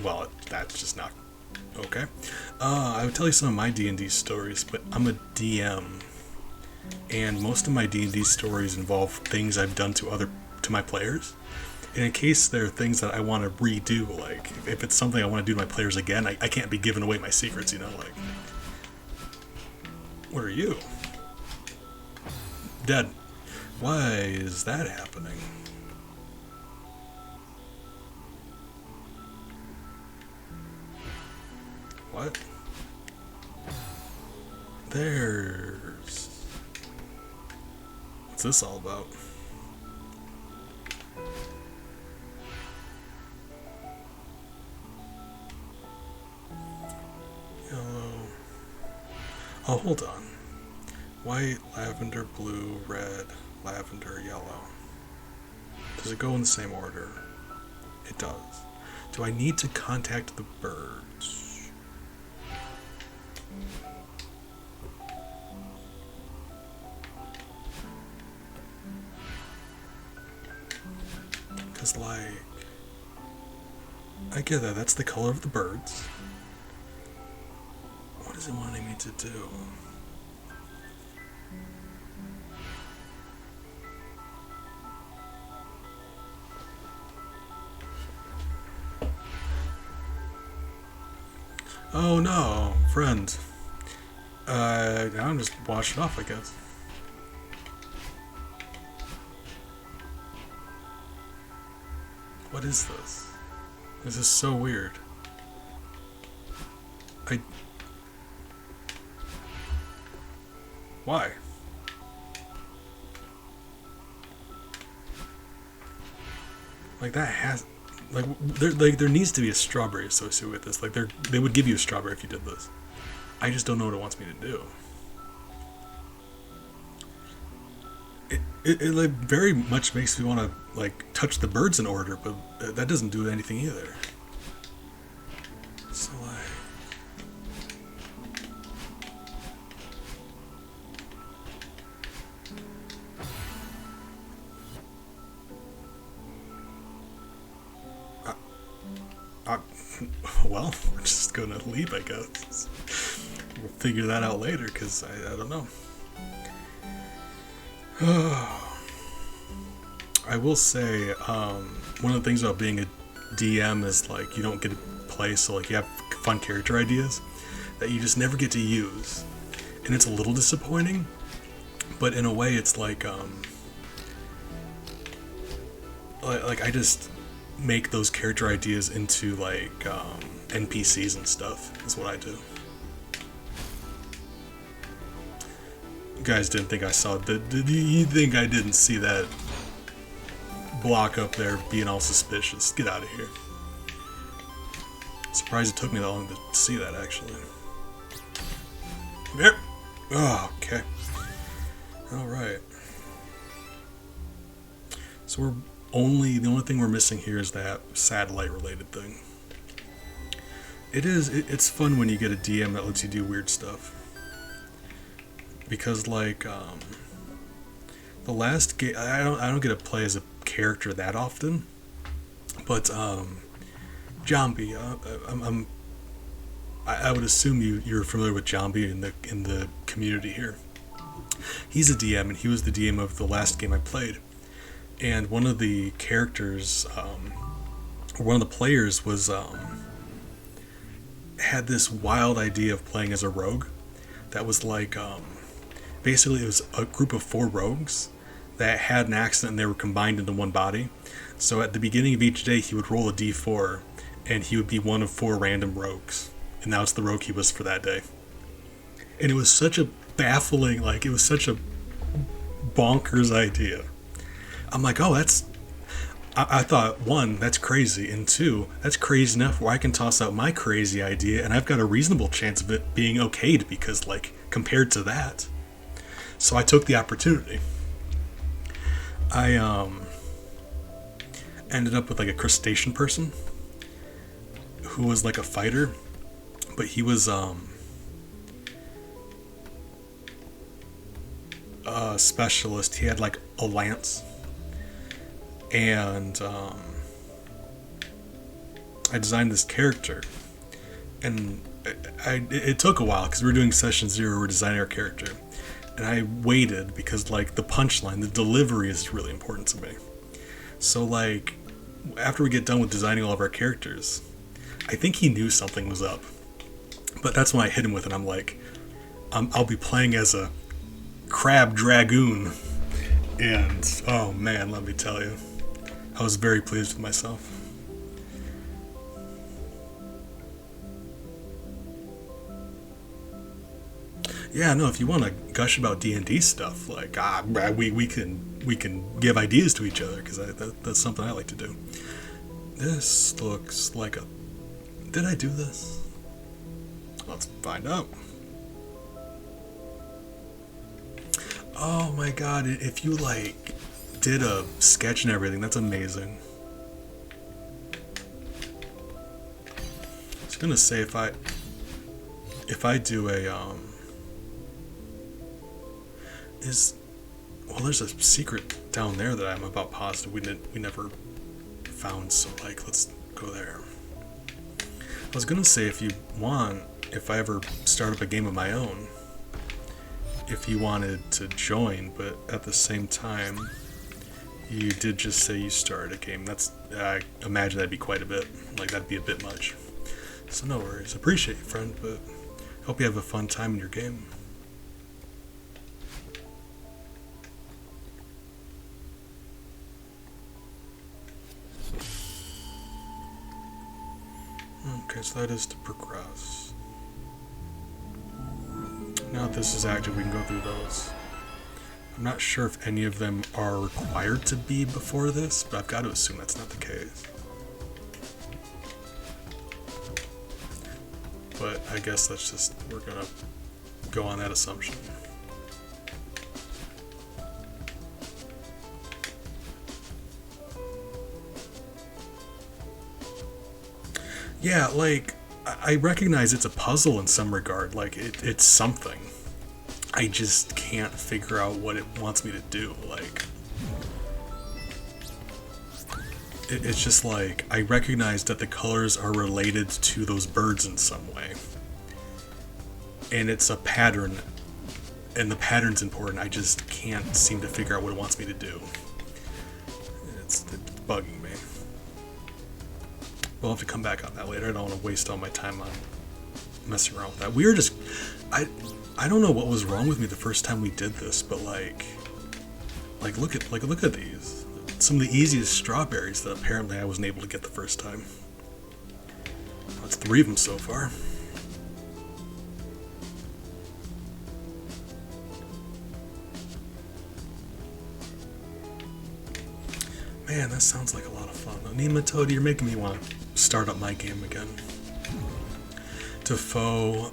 well, that's just not okay. I would tell you some of my D&D stories, but I'm a DM, and most of my D&D stories involve things I've done to my players. And in case there are things that I want to redo, like if it's something I want to do to my players again, I can't be giving away my secrets, you know. Like, what are you? Dead. Why is that happening? What? There's... What's this all about? Yellow. Oh, hold on. White, lavender, blue, red, lavender, yellow. Does it go in the same order? It does. Do I need to contact the birds? Because, like, I get that. That's the color of the birds. What is it wanting me to do? Oh no, friend. I'm just washing off, I guess. What is this? This is so weird. Why? Like that has... there needs to be a strawberry associated with this. Like they would give you a strawberry if you did this. I just don't know what it wants me to do. It like very much makes me want to like touch the birds in order, but that doesn't do anything either. So well, we're just gonna leave, I guess. We'll figure that out later, because I don't know. I will say, one of the things about being a DM is, like, you don't get to play, so, like, you have fun character ideas that you just never get to use. And it's a little disappointing, but in a way it's like I just make those character ideas into, like, NPCs and stuff, is what I do. You guys didn't think I saw... Did you think I didn't see that block up there being all suspicious? Get out of here. Surprised it took me that long to see that, actually. Yep. Oh, okay. Alright. So the only thing we're missing here is that satellite related thing. It's fun when you get a DM that lets you do weird stuff. Because, like, the last game, I don't get to play as a character that often, but Jambi, I would assume you're familiar with Jambi in the community here. He's a DM, and he was the DM of the last game I played. And one of the characters, or one of the players, was had this wild idea of playing as a rogue. That was like, basically it was a group of 4 rogues that had an accident and they were combined into one body. So at the beginning of each day, he would roll a d4, and he would be one of 4 random rogues. And that was the rogue he was for that day. And it was such a baffling, like, it was such a bonkers idea. I'm like, oh, I thought, 1, that's crazy, and 2, that's crazy enough where I can toss out my crazy idea, and I've got a reasonable chance of it being okayed, because, like, compared to that. So I took the opportunity. I ended up with, like, a crustacean person who was like a fighter, but he was a specialist. He had, like, a lance, and I designed this character, and it took a while because we were doing session 0, we were designing our character, and I waited because like the punchline, the delivery is really important to me. So like after we get done with designing all of our characters, I think he knew something was up, but that's when I hit him with it. I'm like, I'll be playing as a crab dragoon, and oh man, let me tell you, I was very pleased with myself. Yeah, no, if you want to gush about D&D stuff, like, we can give ideas to each other, because that's something I like to do. This looks like a... Did I do this? Let's find out. Oh my god, if you, like, did a sketch and everything, that's amazing. I was gonna say, if I do a, well, there's a secret down there that I'm about positive we never found, so like let's go there. I was gonna say, if you want, if I ever start up a game of my own, if you wanted to join, but at the same time you did just say you started a game. I imagine that'd be quite a bit, like that'd be a bit much. So no worries, appreciate you, friend, but hope you have a fun time in your game. Okay, so that is to progress. Now that this is active, we can go through those. I'm not sure if any of them are required to be before this, but I've got to assume that's not the case. But I guess we're gonna go on that assumption. Yeah, like, I recognize it's a puzzle in some regard, like, it's something. I just can't figure out what it wants me to do, like... It's just like, I recognize that the colors are related to those birds in some way. And it's a pattern, and the pattern's important, I just can't seem to figure out what it wants me to do. It's bugging me. We'll have to come back on that later. I don't want to waste all my time on messing around with that. We were just... I don't know what was wrong with me the first time we did this, but like look at these. Some of the easiest strawberries that apparently I wasn't able to get the first time. That's 3 of them so far. Man, that sounds like a lot of fun. Nematode, you're making me want to start up my game again. Defoe,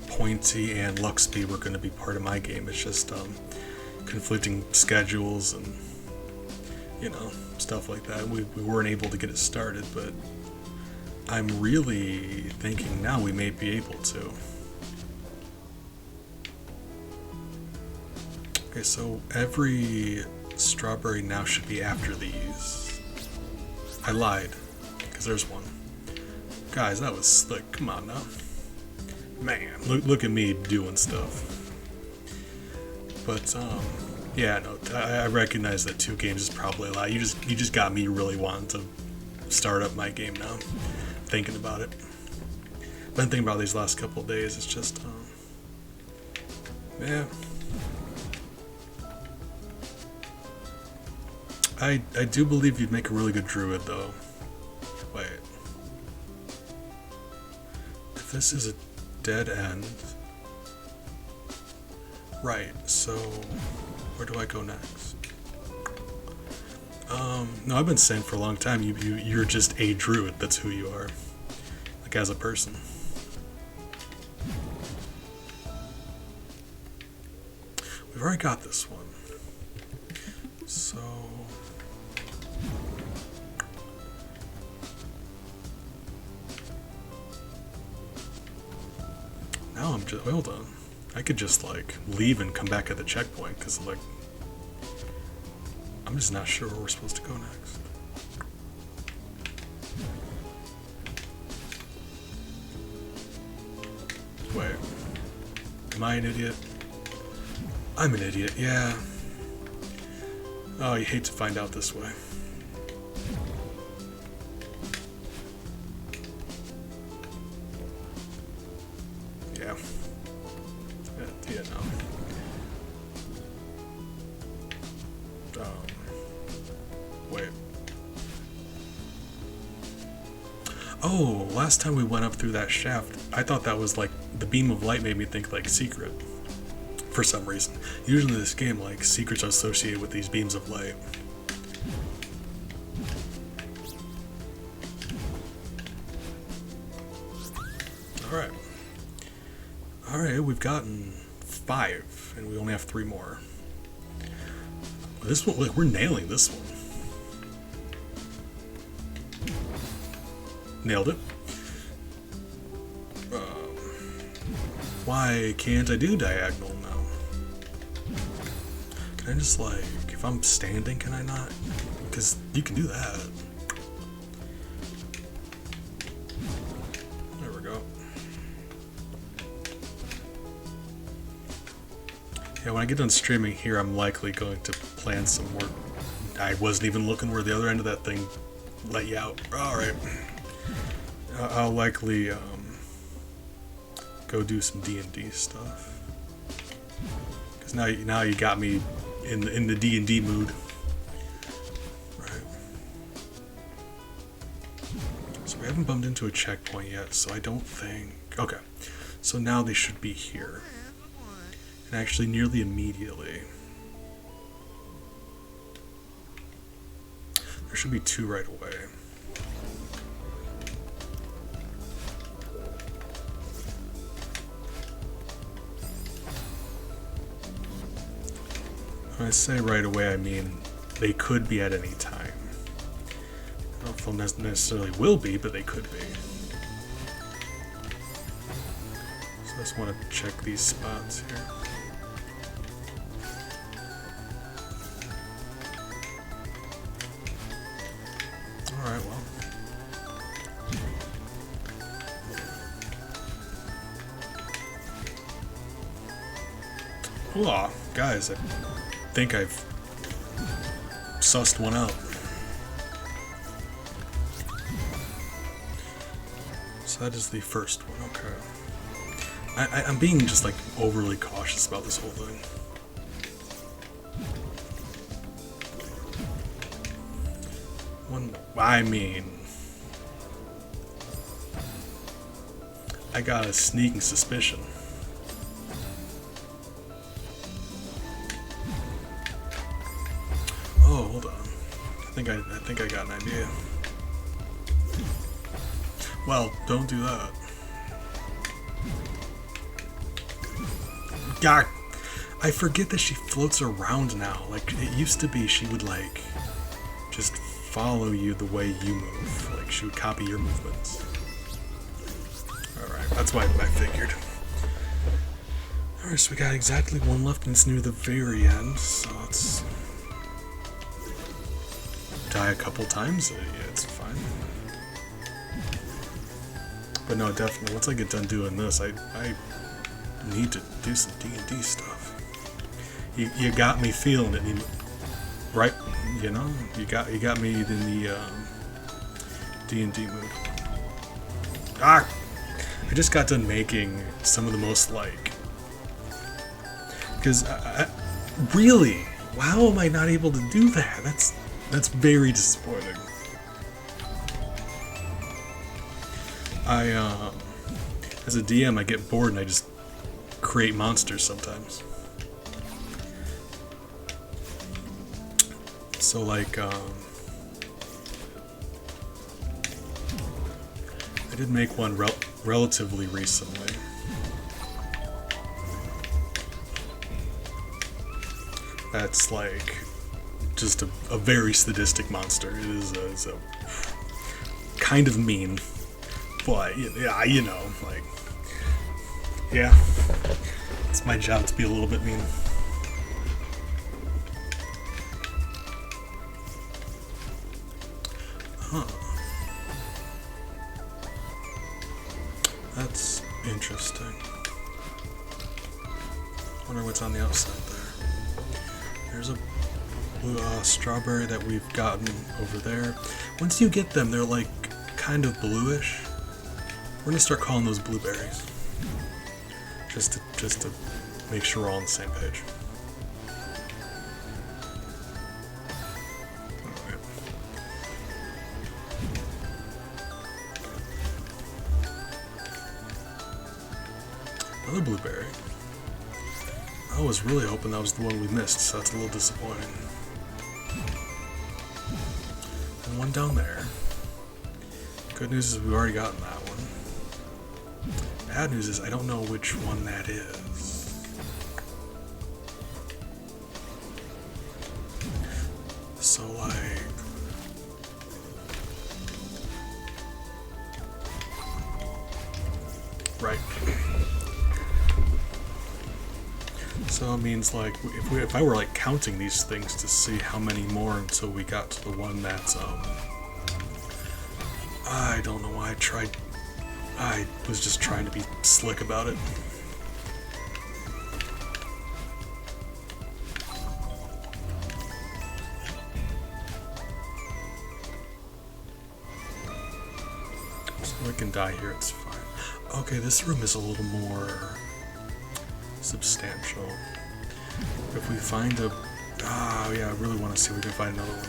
Pointy, and Luxby were going to be part of my game. It's just conflicting schedules and, you know, stuff like that. We weren't able to get it started, but I'm really thinking now we may be able to. Okay, so every strawberry now should be after these. I lied, because there's one. Guys, that was slick. Come on now. Man, look at me doing stuff. But, yeah, no, I recognize that 2 games is probably a lot. You just got me really wanting to start up my game now. Thinking about it. Been thinking about these last couple of days. It's just, yeah. I do believe you'd make a really good druid, though. Wait. If this is a dead end... Right, so... Where do I go next? No, I've been saying for a long time, you're just a druid. That's who you are. Like, as a person. We've already got this one. So... Now I'm just... Hold on. I could just, like, leave and come back at the checkpoint, because, like... I'm just not sure where we're supposed to go next. Am I an idiot? I'm an idiot, yeah. Oh, you hate to find out this way. Yeah. Yeah, no. Wait. Oh, last time we went up through that shaft, I thought that was like, the beam of light made me think like secret. For some reason. Usually in this game, like, secrets are associated with these beams of light. Alright. Alright, we've gotten 5, and we only have 3 more. This one, like, we're nailing this one. Nailed it. Why can't I do diagonal now? Can I just, like, if I'm standing, can I not? Because you can do that. There we go. Yeah, when I get done streaming here, I'm likely going to plan some more. I wasn't even looking where the other end of that thing let you out. Alright. I'll likely go do some D&D stuff. Because now you got me in the D&D mood. Right. So we haven't bumped into a checkpoint yet, so I don't think... Okay. So now they should be here. And actually nearly immediately. There should be 2 right away. When I say right away, I mean they could be at any time. I don't know if they'll necessarily will be, but they could be. So I just want to check these spots here. Alright, well. Oh, guys, I think I've sussed one out. So that is the first one, okay. I'm being just like overly cautious about this whole thing. I mean, I got a sneaking suspicion. Oh, hold on. I think I got an idea. Well, don't do that. God, I forget that she floats around now. Like, it used to be she would, like, just follow you the way you move. Like, she would copy your movements. Alright, that's what I figured. Alright, so we got exactly 1 left, and it's near the very end, so let's die a couple times. Yeah, it's fine. But no, definitely, once I get done doing this, I need to do some D&D stuff. You got me feeling it, right? You know, you got me in the D&D mood. Ah, I just got done making some of the most like, because really, how am I not able to do that? That's very disappointing. As a DM, I get bored and I just create monsters sometimes. So like, I did make one relatively recently. That's like just a very sadistic monster. It is a kind of mean, but yeah, you know, like, yeah, it's my job to be a little bit mean. Huh. That's interesting. Wonder what's on the outside there. There's a blue strawberry that we've gotten over there. Once you get them, they're like kind of bluish. We're gonna start calling those blueberries. Just to make sure we're all on the same page. Alright. Another blueberry. I was really hoping that was the one we missed, so that's a little disappointing. And one down there. Good news is we've already gotten that one. Bad news is I don't know which one that is. So like... Right. So it means like if I were like counting these things to see how many more until we got to the one that's I don't know why I was just trying to be slick about it. So we can die here, it's fine. Okay, this room is a little more substantial. If we find a... yeah, I really want to see if we can find another one.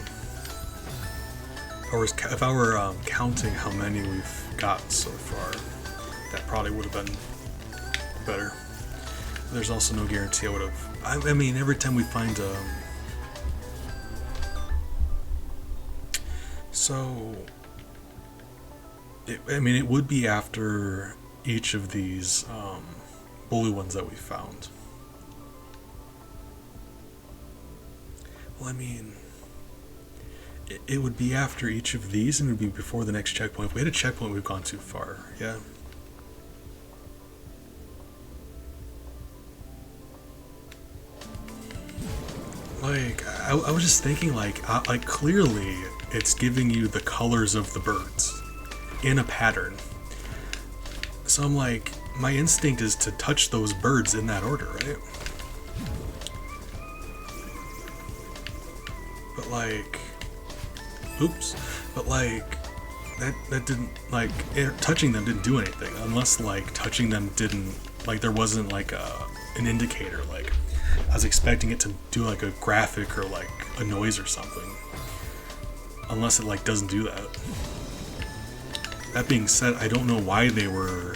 If I were counting how many we've gotten so far, that probably would have been better. There's also no guarantee I would have... I mean, every time we find a... So... it would be after each of these blue ones that we found. Well, I mean... It would be after each of these, and it would be before the next checkpoint. If we hit a checkpoint, we've gone too far, yeah? Like, I was just thinking, like clearly, it's giving you the colors of the birds in a pattern. So I'm like, my instinct is to touch those birds in that order, right? But like... Oops. But like, that didn't, like, touching them didn't do anything. Unless, like, touching them didn't, like, there wasn't, like, an indicator. Like, I was expecting it to do, like, a graphic or, like, a noise or something. Unless it, like, doesn't do that. That being said, I don't know why they were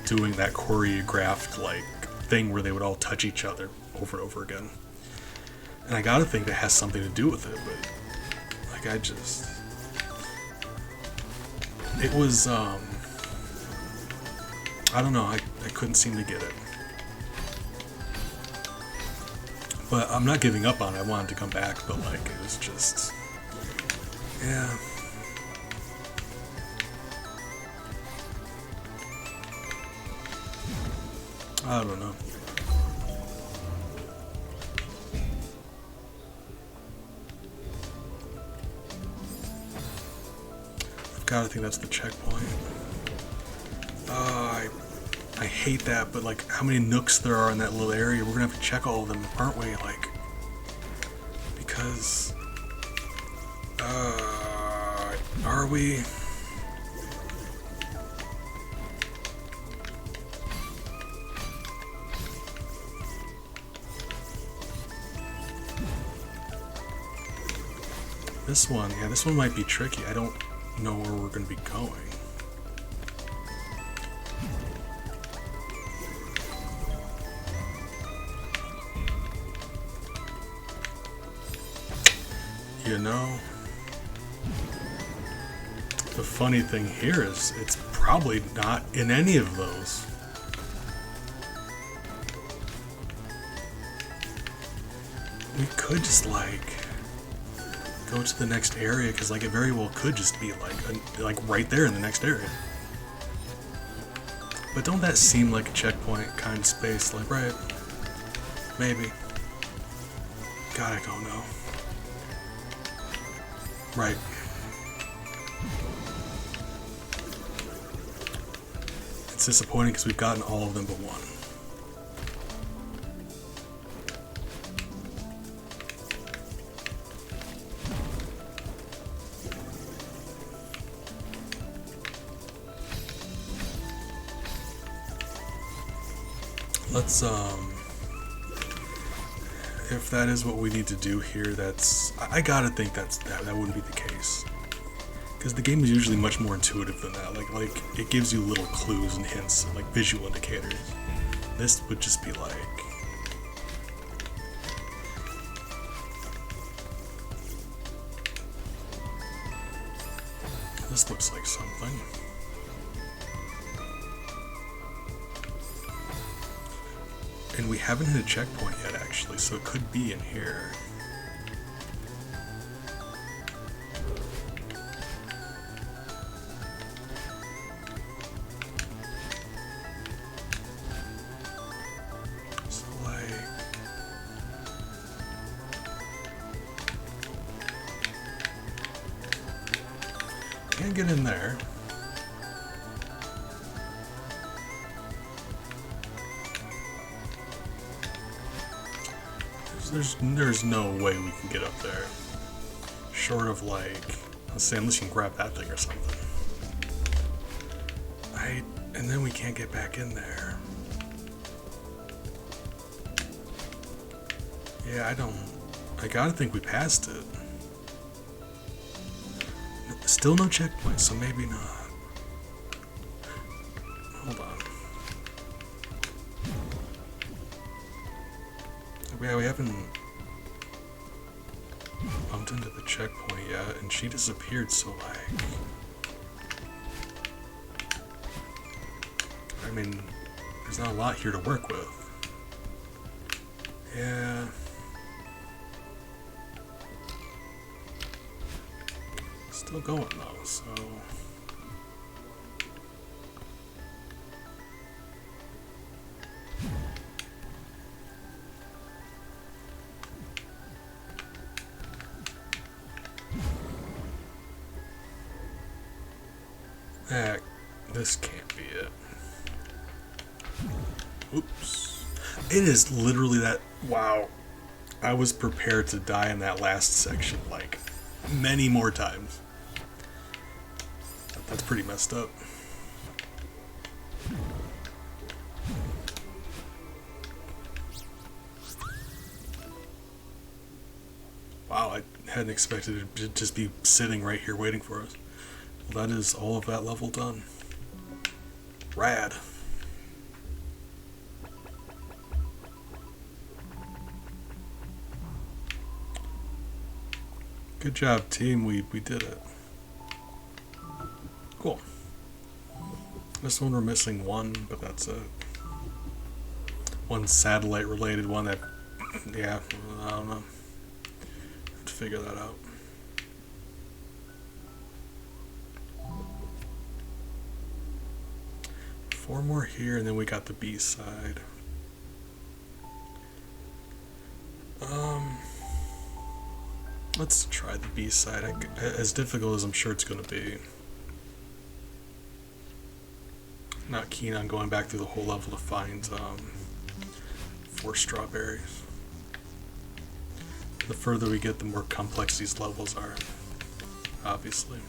doing that choreographed, like, thing where they would all touch each other over and over again. And I gotta think that has something to do with it, but... I just... It was, I don't know, I couldn't seem to get it. But I'm not giving up on it, I wanted to come back, but like, it was just... Yeah. I don't know. God, I think that's the checkpoint. I hate that, but like, how many nooks there are in that little area, we're gonna have to check all of them, aren't we? Like, because, are we? This one, yeah, this one might be tricky. I don't know where we're going to be going. You know, the funny thing here is it's probably not in any of those. We could just like go to the next area, because like it very well could just be like right there in the next area. But don't that seem like a checkpoint kind of space? Like, right? Maybe. God, I don't know. Right. It's disappointing because we've gotten all of them but one. Let's if that is what we need to do here, that's I gotta think that wouldn't be the case. Because the game is usually much more intuitive than that. Like it gives you little clues and hints, like visual indicators. This would just be like, this looks like something. And we haven't hit a checkpoint yet, actually, so it could be in here. So, like, can't get in there. There's no way we can get up there. Short of like, let's say unless you can grab that thing or something. And then we can't get back in there. Yeah, I gotta think we passed it. Still no checkpoint, so maybe not. Hold on. Yeah, we haven't bumped into the checkpoint yet, and she disappeared, so like... I mean, there's not a lot here to work with. Yeah... Still going though, so... This can't be it. Oops. It is literally that... Wow. I was prepared to die in that last section, like, many more times. That's pretty messed up. Wow, I hadn't expected it to just be sitting right here waiting for us. Well, that is all of that level done. Rad. Good job, team. We did it. Cool. This one we're missing one, but that's it. One satellite related one that, yeah, I don't know. Have to figure that out. Four more here, and then we got the B side. Let's try the B side. As difficult as I'm sure it's going to be. Not keen on going back through the whole level to find 4 strawberries. The further we get, the more complex these levels are, obviously.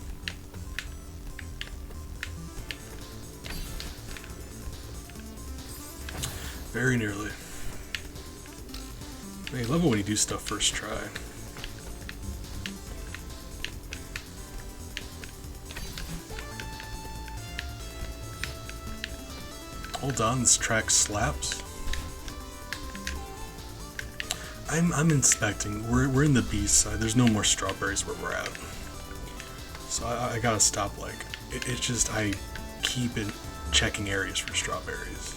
Very nearly. I love it when you do stuff first try. Hold on, this track slaps. I'm inspecting. We're in the B side. There's no more strawberries where we're at. So I gotta stop. Like it's just I keep it checking areas for strawberries.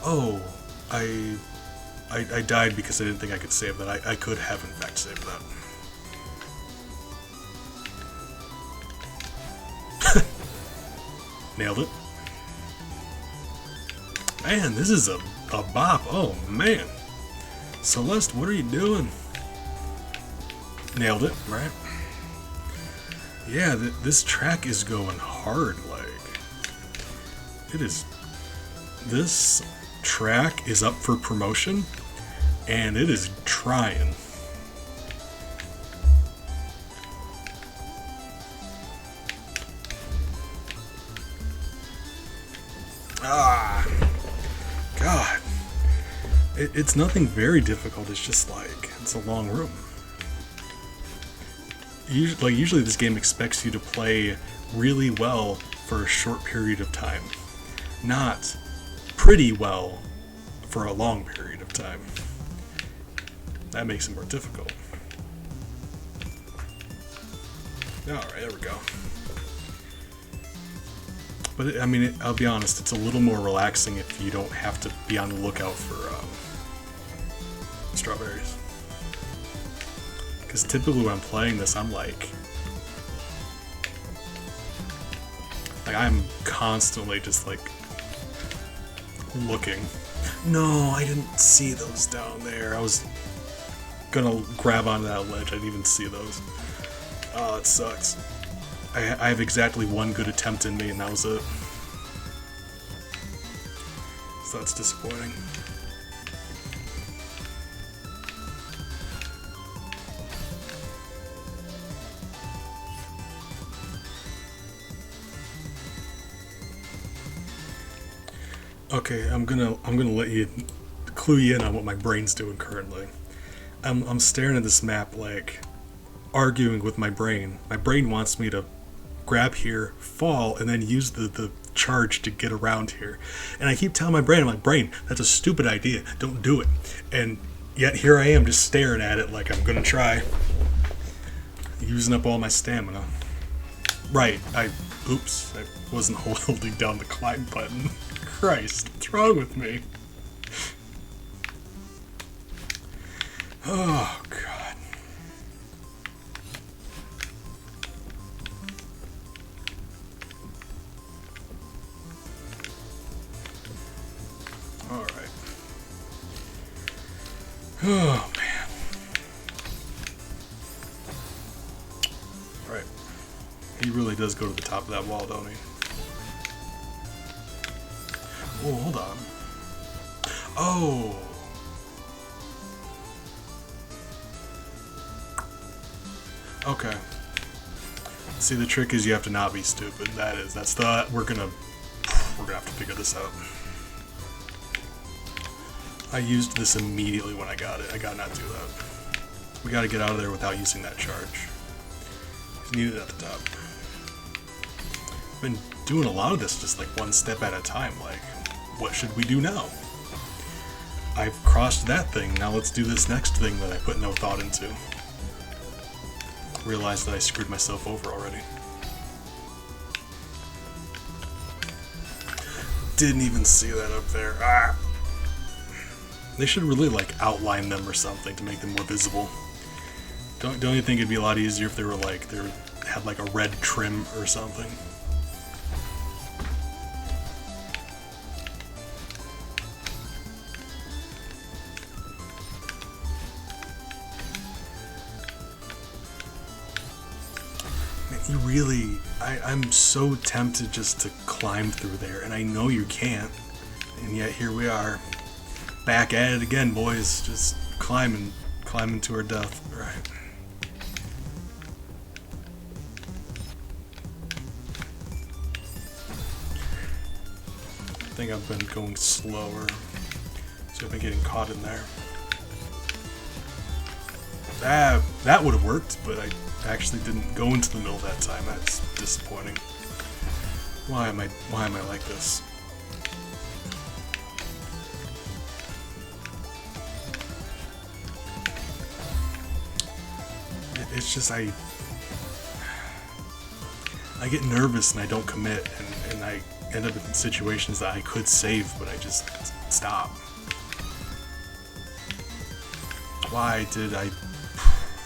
Oh, I died because I didn't think I could save that. I could have in fact saved that. Nailed it. Man, this is a bop. Oh man. Celeste, what are you doing? Nailed it, right? Yeah, this track is going hard, like. It is. This track is up for promotion, and it is trying. Ah, God. It's nothing very difficult. It's just like, it's a long room. Usually this game expects you to play really well for a short period of time. Not pretty well for a long period of time. That makes it more difficult. Alright, there we go. But I'll be honest, it's a little more relaxing if you don't have to be on the lookout for strawberries. Because typically when I'm playing this, I'm like I'm constantly just like looking. No, I didn't see those down there. I was gonna grab onto that ledge. I didn't even see those. Oh, it sucks. I have exactly one good attempt in me, and that was it. So that's disappointing. Okay, I'm gonna let you clue you in on what my brain's doing currently. I'm staring at this map like arguing with my brain. My brain wants me to grab here, fall, and then use the charge to get around here. And I keep telling my brain, I'm like, brain, that's a stupid idea. Don't do it. And yet here I am just staring at it like I'm gonna try. Using up all my stamina. Right, oops, I wasn't holding down the climb button. Christ, what's wrong with me? Oh, God. Alright. Oh, man. Right. He really does go to the top of that wall, don't he? Oh, hold on. Oh! Okay. See, the trick is you have to not be stupid. We're gonna have to figure this out. I used this immediately when I got it. I gotta not do that. We gotta get out of there without using that charge. Just need it at the top. I've been doing a lot of this just like one step at a time, like, what should we do now? I've crossed that thing, now let's do this next thing that I put no thought into. Realized that I screwed myself over already. Didn't even see that up there. Ah! They should really like outline them or something to make them more visible. Don't you think it'd be a lot easier if they were like they had like a red trim or something? You really, I'm so tempted just to climb through there, and I know you can't, and yet here we are, back at it again, boys, just climbing to our death. Right. I think I've been going slower, so I've been getting caught in there. That would have worked, but I actually didn't go into the middle that time. That's disappointing. Why am I like this? It's just I get nervous and I don't commit, and I end up in situations that I could save, but I just stop. Why did I?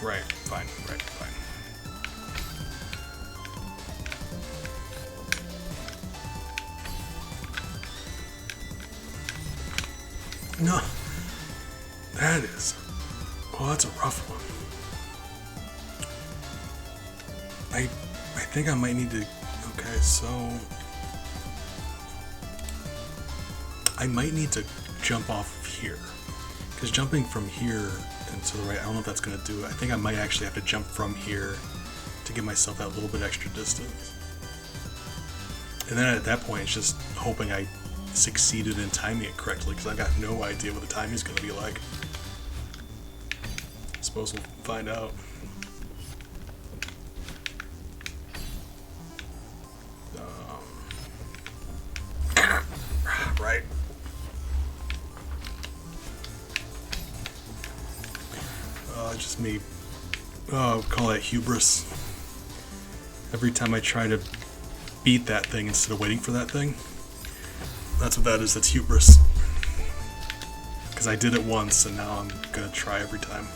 Right, fine. No, that's a rough one. I think I might need to. Okay, so I might need to jump off here, because jumping from here and to the right, I don't know if that's gonna do it. I think I might actually have to jump from here to give myself that little bit extra distance. And then at that point, it's just hoping I succeeded in timing it correctly, because I got no idea what the timing is going to be like. I suppose we'll find out. Right. Just me. Call that hubris. Every time I try to beat that thing instead of waiting for that thing, that's what that is. That's hubris. Because I did it once, and now I'm gonna try every time.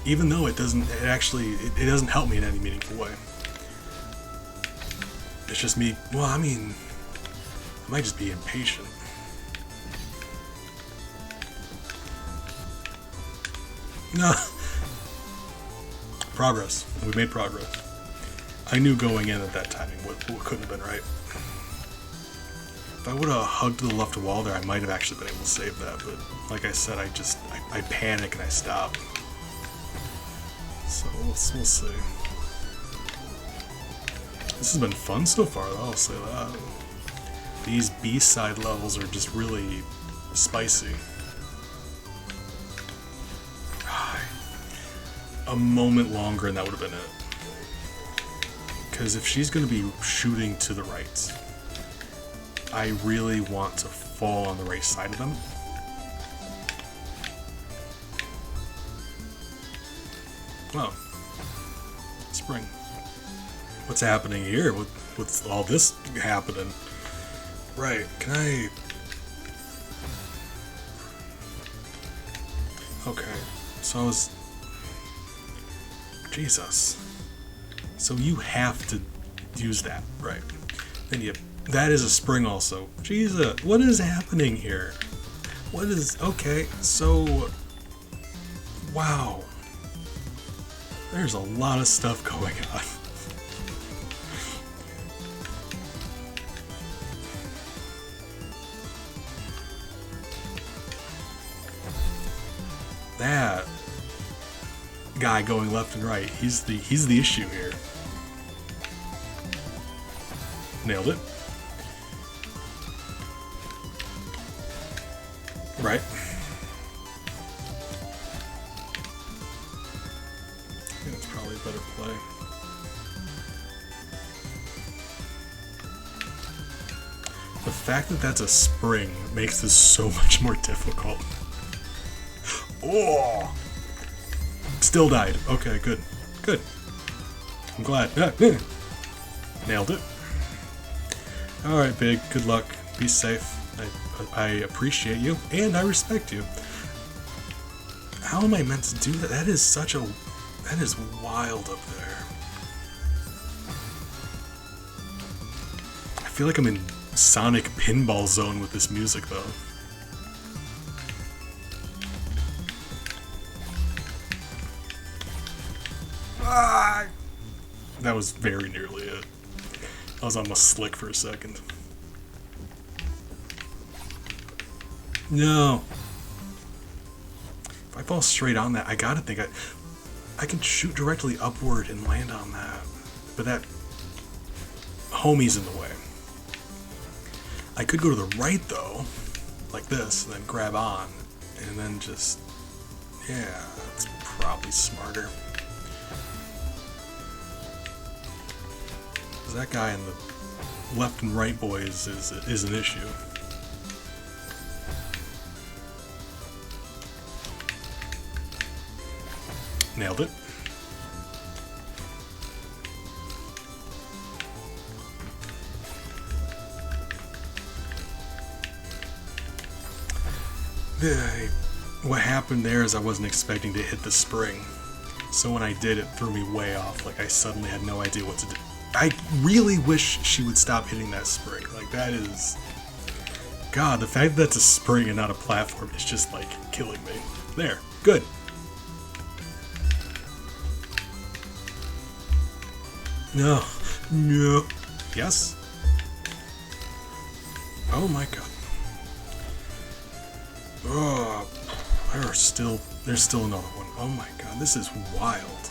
Even though it doesn't, it doesn't help me in any meaningful way. It's just me. Well, I mean, I might just be impatient. No. Progress. We made progress. I knew going in at that timing what couldn't have been right. If I would have hugged the left wall there, I might have actually been able to save that, but like I said, I panic and I stop. So we'll see. This has been fun so far, though, I'll say that. These B-side levels are just really spicy. A moment longer and that would have been it. Because if she's going to be shooting to the right, I really want to fall on the right side of them. Oh. Spring. What's happening here? What's all this happening? Right, can I... Okay, so I was... Jesus. So you have to use that, right? Then that is a spring also. Jesus, what is happening here? What is... Okay, so... Wow. There's a lot of stuff going on. That guy going left and right, he's the issue here. Nailed it. Right. I think that's probably a better play. The fact that that's a spring makes this so much more difficult. Oh! Still died. Okay, good. Good. I'm glad. Nailed it. Alright, Big. Good luck. Be safe. I appreciate you, and I respect you. How am I meant to do that? That is such a... That is wild up there. I feel like I'm in Sonic Pinball Zone with this music, though. Ah! That was very nearly it. I was almost slick for a second. No. If I fall straight on that, I gotta think I can shoot directly upward and land on that. But that homie's in the way. I could go to the right though, like this, and then grab on, and then just, yeah, that's probably smarter. Because that guy in the left and right boys is an issue. Nailed it. What happened there is I wasn't expecting to hit the spring. So when I did, it threw me way off. Like I suddenly had no idea what to do. I really wish she would stop hitting that spring. Like that is... God, the fact that that's a spring and not a platform is just like killing me. There. Good. No. No. Yes? Oh my god. Oh, there's still another one. Oh my god, this is wild.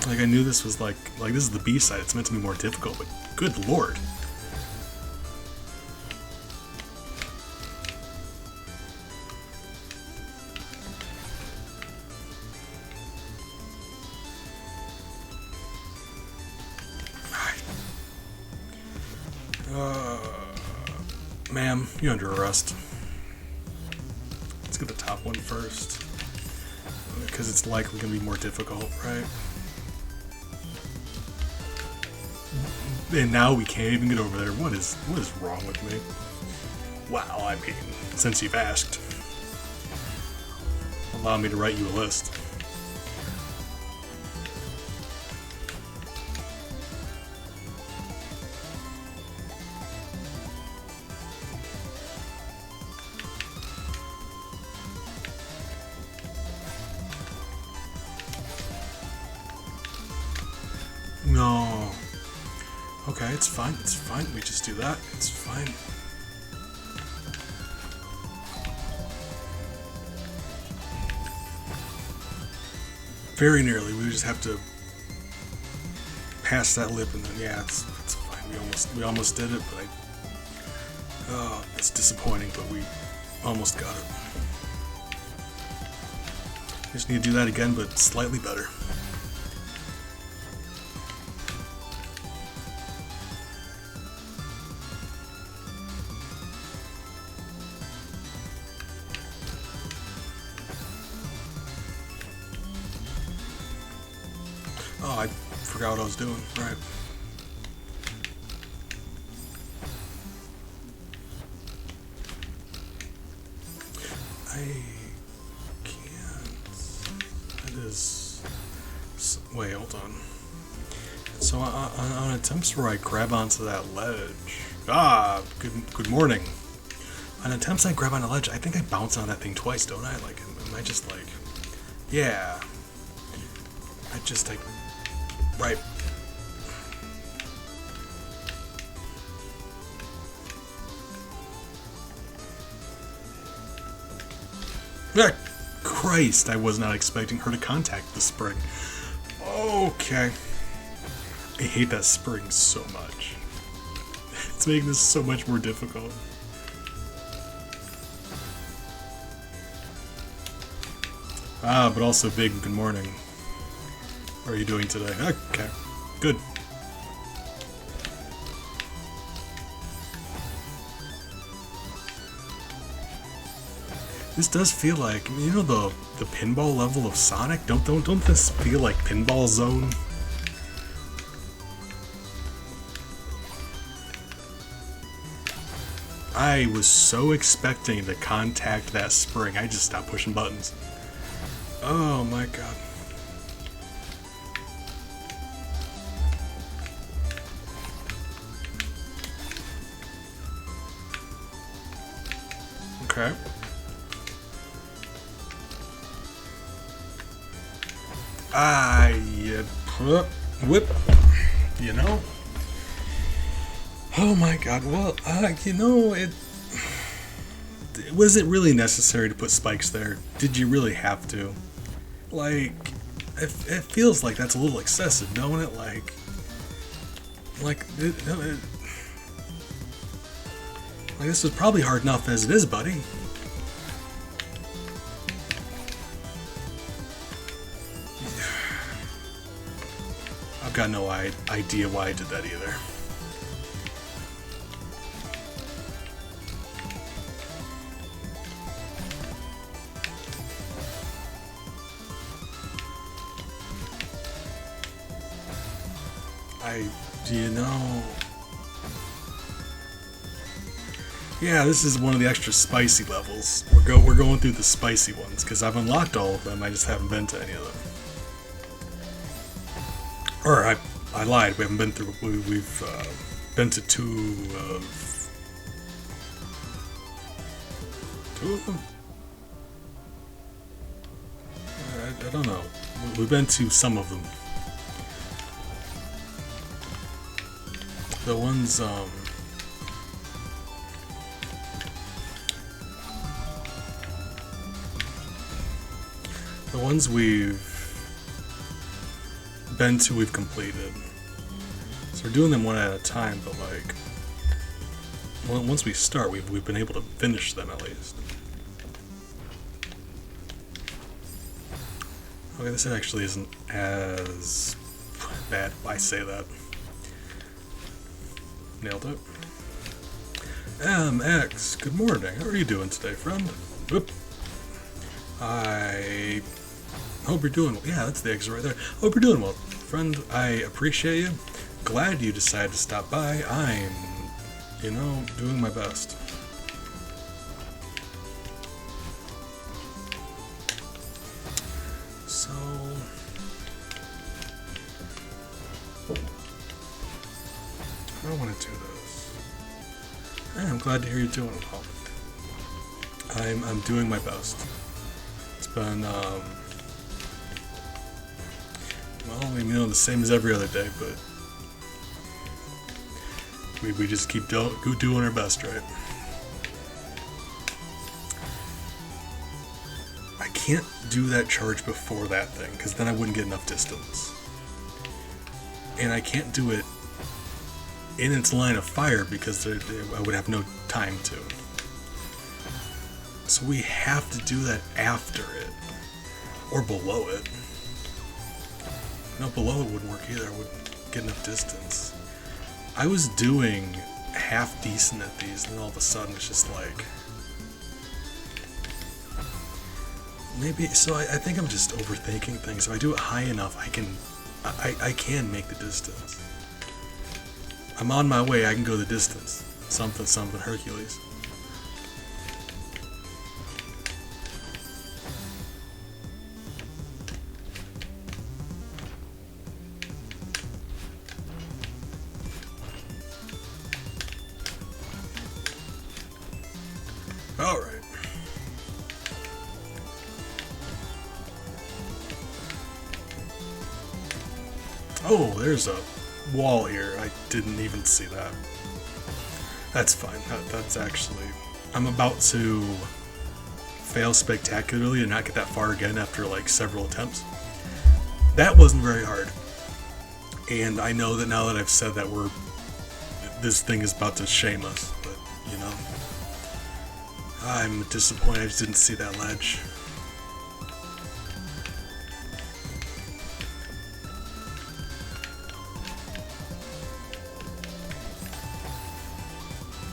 Like I knew this was like this is the B side. It's meant to be more difficult, but good lord. ma'am, you're under arrest. Let's get the top one first. Because it's likely going to be more difficult, right? And now we can't even get over there. What is wrong with me? Wow, I mean, since you've asked, allow me to write you a list. No. Okay, it's fine, it's fine. We just do that. It's fine. Very nearly. We just have to pass that lip and then yeah, it's fine. We almost did it, but it's disappointing, but we almost got it. Just need to do that again, but slightly better. Oh, I forgot what I was doing. Right. I can't. That is. Wait, hold on. So on attempts where I grab onto that ledge. Ah, good morning. On attempts I grab on a ledge, I think I bounce on that thing twice, don't I? Like, am I just like, yeah. I just like. Right. Ah, Christ, I was not expecting her to contact the spring. Okay. I hate that spring so much. It's making this so much more difficult. Ah, but also big good morning. How are you doing today? Okay, good. This does feel like, you know, the pinball level of Sonic. Don't this feel like Pinball Zone? I was so expecting to contact that spring. I just stopped pushing buttons. Oh my god. Okay. Whip, you know? Oh my god, well, you know, was it really necessary to put spikes there? Did you really have to? Like, it feels like that's a little excessive, don't it? Like this was probably hard enough as it is, buddy. I've got no idea why I did that either. You know... Yeah, this is one of the extra spicy levels. We're going through the spicy ones, because I've unlocked all of them, I just haven't been to any of them. Or, I lied, we haven't been through... We've been to two of them? I don't know. We've been to some of them. The ones, the ones we've been to, we've completed. So we're doing them one at a time, but like, once we start, we've been able to finish them at least. Okay, this actually isn't as bad. I say that. Nailed it. MX, good morning. How are you doing today, friend? Whoop. I hope you're doing well. Yeah, that's the exit right there. Hope you're doing well, friend. I appreciate you. Glad you decided to stop by. I'm, doing my best. So, I don't want to do this. Hey, I'm glad to hear you're doing well. I'm doing my best. It's been, the same as every other day, but we just keep doing our best, right? I can't do that charge before that thing, because then I wouldn't get enough distance. And I can't do it in its line of fire, because I would have no time to. So we have to do that after it, or below it. No, below it wouldn't work either. I wouldn't get enough distance. I was doing half decent at these, and then all of a sudden it's just like... Maybe, so I think I'm just overthinking things. If I do it high enough, I can make the distance. I'm on my way, I can go the distance. Something, Hercules. Alright. Oh, there's a wall here. I didn't even see that. That's fine. That's actually... I'm about to fail spectacularly and not get that far again after like several attempts. That wasn't very hard. And I know that now that I've said that this thing is about to shame us, but I'm disappointed I just didn't see that ledge.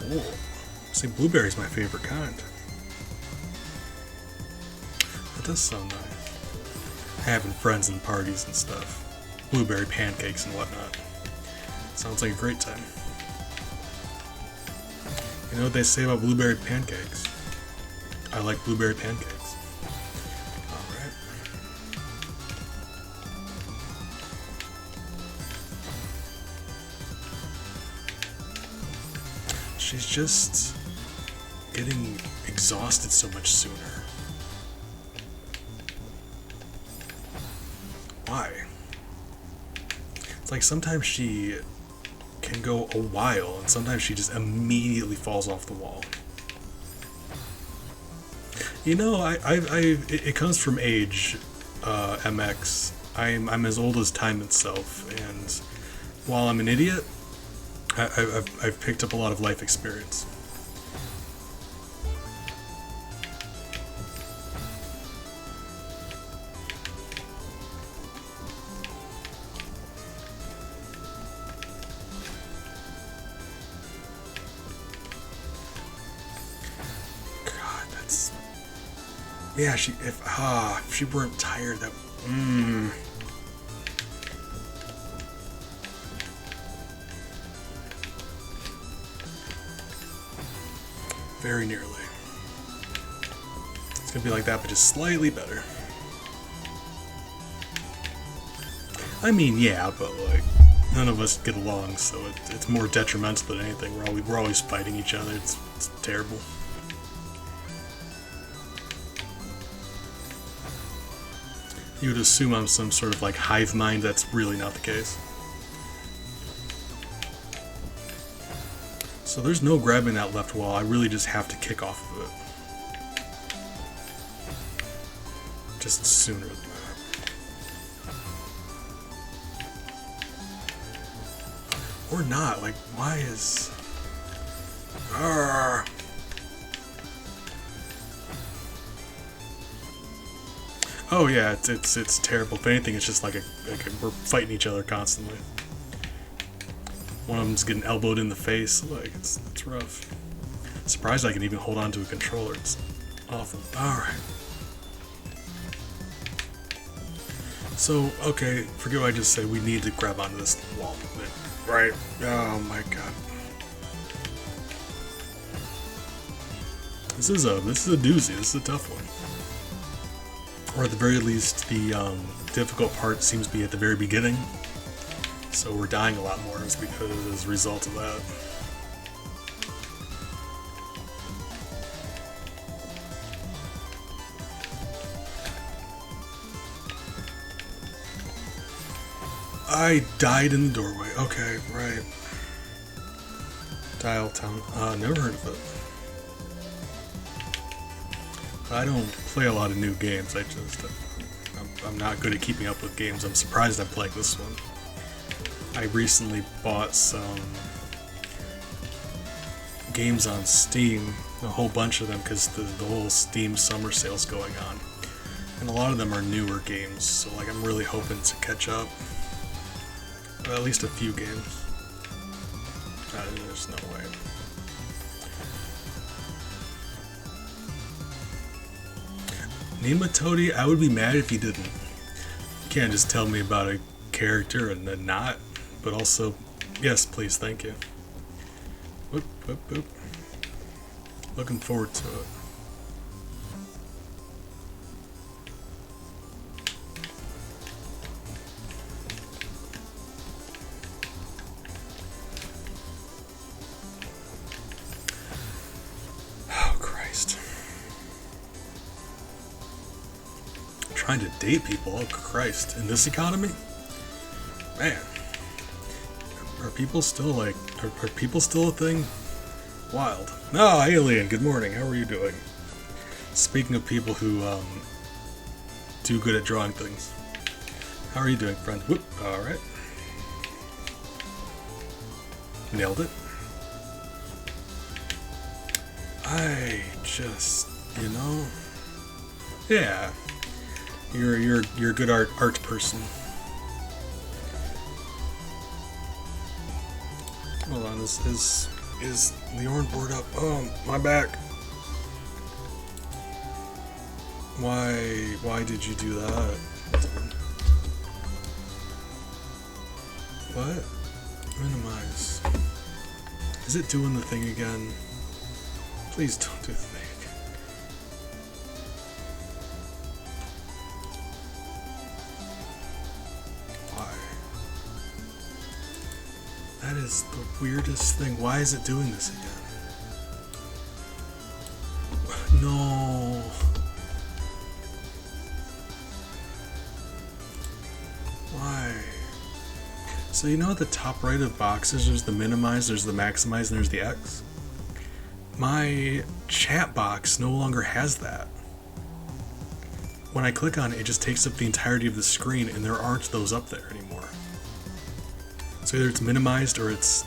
Oh, see, blueberry's my favorite kind. That does sound nice. Having friends and parties and stuff. Blueberry pancakes and whatnot. Sounds like a great time. You know what they say about blueberry pancakes? I like blueberry pancakes. Alright. She's just getting exhausted so much sooner. Why? It's like sometimes she can go a while, and sometimes she just immediately falls off the wall. It comes from age, MX. I'm as old as time itself, and while I'm an idiot, I've picked up a lot of life experience. Yeah, if she weren't tired, that... Very nearly. It's gonna be like that, but just slightly better. I mean, yeah, but like, none of us get along, so it's more detrimental than anything. We're always fighting each other. It's terrible. You would assume I'm some sort of like hive mind. That's really not the case. So there's no grabbing that left wall. I really just have to kick off of it. Just sooner than that. Or not. Like, why is... Arrgh. Oh yeah, it's terrible. If anything, it's just like we're fighting each other constantly. One of them's getting elbowed in the face. Like it's rough. Surprised I can even hold on to a controller. It's awful. Alright. So, okay, forget what I just said. We need to grab onto this wall movement. Right? Oh my god. This is a doozy. This is a tough one. Or at the very least, the difficult part seems to be at the very beginning. So we're dying a lot more as a result of that. I died in the doorway. Okay, right. Dial Town. Never heard of it. I don't play a lot of new games. I'm not good at keeping up with games. I'm surprised I'm playing this one. I recently bought some games on Steam, a whole bunch of them, because the whole Steam summer sale's going on. And a lot of them are newer games, so like I'm really hoping to catch up. Well, at least a few games. There's no way. Nematodi, I would be mad if you didn't. You can't just tell me about a character and then not. But also, yes, please, thank you. Whoop, whoop, whoop. Looking forward to it. Trying to date people, oh Christ, in this economy? Man. Are people still are people still a thing? Wild. No, Alien, good morning, how are you doing? Speaking of people who, do good at drawing things. How are you doing, friend? Whoop, alright. Nailed it. I just, yeah. You're a good art person. Hold on, is the orange board up? Oh, my back. Why did you do that? What? Minimize. Is it doing the thing again? Please don't do the thing. That is the weirdest thing. Why is it doing this again? No. Why? So you know at the top right of boxes there's the minimize, there's the maximize, and there's the X? My chat box no longer has that. When I click on it, it just takes up the entirety of the screen and there aren't those up there anymore. So either it's minimized or it's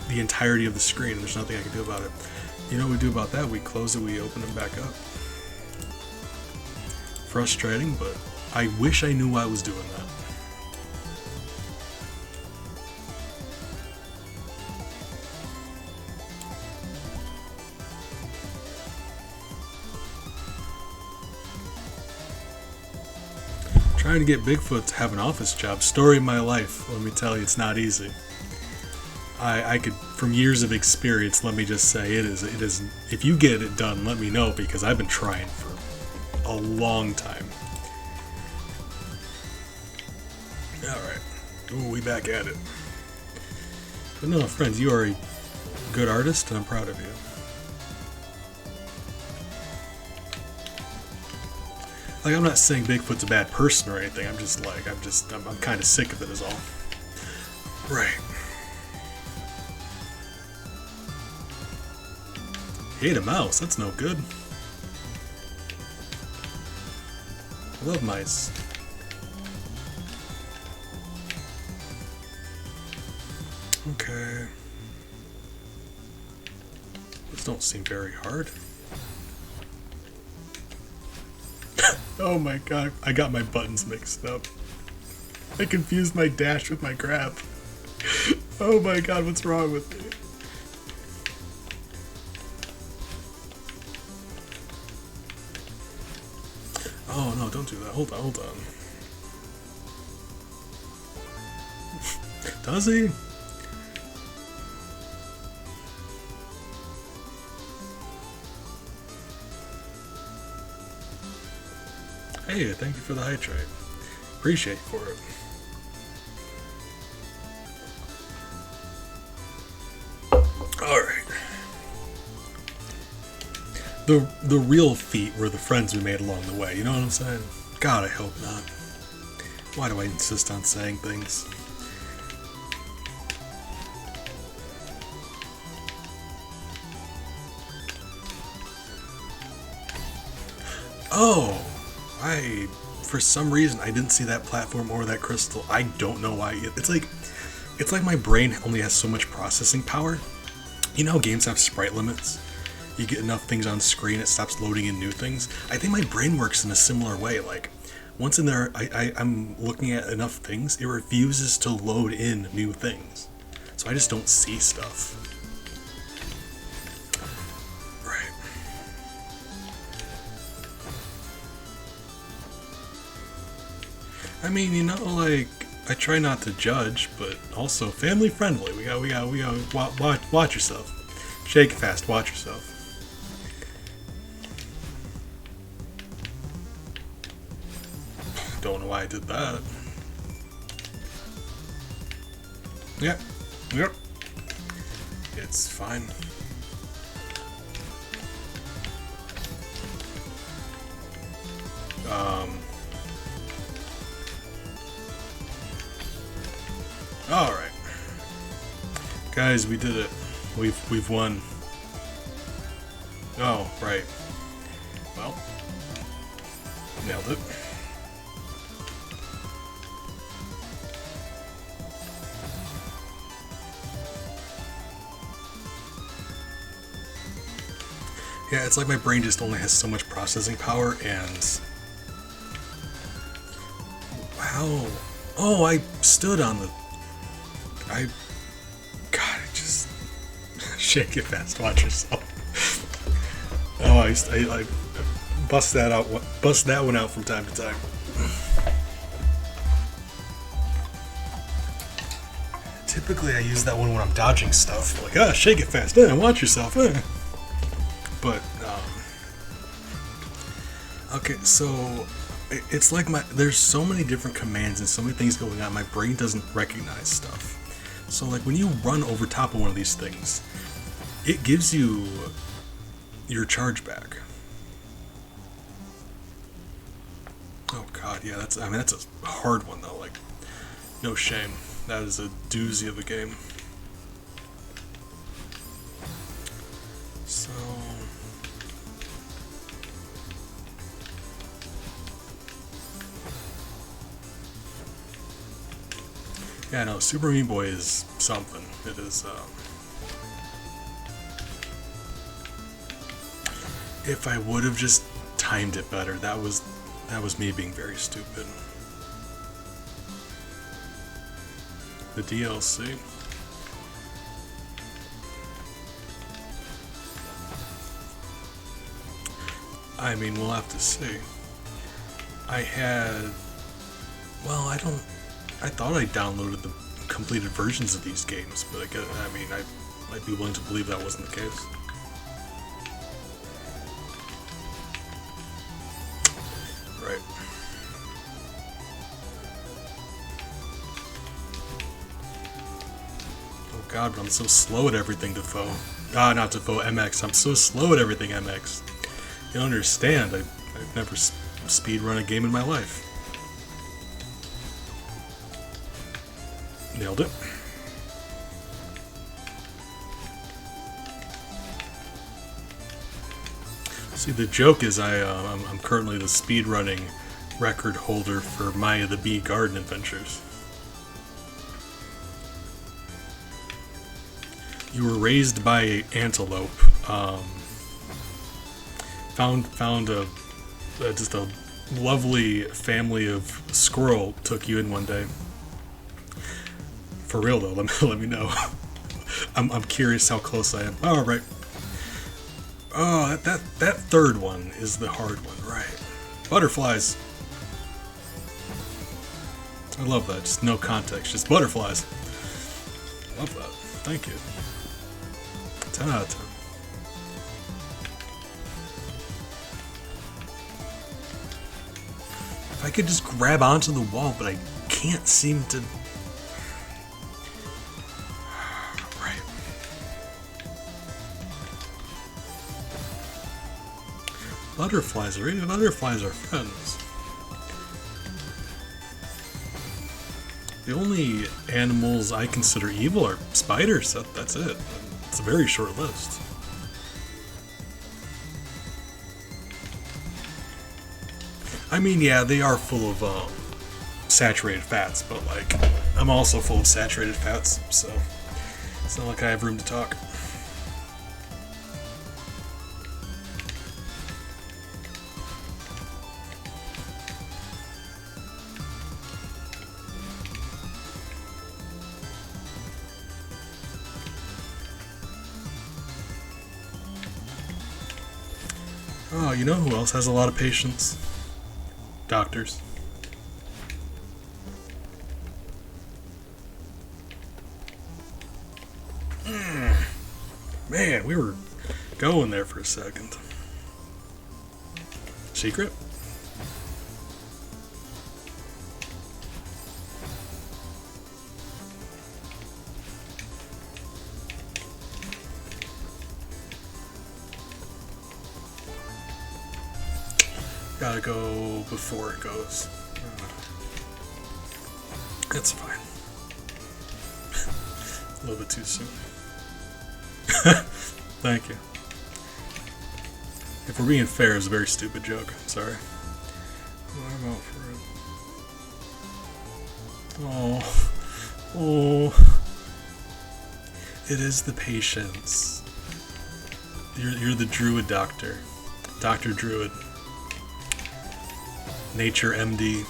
the entirety of the screen and there's nothing I can do about it. You know what we do about that? We close it, we open it back up. Frustrating, but I wish I knew why I was doing that. Trying to get Bigfoot to have an office job. Story of my life. Let me tell you, it's not easy. I could, from years of experience, let me just say it is. If you get it done, let me know because I've been trying for a long time. All right, ooh, we back at it. But no, friends, you are a good artist, and I'm proud of you. Like, I'm not saying Bigfoot's a bad person or anything. I'm just like, I'm kind of sick of it is all. Right. Hate a mouse. That's no good. I love mice. Okay. These don't seem very hard. Oh my god, I got my buttons mixed up. I confused my dash with my grab. Oh my god, what's wrong with me? don't do that. Hold on, hold on. Does he? Hey, thank you for the hydrate. Appreciate you for it. Alright. The real feat were the friends we made along the way, you know what I'm saying? God, I hope not. Why do I insist on saying things? Oh! For some reason, I didn't see that platform or that crystal. I don't know why. It's like my brain only has so much processing power. You know how games have sprite limits? You get enough things on screen, it stops loading in new things. I think my brain works in a similar way. Like, once in there, I'm looking at enough things, it refuses to load in new things. So I just don't see stuff. I mean, you know, like, I try not to judge, but also family friendly. We gotta watch yourself. Shake it fast, watch yourself. Don't know why I did that. Yep. It's fine. Alright. Guys, we did it. We've won. Oh, right. Well, nailed it. Yeah, it's like my brain just only has so much processing power, and wow. Oh, I stood on the God, just shake it fast, watch yourself. Oh, I bust that one out from time to time. Typically I use that one when I'm dodging stuff, like, shake it fast, watch yourself, But, okay, so it's like there's so many different commands and so many things going on, my brain doesn't recognize stuff. So, like, when you run over top of one of these things, it gives you your charge back. Oh god, yeah, that's a hard one though, like, no shame. That is a doozy of a game. So yeah, no, Super Meat Boy is something. It is, if I would have just timed it better, that was me being very stupid. The DLC. I mean, we'll have to see. I thought I downloaded the completed versions of these games, but I might be willing to believe that wasn't the case. Right. Oh god, but I'm so slow at everything, Defoe. Not Defoe, MX. I'm so slow at everything, MX. You don't understand. I've never speedrun a game in my life. Nailed it. See, the joke is I'm currently the speedrunning record holder for Maya the Bee Garden Adventures. You were raised by an antelope. Found just a lovely family of squirrel took you in one day. For real though, let me know. I'm curious how close I am. All right. Oh, that third one is the hard one, right? Butterflies. I love that. Just no context, just butterflies. Love that. Thank you. 10 out of 10. If I could just grab onto the wall, but I can't seem to. Right. Butterflies are friends. The only animals I consider evil are spiders. That's it. It's a very short list. I mean, yeah, they are full of saturated fats, but like, I'm also full of saturated fats, so it's not like I have room to talk. Oh, you know who else has a lot of patience? Doctors. Man, we were going there for a second. Secret? Gotta go before it goes. It's fine. A little bit too soon. Thank you. If we're being fair, it's a very stupid joke. I'm sorry. I'm out for it. Oh. It is the patience. You're the druid doctor. Dr. Druid. Nature MD.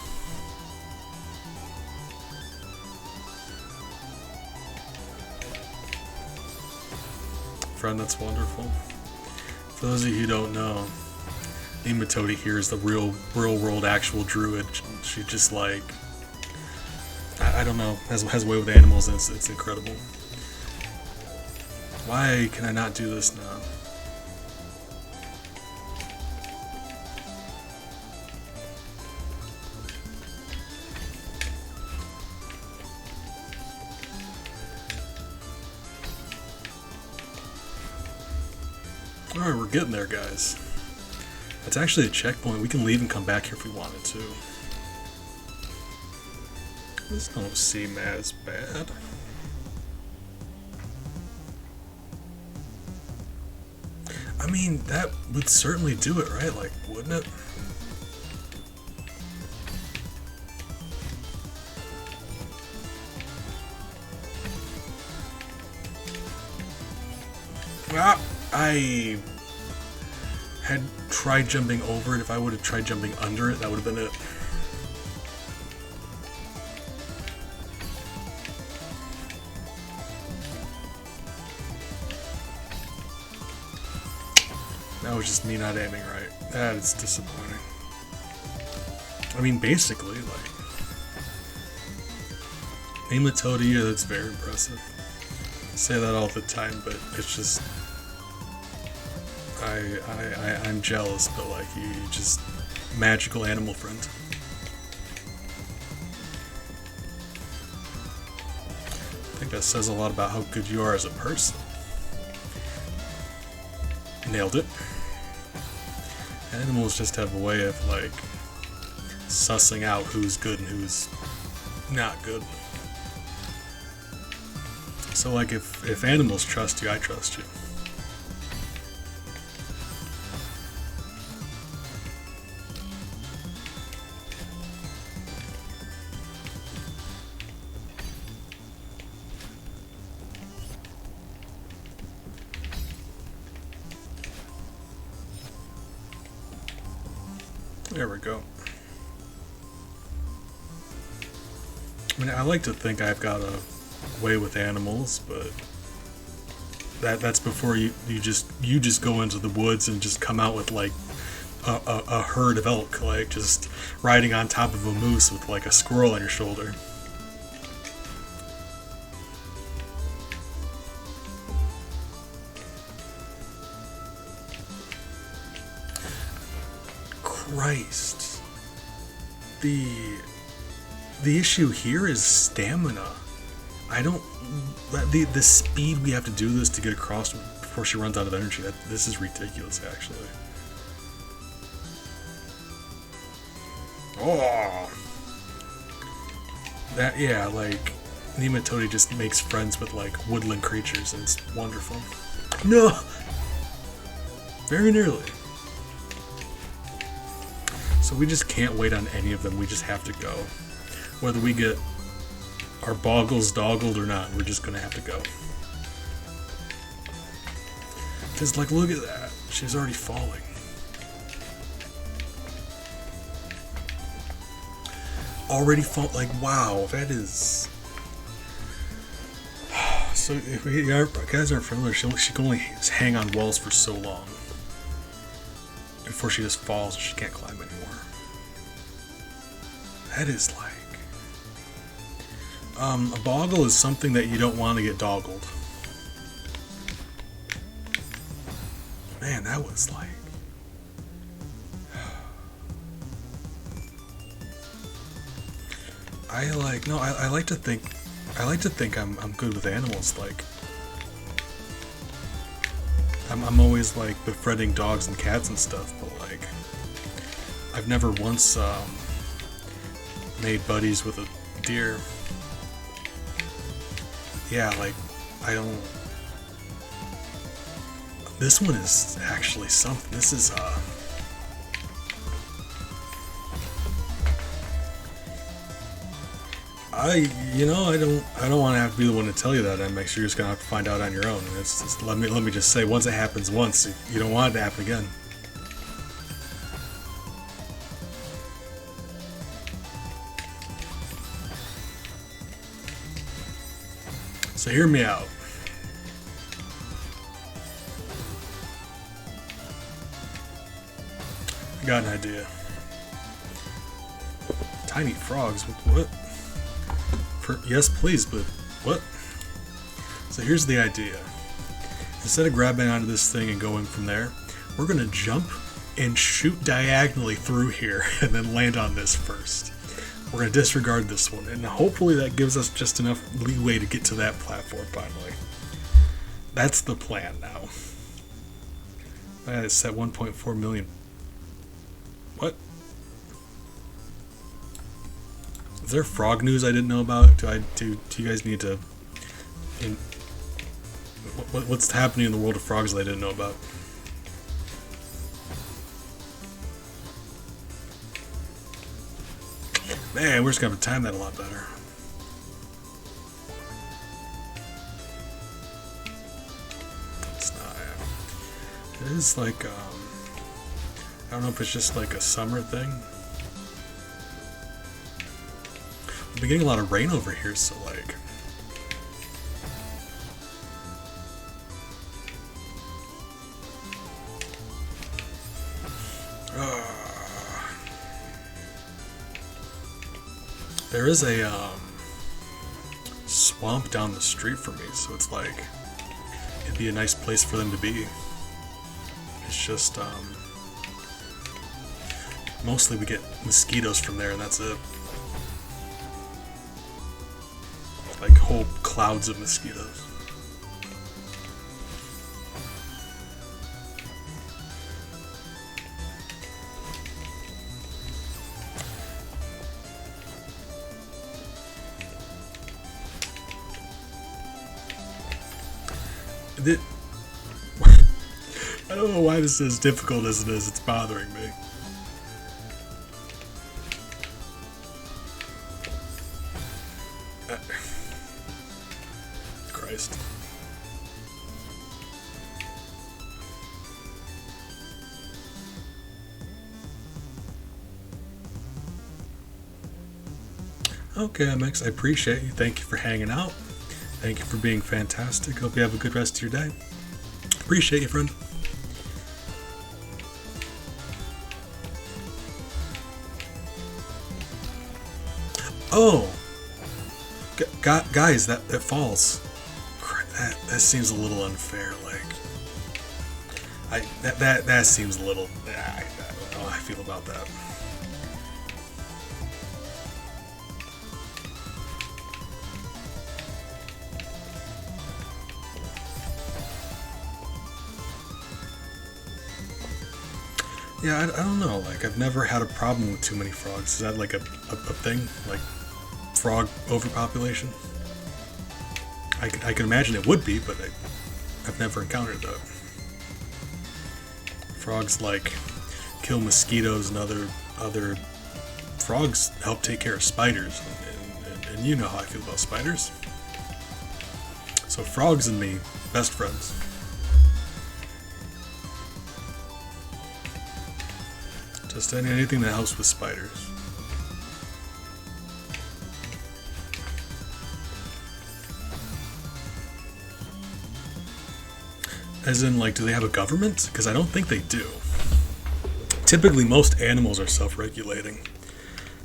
Friend, that's wonderful. For those of you who don't know, Nematode here is the real world actual druid. She just like, I don't know, has a way with animals, and it's incredible. Why can I not do this now? Alright, we're getting there, guys. It's actually a checkpoint. We can leave and come back here if we wanted to. This don't seem as bad. I mean, that would certainly do it, right? Like, wouldn't it? Ah! I had tried jumping over it. If I would have tried jumping under it, that would have been it. That was just me not aiming right. That is disappointing. I mean, basically, like, Nematodia, that's very impressive. I say that all the time, but it's just, I'm jealous, but like, you just magical animal friend. I think that says a lot about how good you are as a person. Nailed it. Animals just have a way of like sussing out who's good and who's not good. So like if animals trust you, I trust you. There we go. I mean, I like to think I've got a way with animals, but that's before you just go into the woods and just come out with like a herd of elk, like just riding on top of a moose with like a squirrel on your shoulder. Christ. The issue here is stamina. I don't... The speed we have to do this to get across before she runs out of energy, this is ridiculous, actually. Oh! That, yeah, like, Nematode just makes friends with, like, woodland creatures, and it's wonderful. No! Very nearly. So we just can't wait on any of them, we just have to go. Whether we get our boggles doggled or not, we're just gonna have to go. Because, like, look at that. She's already falling. Already fall, like, wow, that is... So, if we guys aren't familiar, she can only hang on walls for so long before she just falls and she can't climb anymore. That is like... a boggle is something that you don't want to get doggled. Man, that was like... I like to think I'm good with animals. Like, I'm always like befriending dogs and cats and stuff, but like, I've never once made buddies with a deer. Yeah, like, I don't... This one is actually something. This is I don't want to have to be the one to tell you that. I'm sure you're just gonna have to find out on your own. And it's just, let me just say, once it happens once, you don't want it to happen again. So hear me out. I got an idea. Tiny frogs? What? Yes, please, but what? So here's the idea. Instead of grabbing onto this thing and going from there, we're gonna jump and shoot diagonally through here and then land on this first. We're gonna disregard this one, and hopefully that gives us just enough leeway to get to that platform finally. That's the plan now. That is set 1.4 million. What? Is there frog news I didn't know about? Do you guys need to... What's happening in the world of frogs that I didn't know about? Man, we're just gonna have to time that a lot better. It's not... It is like, I don't know if it's just like a summer thing. We've been getting a lot of rain over here, so like... There is a swamp down the street from me, so it's like it'd be a nice place for them to be. It's just mostly we get mosquitoes from there, and that's it. Like whole clouds of mosquitoes. I don't know why this is as difficult as it is. It's bothering me. Christ. Okay, MX, I appreciate you. Thank you for hanging out. Thank you for being fantastic. Hope you have a good rest of your day. Appreciate you, friend. Oh! Guys, that falls. That seems a little unfair, like... That seems a little... I don't know how I feel about that. Yeah, I don't know, like, I've never had a problem with too many frogs. Is that like a thing? Like, frog overpopulation? I can imagine it would be, but I've never encountered that. Frogs, like, kill mosquitoes and other frogs help take care of spiders, and you know how I feel about spiders. So frogs and me, best friends. Just anything that helps with spiders. As in, like, do they have a government? Because I don't think they do. Typically, most animals are self-regulating.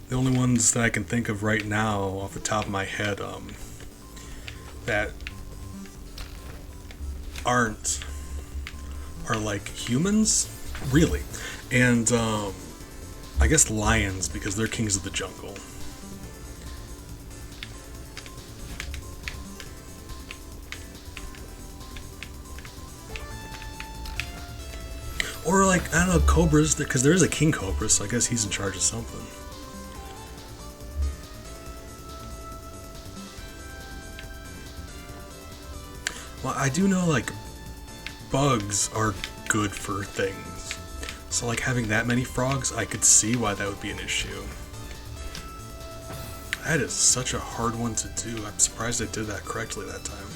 The only ones that I can think of right now, off the top of my head, that aren't, are like humans, really. And, I guess lions, because they're kings of the jungle. Or, like, I don't know, cobras, because there is a king cobra, so I guess he's in charge of something. Well, I do know, like, bugs are good for things. So, like, having that many frogs, I could see why that would be an issue. That is such a hard one to do. I'm surprised I did that correctly that time.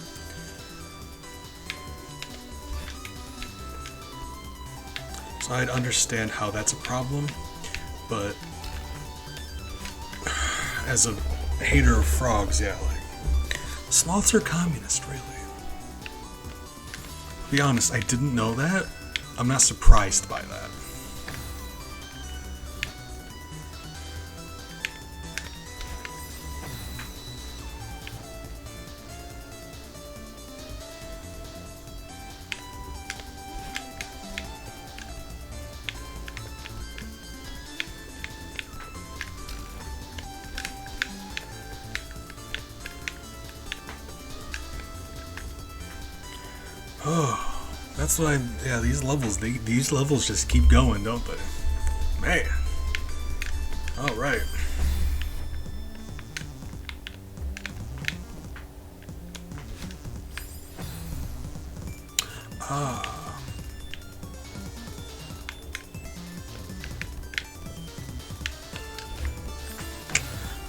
So I'd understand how that's a problem, but as a hater of frogs, yeah, like, sloths are communist, really. To be honest, I didn't know that. I'm not surprised by that. Oh, that's why. Yeah, these levels just keep going, don't they? Man. All right. Ah.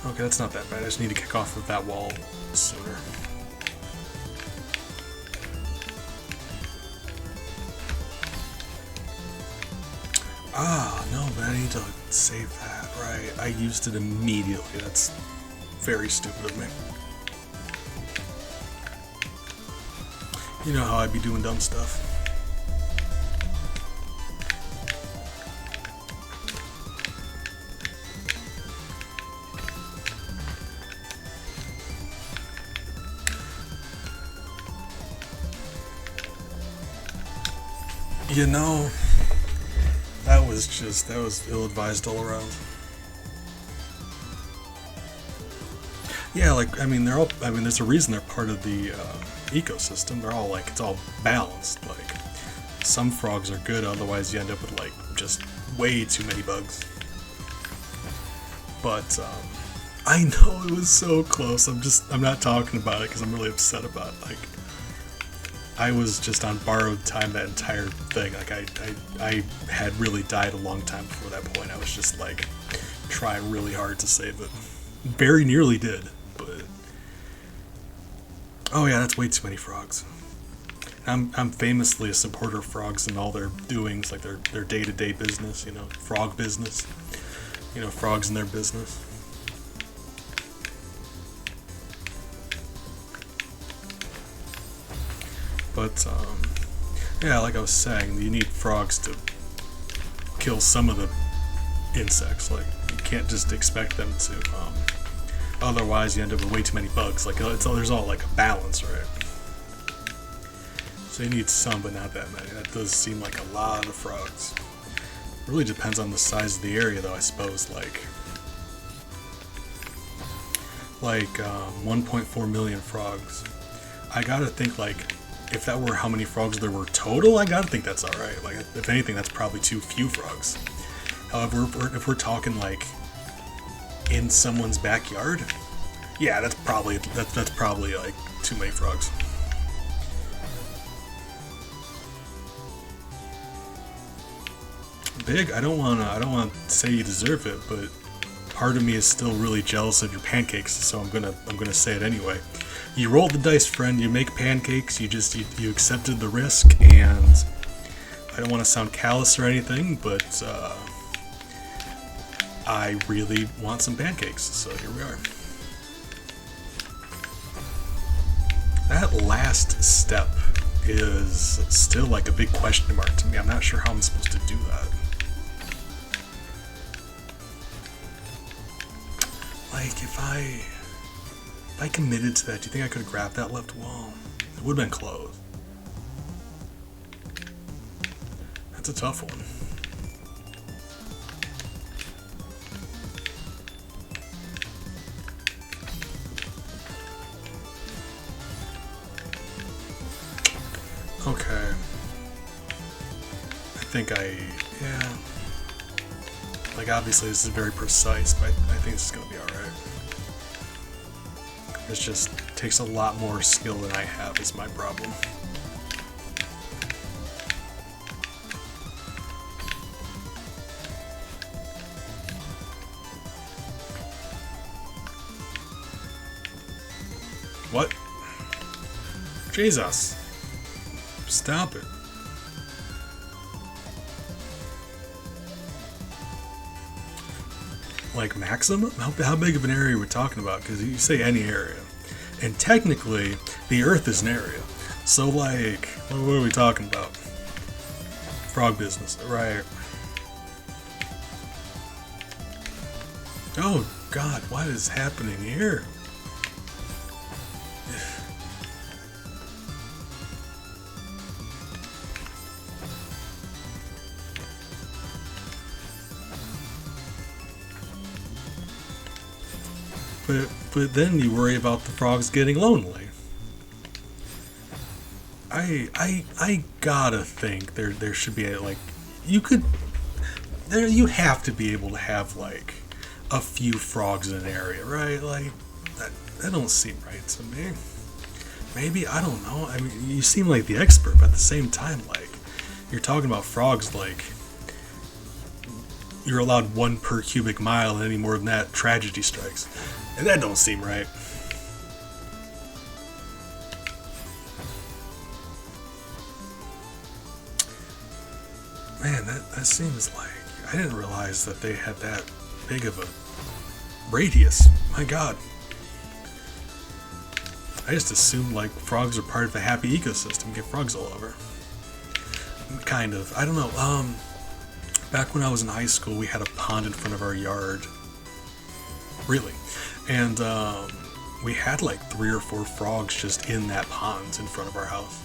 Okay, that's not that bad. I just need to kick off with that wall sooner. Ah, no, but I need to save that, right? I used it immediately. That's very stupid of me. You know how I'd be doing dumb stuff. You know, that was ill-advised all around. Yeah, like, I mean, there's a reason they're part of the ecosystem. They're all, like, it's all balanced. Like, some frogs are good, otherwise you end up with, like, just way too many bugs. But, I know it was so close. I'm not talking about it because I'm really upset about it. Like, I was just on borrowed time that entire thing. Like, I had really died a long time before that point. I was just, like, trying really hard to save it. Very nearly did, but... Oh yeah, that's way too many frogs. I'm famously a supporter of frogs and all their doings, like their day-to-day business, you know, frog business. You know, frogs in their business. But, yeah, like I was saying, you need frogs to kill some of the insects. Like, you can't just expect them to Otherwise, you end up with way too many bugs. Like there's all like a balance, right? So you need some, but not that many. That does seem like a lot of frogs. It really depends on the size of the area, though. I suppose like 1.4 million frogs. I gotta think like if that were how many frogs there were total, I gotta think that's all right. Like if anything, that's probably too few frogs. However, if we're talking like in someone's backyard, yeah, that's probably like too many frogs. Big, I don't wanna say you deserve it, but part of me is still really jealous of your pancakes, so I'm gonna say it anyway. You rolled the dice, friend. You make pancakes. You accepted the risk, and I don't want to sound callous or anything, but I really want some pancakes. So here we are. That last step is still like a big question mark to me. I'm not sure how I'm supposed to do that. Like if I committed to that, do you think I could have grabbed that left wall? It would have been close. That's a tough one. Okay. I think yeah. Like obviously this is very precise, but I think this is gonna be alright. It just takes a lot more skill than I have is my problem. What? Jesus. Stop it. Like maximum? How big of an area are we talking about? Because you say any area. And technically, the Earth is an area. So like, what are we talking about? Frog business, right? Oh God, what is happening here? But then you worry about the frogs getting lonely. I gotta think there should be like you have to be able to have like a few frogs in an area, right? Like that don't seem right to me. Maybe, I don't know. I mean, you seem like the expert, but at the same time, like you're talking about frogs like you're allowed 1 per cubic mile, and any more than that, tragedy strikes. And that don't seem right. Man, that seems like... I didn't realize that they had that big of a radius. My God. I just assumed like frogs are part of a happy ecosystem. Get frogs all over. Kind of. I don't know. Back when I was in high school, we had a pond in front of our yard. Really. And we had like 3 or 4 frogs just in that pond in front of our house.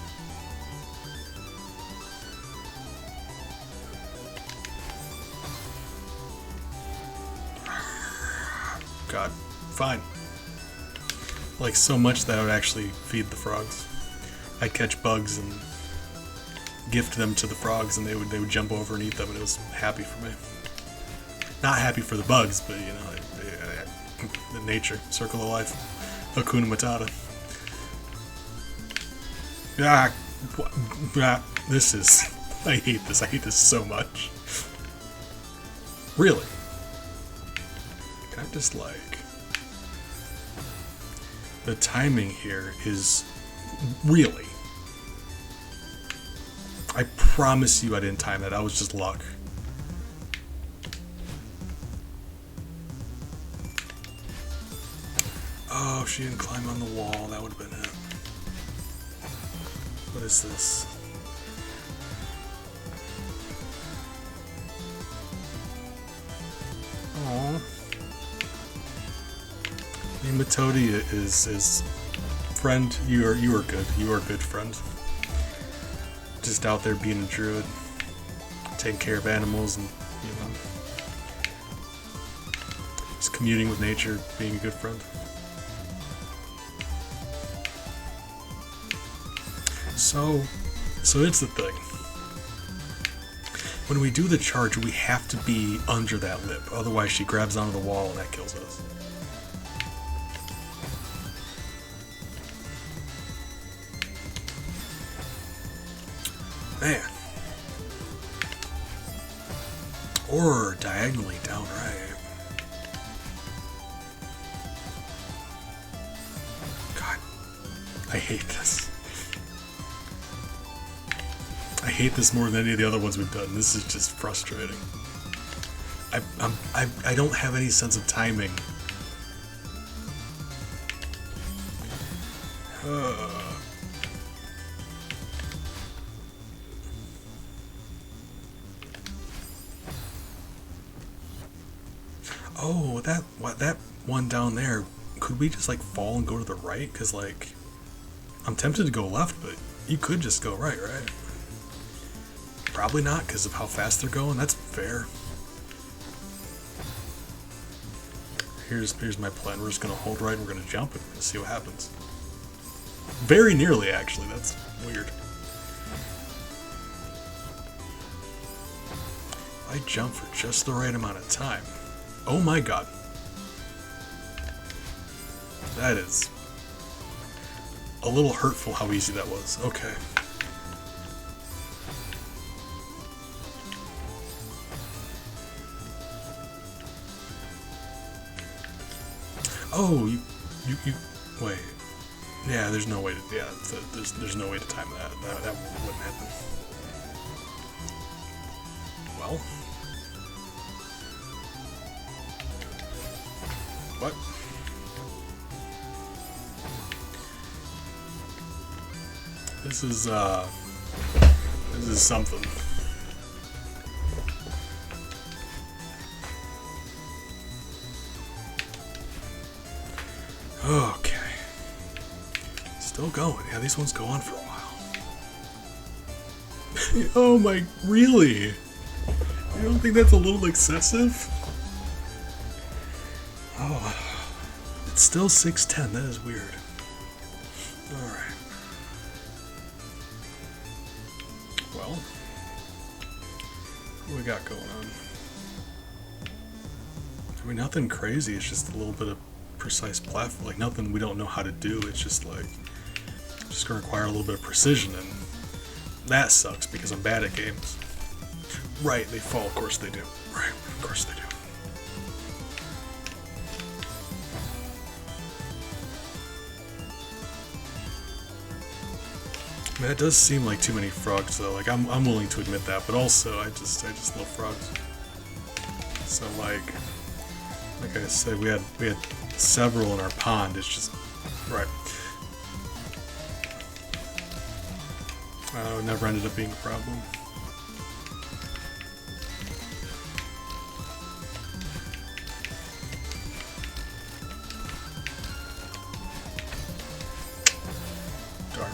God, fine. Like so much that I would actually feed the frogs. I'd catch bugs and gift them to the frogs, and they would jump over and eat them, and it was happy for me. Not happy for the bugs, but you know, the nature, circle of life, Hakuna Matata. This is, I hate this so much. Really? Can I just like, the timing here is really, I promise you I didn't time that, I was just luck. Oh, if she didn't climb on the wall, that would have been it. What is this? Aww. Matodi is friend. You are good. You are a good friend. Just out there being a druid, taking care of animals, and just communing with nature, being a good friend. So it's the thing. When we do the charge, we have to be under that lip. Otherwise, she grabs onto the wall and that kills us. Man. Or diagonally down right. God. I hate this. I hate this more than any of the other ones we've done. This is just frustrating. I don't have any sense of timing. Oh, that one down there. Could we just like fall and go to the right? Cause like, I'm tempted to go left, but you could just go right? Probably not because of how fast they're going. That's fair. Here's my plan. We're just gonna hold right and we're gonna jump and we're gonna see what happens. Very nearly, actually. That's weird. I jump for just the right amount of time. Oh my god. That is a little hurtful how easy that was. Okay. Oh, you wait. Yeah, there's no way to, there's no way to time that. That wouldn't happen. Well. What? This is something. Okay. Still going. Yeah, these ones go on for a while. Oh my, really? You don't think that's a little excessive? Oh, it's still 6:10. That is weird. Alright. Well, what do we got going on? I mean, nothing crazy. It's just a little bit of precise platform. Like, nothing we don't know how to do. It's just like, just gonna require a little bit of precision, and that sucks because I'm bad at games. Right, they fall. Of course they do. Right, of course they do. I mean, it does seem like too many frogs, though. Like, I'm willing to admit that, but also I just love frogs. So like I said, we had several in our pond. It's just right. It never ended up being a problem. Darn.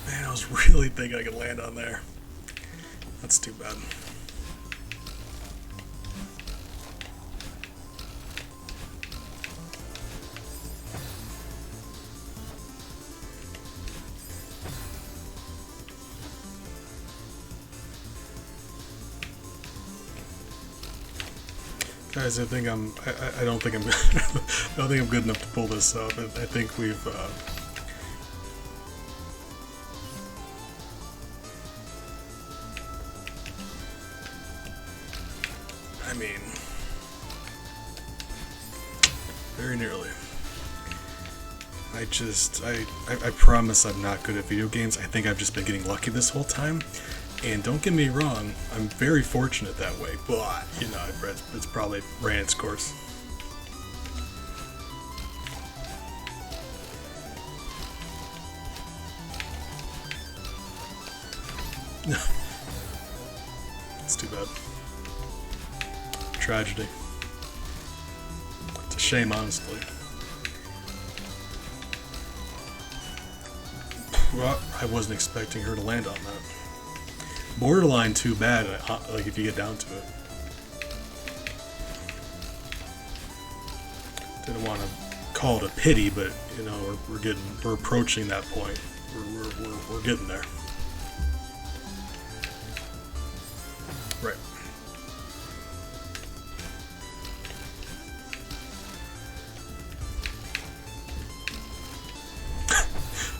Man, I was really thinking I could land on there. That's too bad. Guys, I think I don't think I'm I don't think I'm good enough to pull this up. I think we've I mean, very nearly. I promise I'm not good at video games. I think I've just been getting lucky this whole time. And don't get me wrong, I'm very fortunate that way, but, you know, it's probably ran its course. It's too bad. Tragedy. It's a shame, honestly. Well, I wasn't expecting her to land on that. Borderline too bad, like if you get down to it. Didn't want to call it a pity, but you know we're approaching that point. We're getting there. Right.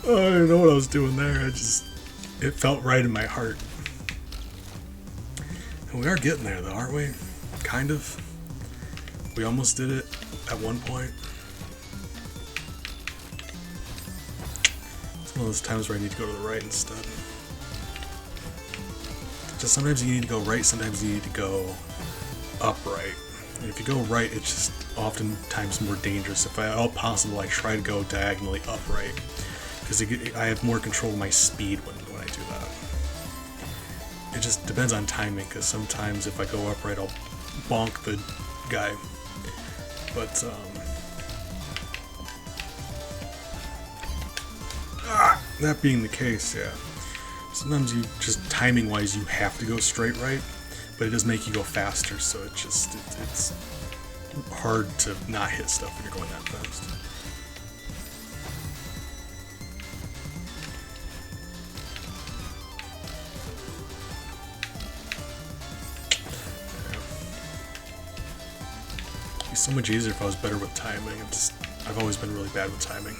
Oh, I didn't know what I was doing there. It felt right in my heart. And we are getting there, though, aren't we? Kind of. We almost did it at one point. It's one of those times where I need to go to the right instead. Just sometimes you need to go right, sometimes you need to go upright. And if you go right, it's just oftentimes more dangerous. If at all possible, I try to go diagonally upright. Because I have more control of my speed when I do that. It just depends on timing, because sometimes if I go upright, I'll bonk the guy. But, that being the case, yeah. Sometimes you, just timing-wise, you have to go straight right, but it does make you go faster, so it's hard to not hit stuff when you're going that fast. It'd be so much easier if I was better with timing. I've always been really bad with timing.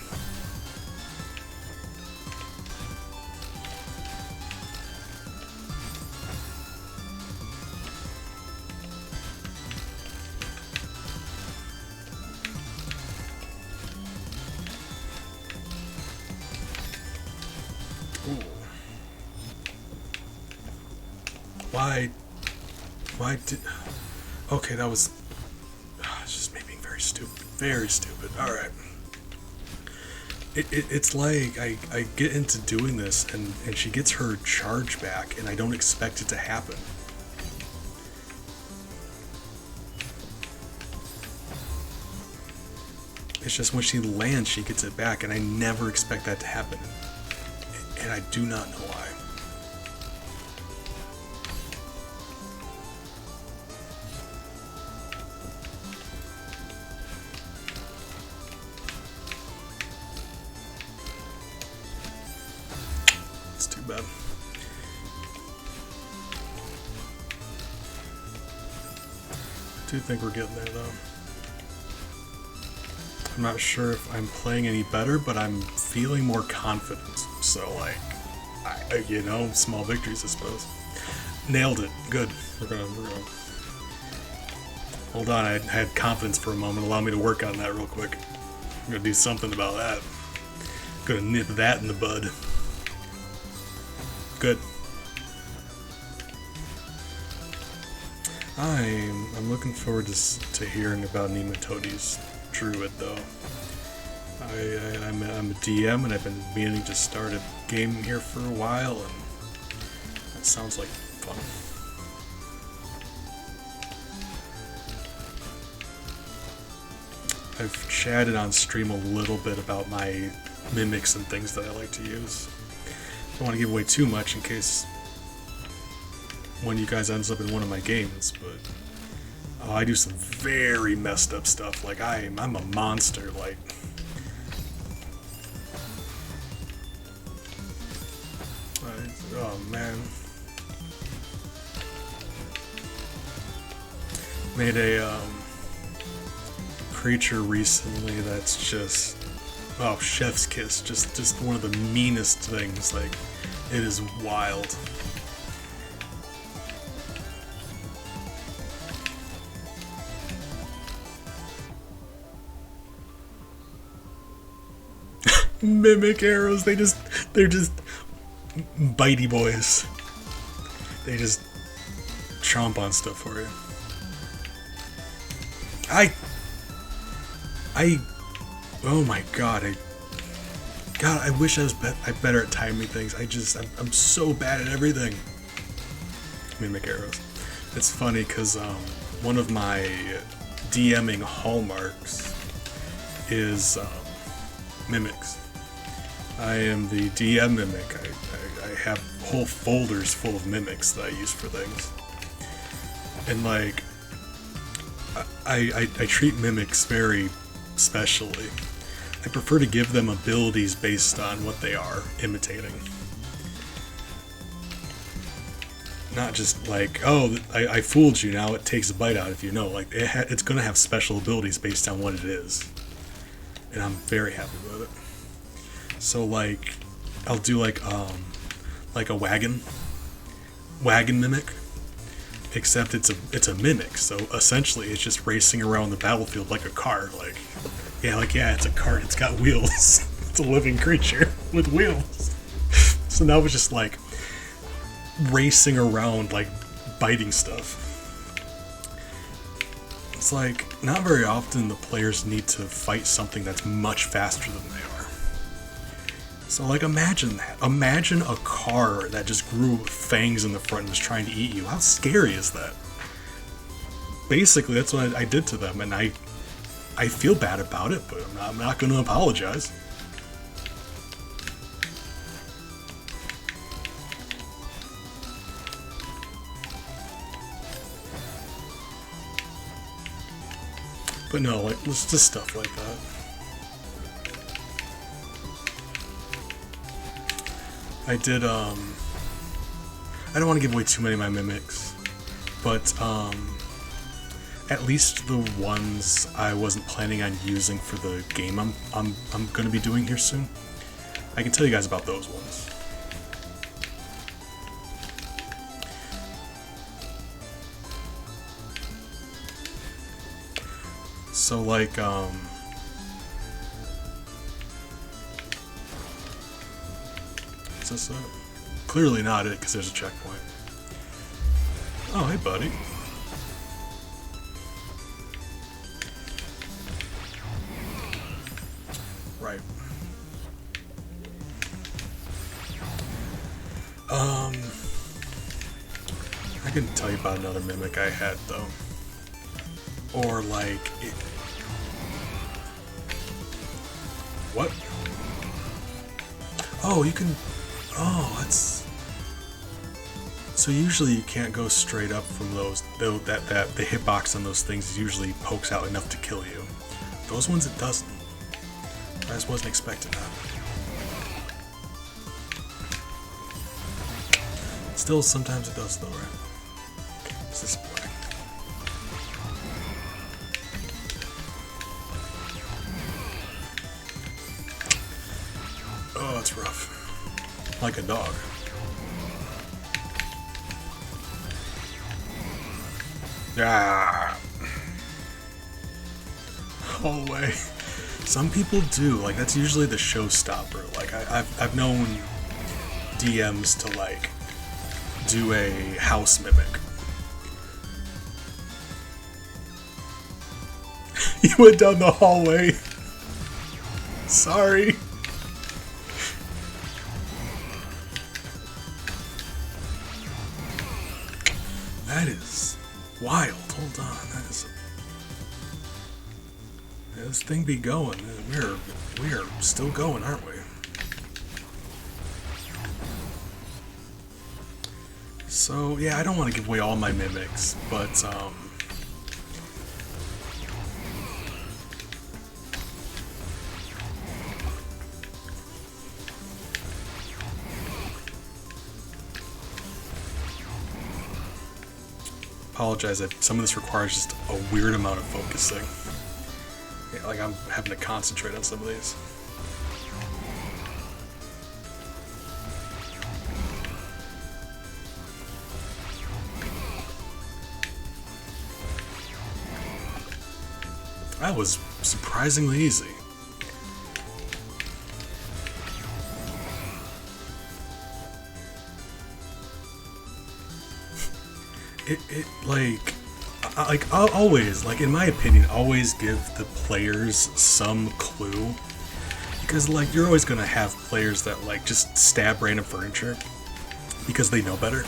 Why did... Okay, that was... It's just me being very stupid. Very stupid. Alright. It's like I get into doing this and she gets her charge back and I don't expect it to happen. It's just when she lands, she gets it back and I never expect that to happen. And I do not know why. Bad. I do think we're getting there though. I'm not sure if I'm playing any better, but I'm feeling more confident. So like, you know, small victories I suppose. Nailed it. Good. We're gonna hold on, I had confidence for a moment. Allow me to work on that real quick. I'm gonna do something about that. Gonna nip that in the bud. Good. I'm looking forward to hearing about Nematodi's Druid though. I'm a DM and I've been meaning to start a game here for a while and that sounds like fun. I've chatted on stream a little bit about my mimics and things that I like to use. I don't want to give away too much in case one of you guys ends up in one of my games, but I do some very messed up stuff. Like I'm a monster. Like oh man, made a creature recently that's just. Oh, chef's kiss, just one of the meanest things, like, it is wild. Mimic arrows. They're just bitey boys. They just chomp on stuff for you. Oh my god, I wish I was better at timing things. I'm so bad at everything. Mimic arrows. It's funny because one of my DMing hallmarks is mimics. I am the DM mimic. I have whole folders full of mimics that I use for things. And like, I treat mimics very specially. I prefer to give them abilities based on what they are imitating. Not just like, oh, I fooled you, now it takes a bite out of you. No, like, it's going to have special abilities based on what it is. And I'm very happy with it. So like, I'll do like a wagon mimic. Except it's a mimic, so essentially it's just racing around the battlefield like a car. Like, yeah, it's a cart. It's got wheels. It's a living creature with wheels. So now it's just like racing around, like biting stuff. It's like not very often the players need to fight something that's much faster than they are. So like, imagine that. Imagine a car that just grew fangs in the front and was trying to eat you. How scary is that? Basically, that's what I did to them, and I feel bad about it, but I'm not going to apologize. But no, like, it's just stuff like that. I did, I don't want to give away too many of my mimics, but, at least the ones I wasn't planning on using for the game I'm gonna be doing here soon, I can tell you guys about those ones. So like, is this it? Clearly not it, because there's a checkpoint. Oh, hey, buddy. Right. I can tell you about another mimic I had, though. Or, like, what? Oh, you can... Oh, that's... So usually you can't go straight up from those, though that the hitbox on those things usually pokes out enough to kill you. Those ones it doesn't. I just wasn't expecting that. Still, sometimes it does though, right? It's disappointing. Oh, it's rough. Like a dog. Ah. Hallway. Some people do. Like, that's usually the showstopper. Like, I've known DMs to, like, do a house mimic. You went down the hallway. Sorry. That is wild. Hold on. That is... This thing be going. We are still going, aren't we? So, yeah, I don't want to give away all my mimics, but, apologize that some of this requires just a weird amount of focusing. Yeah, like I'm having to concentrate on some of these. That was surprisingly easy. it like I'll always, like in my opinion, always give the players some clue, because like you're always gonna have players that like just stab random furniture because they know better,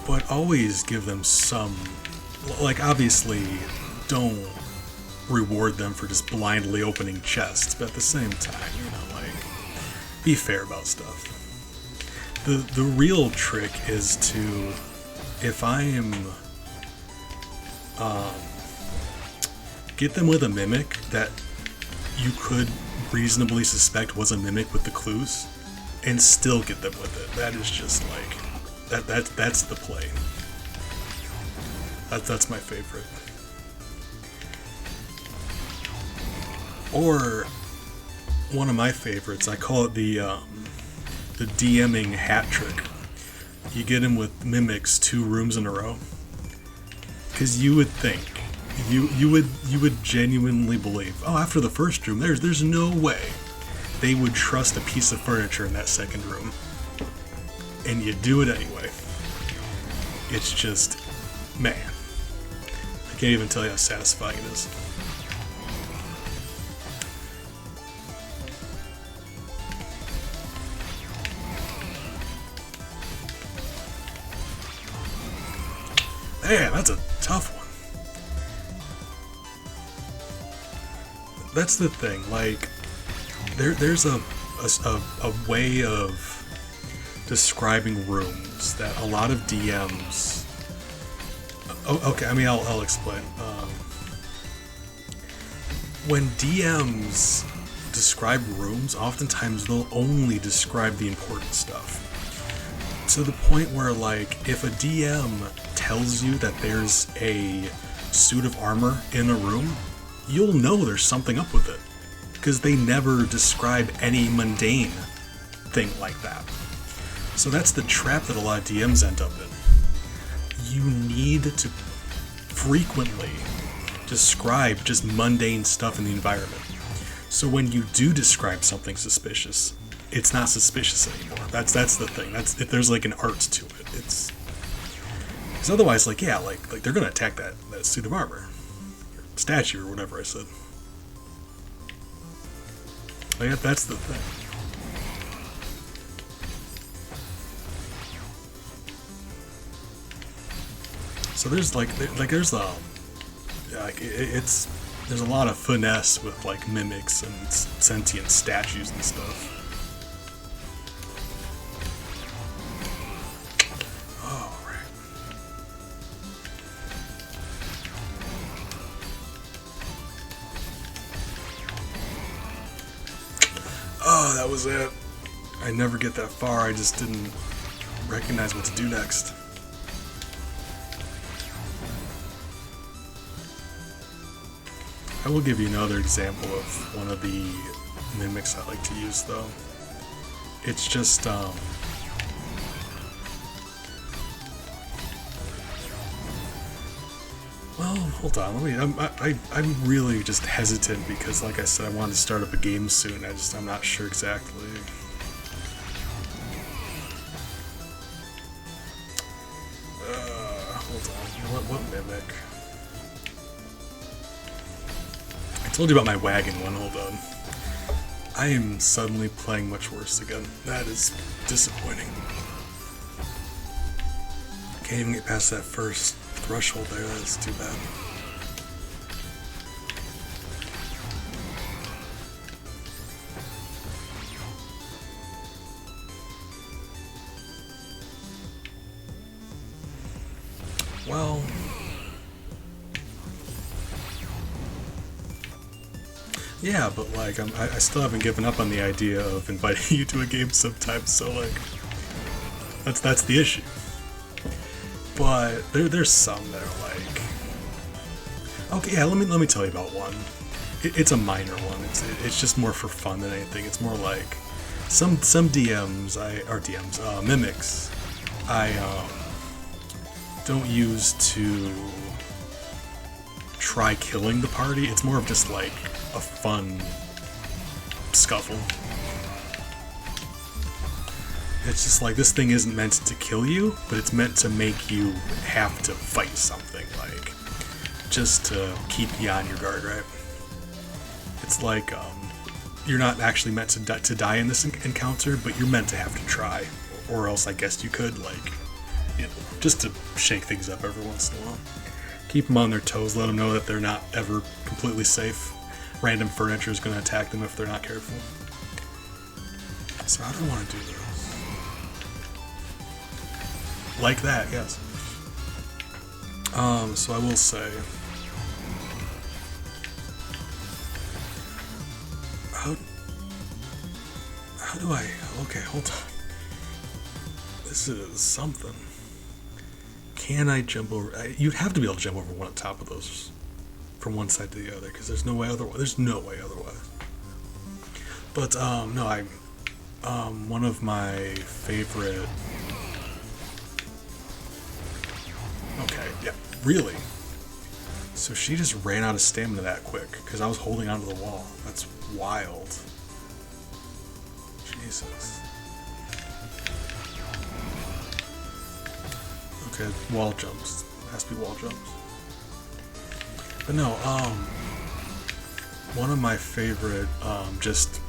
but always give them some, like obviously don't reward them for just blindly opening chests, but at the same time, you know, like be fair about stuff. The real trick is to, if I am get them with a mimic that you could reasonably suspect was a mimic with the clues, and still get them with it. That is just like that's the play. That's my favorite. Or one of my favorites, I call it the DMing hat trick. You get him with mimics 2 rooms in a row, because you would think, you would genuinely believe, oh, after the first room, there's no way they would trust a piece of furniture in that second room, and you do it anyway. It's just, man, I can't even tell you how satisfying it is. Man, that's a tough one. That's the thing, like, there's a way of describing rooms that a lot of DMs... Oh, okay, I mean, I'll explain. When DMs describe rooms, oftentimes they'll only describe the important stuff. To the point where, like, if a DM tells you that there's a suit of armor in a room, you'll know there's something up with it, because they never describe any mundane thing like that. So that's the trap that a lot of DMs end up in. You need to frequently describe just mundane stuff in the environment. So when you do describe something suspicious, it's not suspicious anymore. That's the thing. There's like an art to it. It's because otherwise, like, yeah, like they're gonna attack that suit of armor, or statue, or whatever I said. Like, yeah, that's the thing. So there's there's a lot of finesse with like mimics and sentient statues and stuff. Oh, that was it. I never get that far, I just didn't recognize what to do next. I will give you another example of one of the mimics I like to use, though. It's just, well, hold on, I'm really just hesitant because, like I said, I wanted to start up a game soon. I'm not sure exactly. Hold on, what mimic? I told you about my wagon one, hold on. I am suddenly playing much worse again. That is disappointing. Can't even get past that first threshold there, that's too bad. Well, yeah, but like I still haven't given up on the idea of inviting you to a game sometime, so like that's the issue. But there's some that are like, okay, yeah, let me tell you about one. It's a minor one. It's just more for fun than anything. It's more like some DMs mimics I don't use to try killing the party. It's more of just like a fun scuffle. It's just like, this thing isn't meant to kill you, but it's meant to make you have to fight something, like, just to keep you on your guard, right? It's like, you're not actually meant to die in this encounter, but you're meant to have to try, or else I guess you could, like, you know, just to shake things up every once in a while. Keep them on their toes, let them know that they're not ever completely safe. Random furniture is going to attack them if they're not careful. So how do I want to do this? Like that, yes. So I will say, how do I, okay, hold on. This is something. Can I jump over? You'd have to be able to jump over one on top of those from one side to the other, because there's no way otherwise. There's no way otherwise. But no, one of my favorite. Okay, yeah, really. So she just ran out of stamina that quick because I was holding onto the wall. That's wild. Jesus. Okay, wall jumps. Has to be wall jumps. But no, one of my favorite, just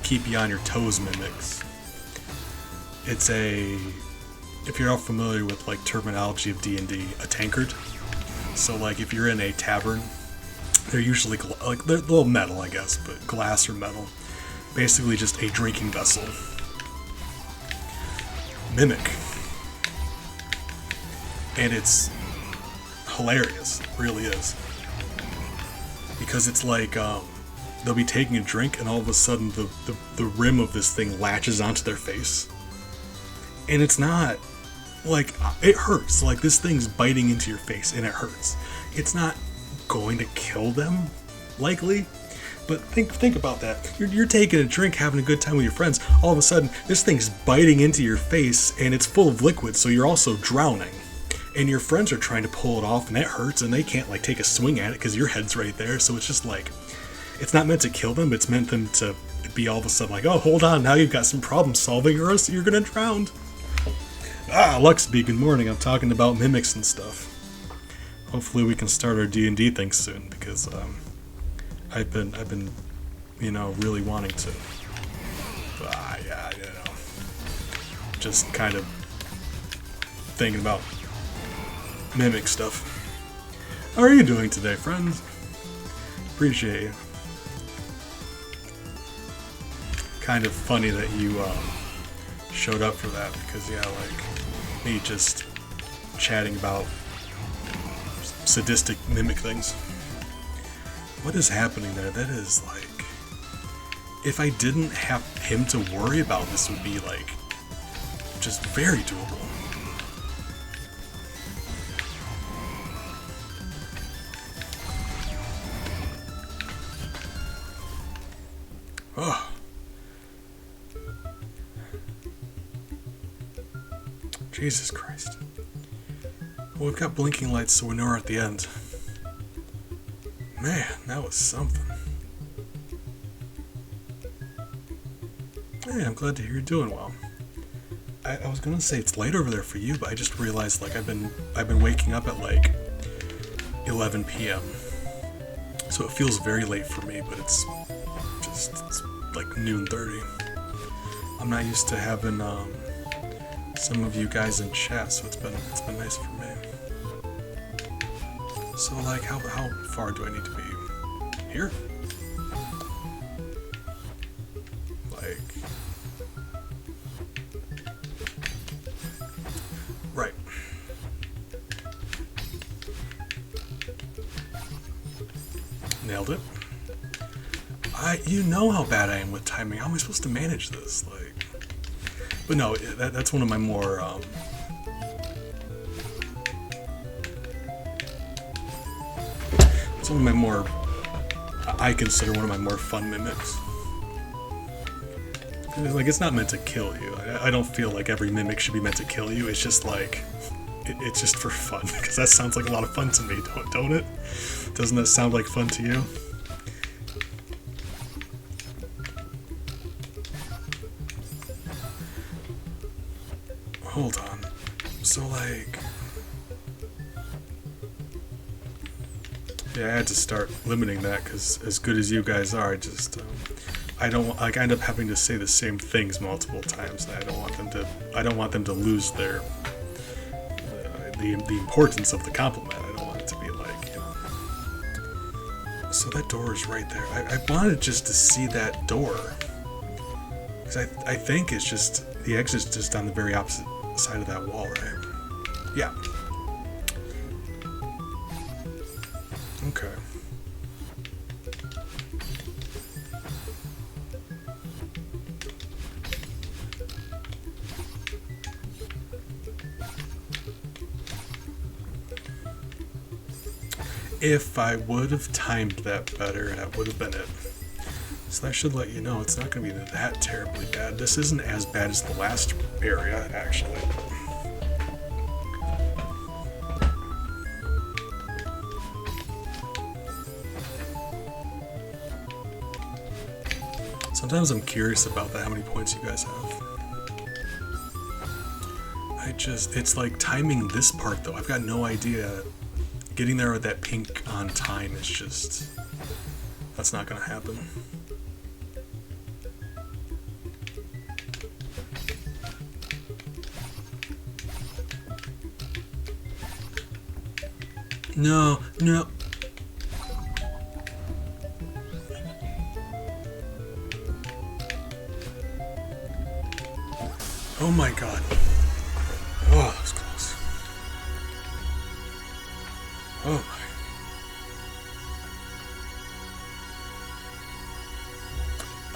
keep you on your toes mimics. It's if you're all familiar with like terminology of D&D, a tankard. So like if you're in a tavern, they're usually like they're a little metal, I guess, but glass or metal. Basically just a drinking vessel. Mimic. And it's hilarious, it really is. Because it's like they'll be taking a drink and all of a sudden the rim of this thing latches onto their face. And it's not like, it hurts. Like, this thing's biting into your face and it hurts. It's not going to kill them, likely. But think about that. You're taking a drink, having a good time with your friends. All of a sudden, this thing's biting into your face and it's full of liquid, so you're also drowning. And your friends are trying to pull it off and that hurts and they can't like take a swing at it because your head's right there. So it's just like, it's not meant to kill them, it's meant them to be all of a sudden like, oh, hold on, now you've got some problem solving or else you're gonna drown. Luxby, good morning. I'm talking about mimics and stuff. Hopefully we can start our D&D thing soon because I've been, you know, really wanting to. Yeah, you know, just kind of thinking about mimic stuff. How are you doing today, friends? Appreciate you. Kind of funny that you showed up for that because, yeah, like me just chatting about sadistic mimic things. What is happening there? That is like, if I didn't have him to worry about, this would be like just very doable. Oh. Jesus Christ. Well, we've got blinking lights, so we know we're at the end. Man, that was something. Hey, I'm glad to hear you're doing well. I was gonna say it's late over there for you, but I just realized like I've been waking up at like 11 p.m. So it feels very late for me, but it's like noon 30. I'm not used to having some of you guys in chat, so it's been nice for me. So like how far do I need to be here? Like right. Nailed it. You know how bad I am with timing. How am I supposed to manage this? Like, but no, that's one of my more I consider one of my more fun mimics. Like, it's not meant to kill you. I don't feel like every mimic should be meant to kill you. It's just like, it's just for fun, because that sounds like a lot of fun to me, don't it? Doesn't that sound like fun to you? hold on. So like, yeah, I had to start limiting that because as good as you guys are, I don't like. I end up having to say the same things multiple times. And I don't want them to lose their the importance of the compliment. I don't want it to be like, you know. So that door is right there. I wanted just to see that door because I think it's just the exit's just on the very opposite side of that wall, right? Yeah. Okay. If I would have timed that better, that would have been it. So that should let you know it's not going to be that terribly bad. This isn't as bad as the last area, actually. Sometimes I'm curious about that, how many points you guys have. It's like timing this part though. I've got no idea. Getting there with that pink on time is just, that's not gonna happen. No. Oh my god. Oh, that was close. Oh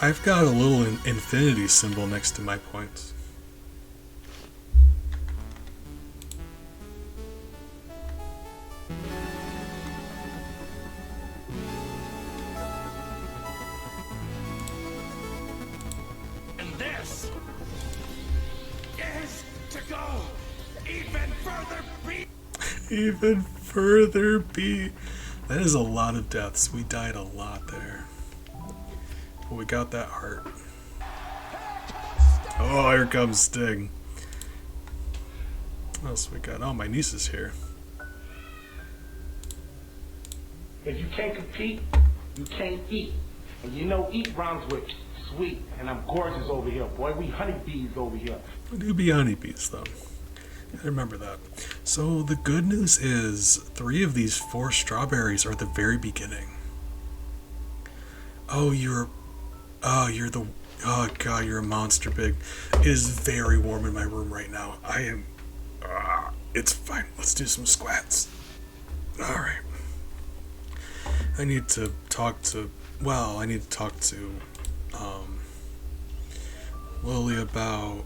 my. I've got a little infinity symbol next to my points. And this is to go even further B. Even further B. That is a lot of deaths. We died a lot there. But we got that heart. Oh, here comes Sting. What else we got? Oh, my niece is here. If you can't compete, you can't eat. And you know eat rhymes with sweet. And I'm gorgeous over here, boy. We honeybees over here. We do be honeybees, though. I remember that. So the good news is 3 of these 4 strawberries are at the very beginning. Oh, you're the, oh god, you're a monster, Big. It is very warm in my room right now. I am, it's fine. Let's do some squats. Alright. I need to talk to Lily about...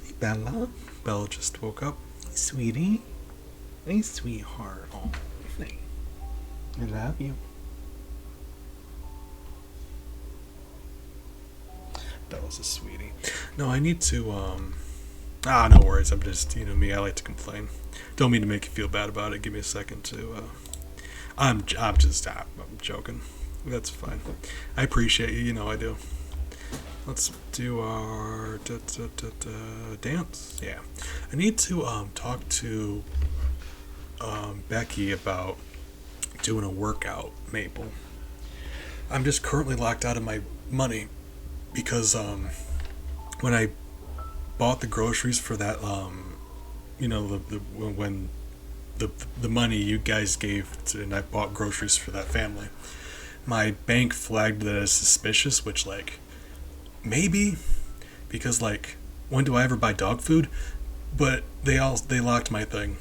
Hey, Bella. Bella just woke up. Hey, sweetie. Hey, sweetheart. Oh, hey. I love you. Bella's a sweetie. No, I need to, no worries. I'm just, you know me, I like to complain. Don't mean to make you feel bad about it. Give me a second to, I'm joking. That's fine. I appreciate you, you know I do. Let's do our dance. Yeah. I need to talk to Becky about doing a workout, Maple. I'm just currently locked out of my money because when I bought the groceries for that you know, when the money you guys gave to, and I bought groceries for that family, my bank flagged that as suspicious, which like maybe because like when do I ever buy dog food? But they locked my thing,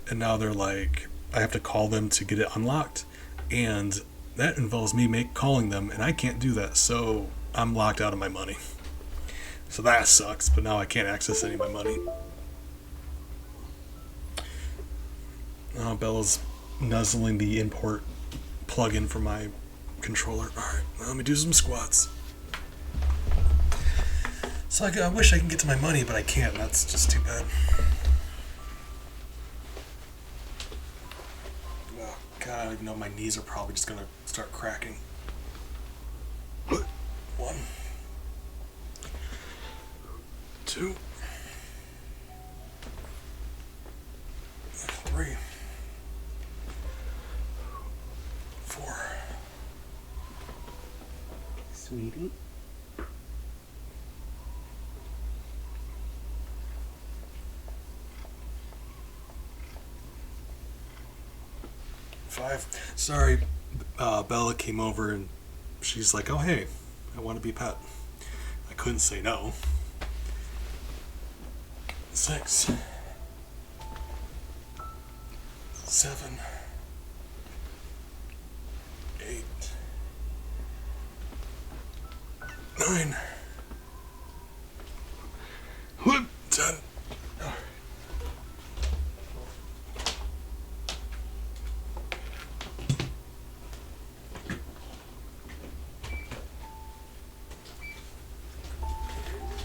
and now they're like I have to call them to get it unlocked, and that involves me calling them, and I can't do that, so I'm locked out of my money. So that sucks, but now I can't access any of my money. Oh, Bella's nuzzling the import plug-in for my controller. Alright, let me do some squats. So I wish I can get to my money, but I can't. That's just too bad. Oh, God, I don't even know. My knees are probably just going to start cracking. 1, 2, 3, 4. Sweetie. 5. Sorry, Bella came over and she's like, "Oh hey, I want to be pet." I couldn't say no. 6, 7, 8, 9, 10.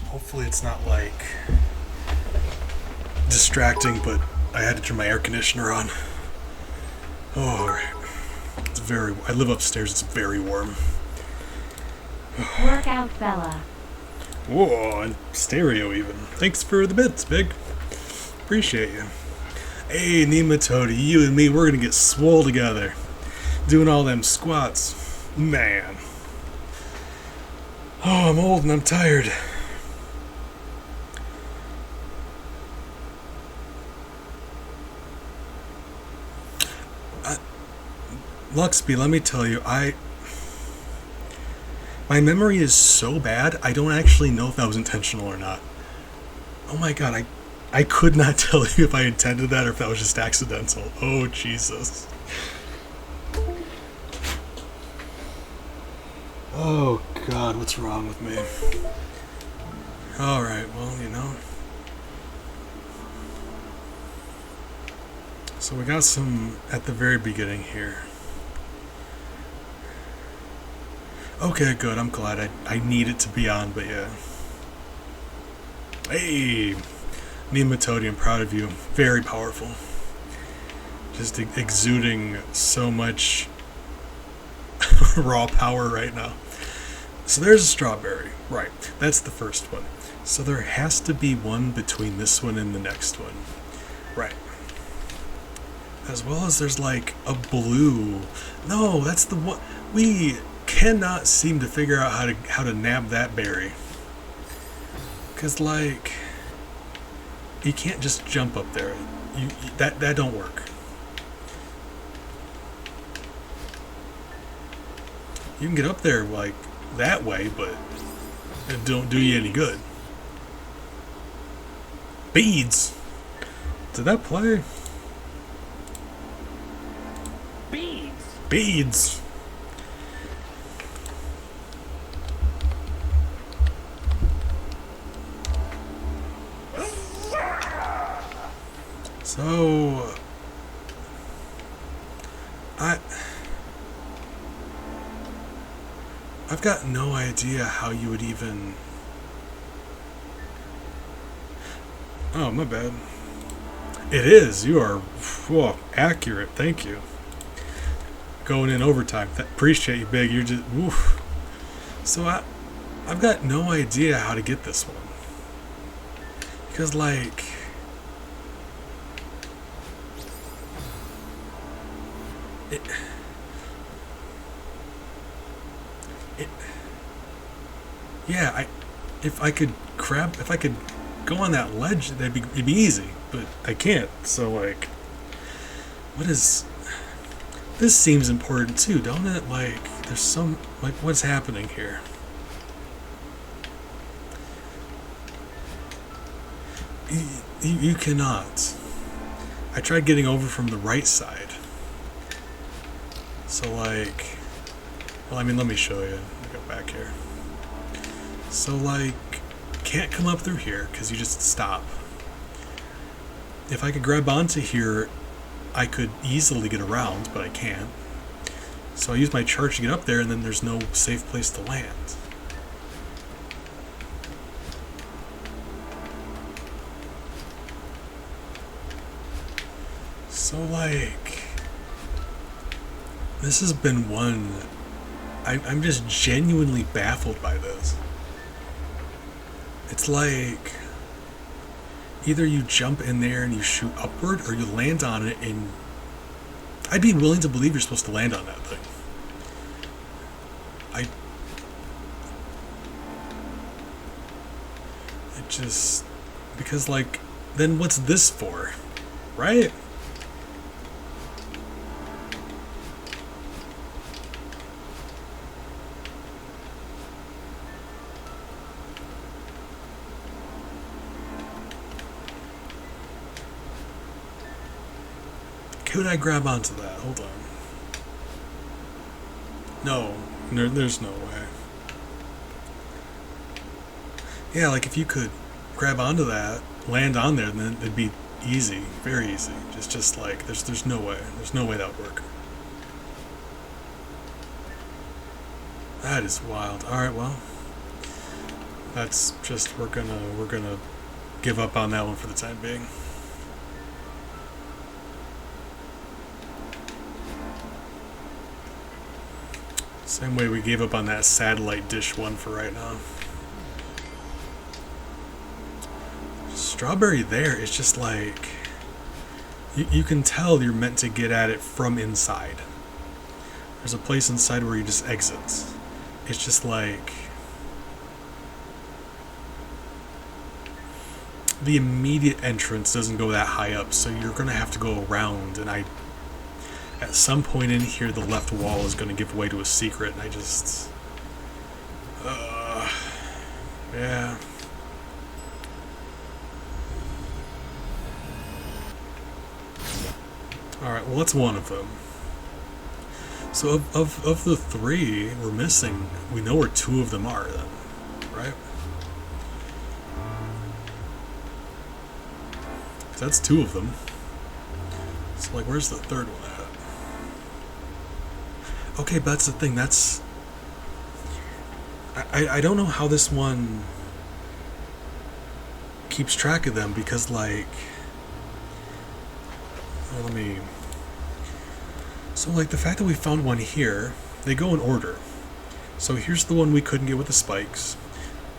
Hopefully it's not like distracting, but I had to turn my air conditioner on. Oh, alright. It's very. I live upstairs. It's very warm. Workout Bella. Whoa, and stereo even. Thanks for the bits, Big. Appreciate you. Hey, Nematode, you and me, we're gonna get swole together. Doing all them squats. Man. Oh, I'm old and I'm tired. Luxby, let me tell you, my memory is so bad, I don't actually know if that was intentional or not. Oh my god, I could not tell you if I intended that or if that was just accidental. Oh, Jesus. Oh god, what's wrong with me? Alright, well, you know. So we got some at the very beginning here. Okay, good. I'm glad. I need it to be on, but yeah. Hey! Nematode, I'm proud of you. Very powerful. Just exuding so much raw power right now. So there's a strawberry. Right. That's the first one. So there has to be one between this one and the next one. Right. As well as there's like a blue. No, that's the one. We cannot seem to figure out how to nab that berry. Cause like you can't just jump up there. That don't work. You can get up there like that way, but it don't do you any good. Beads. Did that play? Beads. Beads. So I've got no idea how you would even. Oh, my bad. It is. You are accurate. Thank you. Going in overtime. Appreciate you, Big. You're just. Oof. So I've got no idea how to get this one. Because, like. Yeah, if I could go on that ledge, it'd be easy, but I can't. So like, this seems important too, don't it? Like, there's some like, what's happening here? You cannot. I tried getting over from the right side. So like, well, I mean, let me show you. Let me go back here. So like, can't come up through here because you just stop. If I could grab onto here, I could easily get around, but I can't. So I use my charge to get up there, and then there's no safe place to land. So like, this has been one. I'm just genuinely baffled by this. It's like, either you jump in there and you shoot upward, or you land on it, and I'd be willing to believe you're supposed to land on that thing. It just, because like, then what's this for, right? Could I grab onto that? Hold on. No, there's no way. Yeah, like if you could grab onto that, land on there, then it'd be easy, very easy. Just like there's no way. There's no way that would work. That is wild. All right, well, that's just we're gonna give up on that one for the time being. Same way we gave up on that satellite dish one for right now. Strawberry there is just like, you can tell you're meant to get at it from inside. There's a place inside where you just exit. It's just like the immediate entrance doesn't go that high up, so you're gonna have to go around, and at some point in here, the left wall is going to give way to a secret, and I just... yeah. Alright, well, that's one of them. So, of the three we're missing, we know where two of them are, then, right? So that's two of them. So, like, where's the third one at? Okay, but that's the thing, that's... I don't know how this one keeps track of them, because, like... Well, let me... So, like, the fact that we found one here, they go in order. So here's the one we couldn't get with the spikes.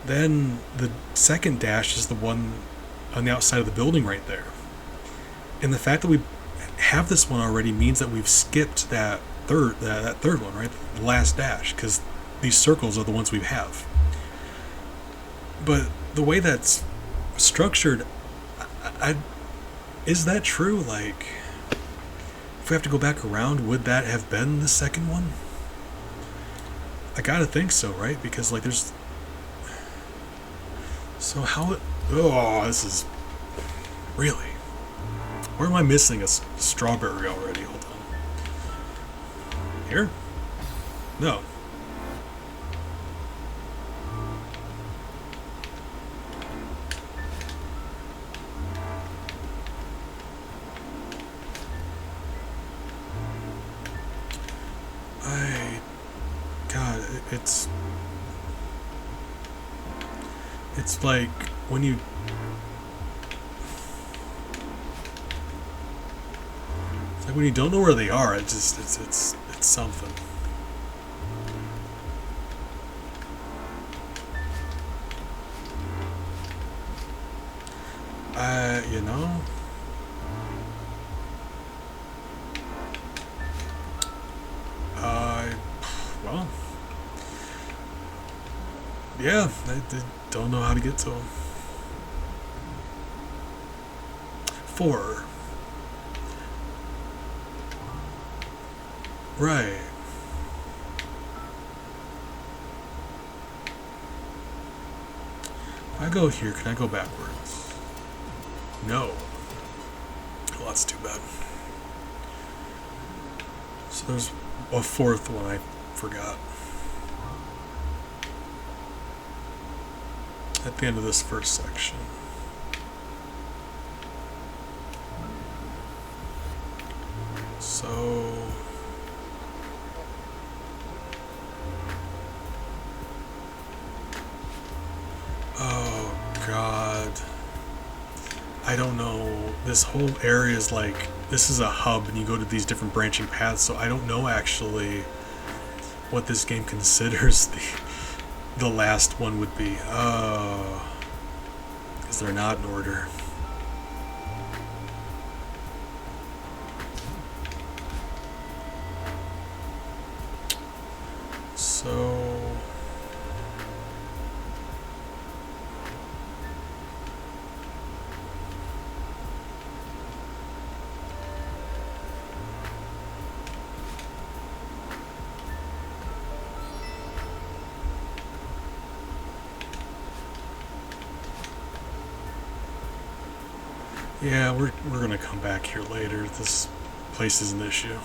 Then the second dash is the one on the outside of the building right there. And the fact that we have this one already means that we've skipped that third one, right? The last dash, because these circles are the ones we have. But the way that's structured, is that true? Like, if we have to go back around, would that have been the second one? I gotta think so, right? Because, like, there's... So how... Oh, this is... Really? Where am I missing a strawberry already? Hold on. Here? No. God, it's like when you... It's like when you don't know where they are, it's something. You know? Well, yeah, I don't know how to get to them. 4. Right. If I go here, can I go backwards? No. Well, that's too bad. So there's a fourth one I forgot. At the end of this first section. So... Oh, God. I don't know. This whole area is like... This is a hub, and you go to these different branching paths, so I don't know actually what this game considers the last one would be. Because they're not in order. Yeah, we're gonna come back here later. This place is an issue.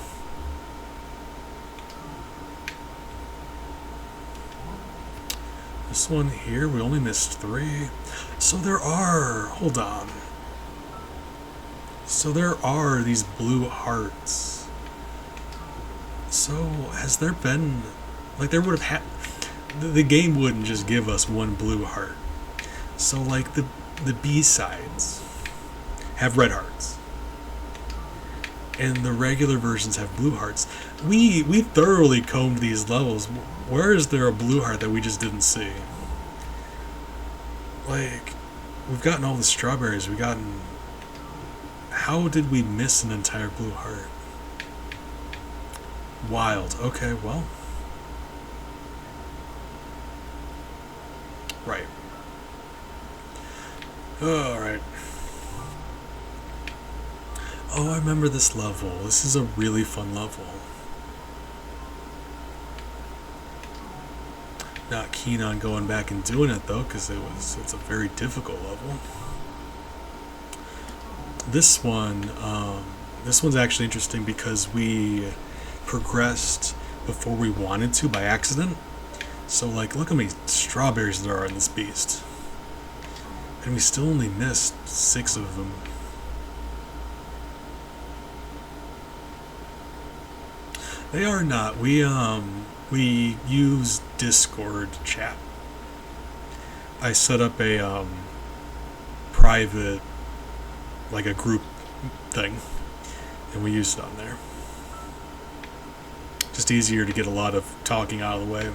This one here, we only missed 3. So there are, hold on. So there are these blue hearts. So has there been, like there would have the game wouldn't just give us one blue heart. So like the B-sides have red hearts. And the regular versions have blue hearts. We thoroughly combed these levels. Where is there a blue heart that we just didn't see? Like, we've gotten all the strawberries. We've gotten... How did we miss an entire blue heart? Wild. Okay, well. Right. Alright. Oh, I remember this level. This is a really fun level. Not keen on going back and doing it though, because it's a very difficult level. This one's actually interesting because we progressed before we wanted to by accident. So like, look how many strawberries there are in this beast, and we still only missed 6 of them. They are not. We use Discord chat. I set up a private, like a group thing, and we use it on there. Just easier to get a lot of talking out of the way.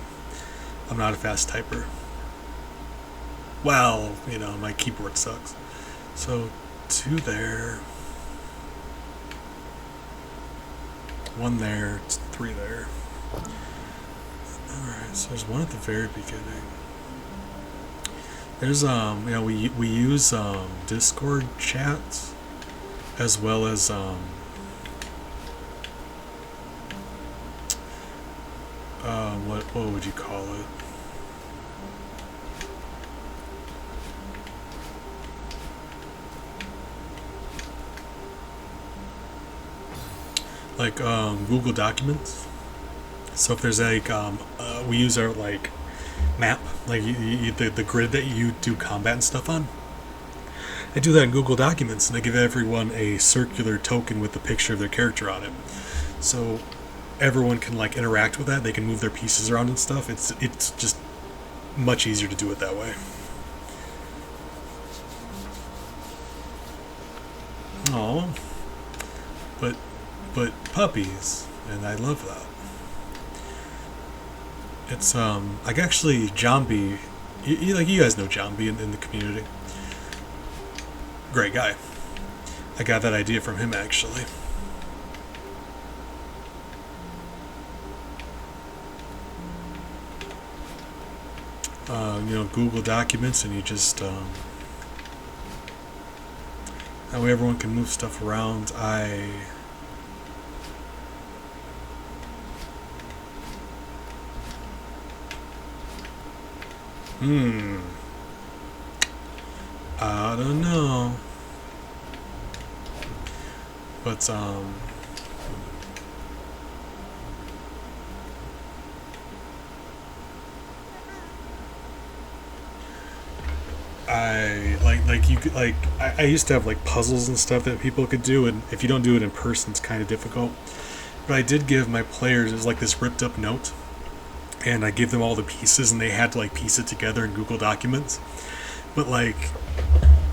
I'm not a fast typer. Well, you know, my keyboard sucks. So 2 there, 1 there, 3 there. Alright, so there's 1 at the very beginning. There's, you know, we use, Discord chats, as well as, what would you call it? Like, Google Documents. So if there's like, we use our like map, like the grid that you do combat and stuff on. I do that in Google Documents, and I give everyone a circular token with the picture of their character on it. So everyone can like interact with that. They can move their pieces around and stuff. It's just much easier to do it that way. Oh, but puppies, and I love that. It's like actually Jambi, you guys know Jambi in the community. Great guy. I got that idea from him actually. You know, Google Documents, and you just that way everyone can move stuff around. I don't know. But I like you could like I used to have like puzzles and stuff that people could do, and if you don't do it in person it's kind of difficult. But I did give my players, it was like this ripped up note, and I gave them all the pieces and they had to like piece it together in Google Documents. But like,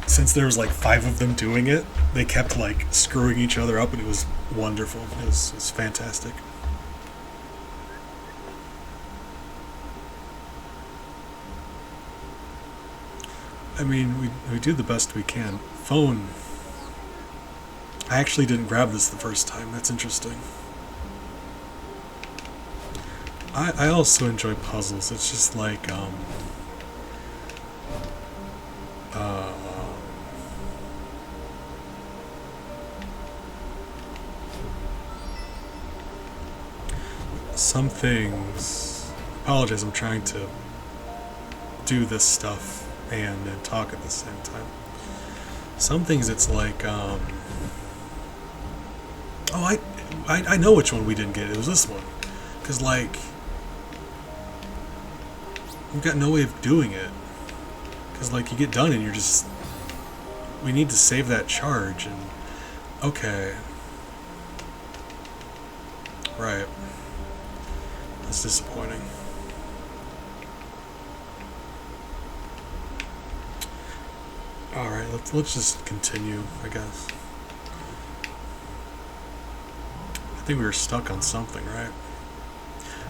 since there was like 5 of them doing it, they kept like screwing each other up, and it was wonderful. It was fantastic. I mean, we do the best we can. Phone. I actually didn't grab this the first time. That's interesting. I also enjoy puzzles. It's just like, some things... Apologize, I'm trying to do this stuff and talk at the same time. Some things it's like, oh, I know which one we didn't get. It was this one. Because, like, we've got no way of doing it. Because, like, you get done and you're just... We need to save that charge, and... Okay. Right. That's disappointing. Alright, let's just continue, I guess. I think we were stuck on something, right?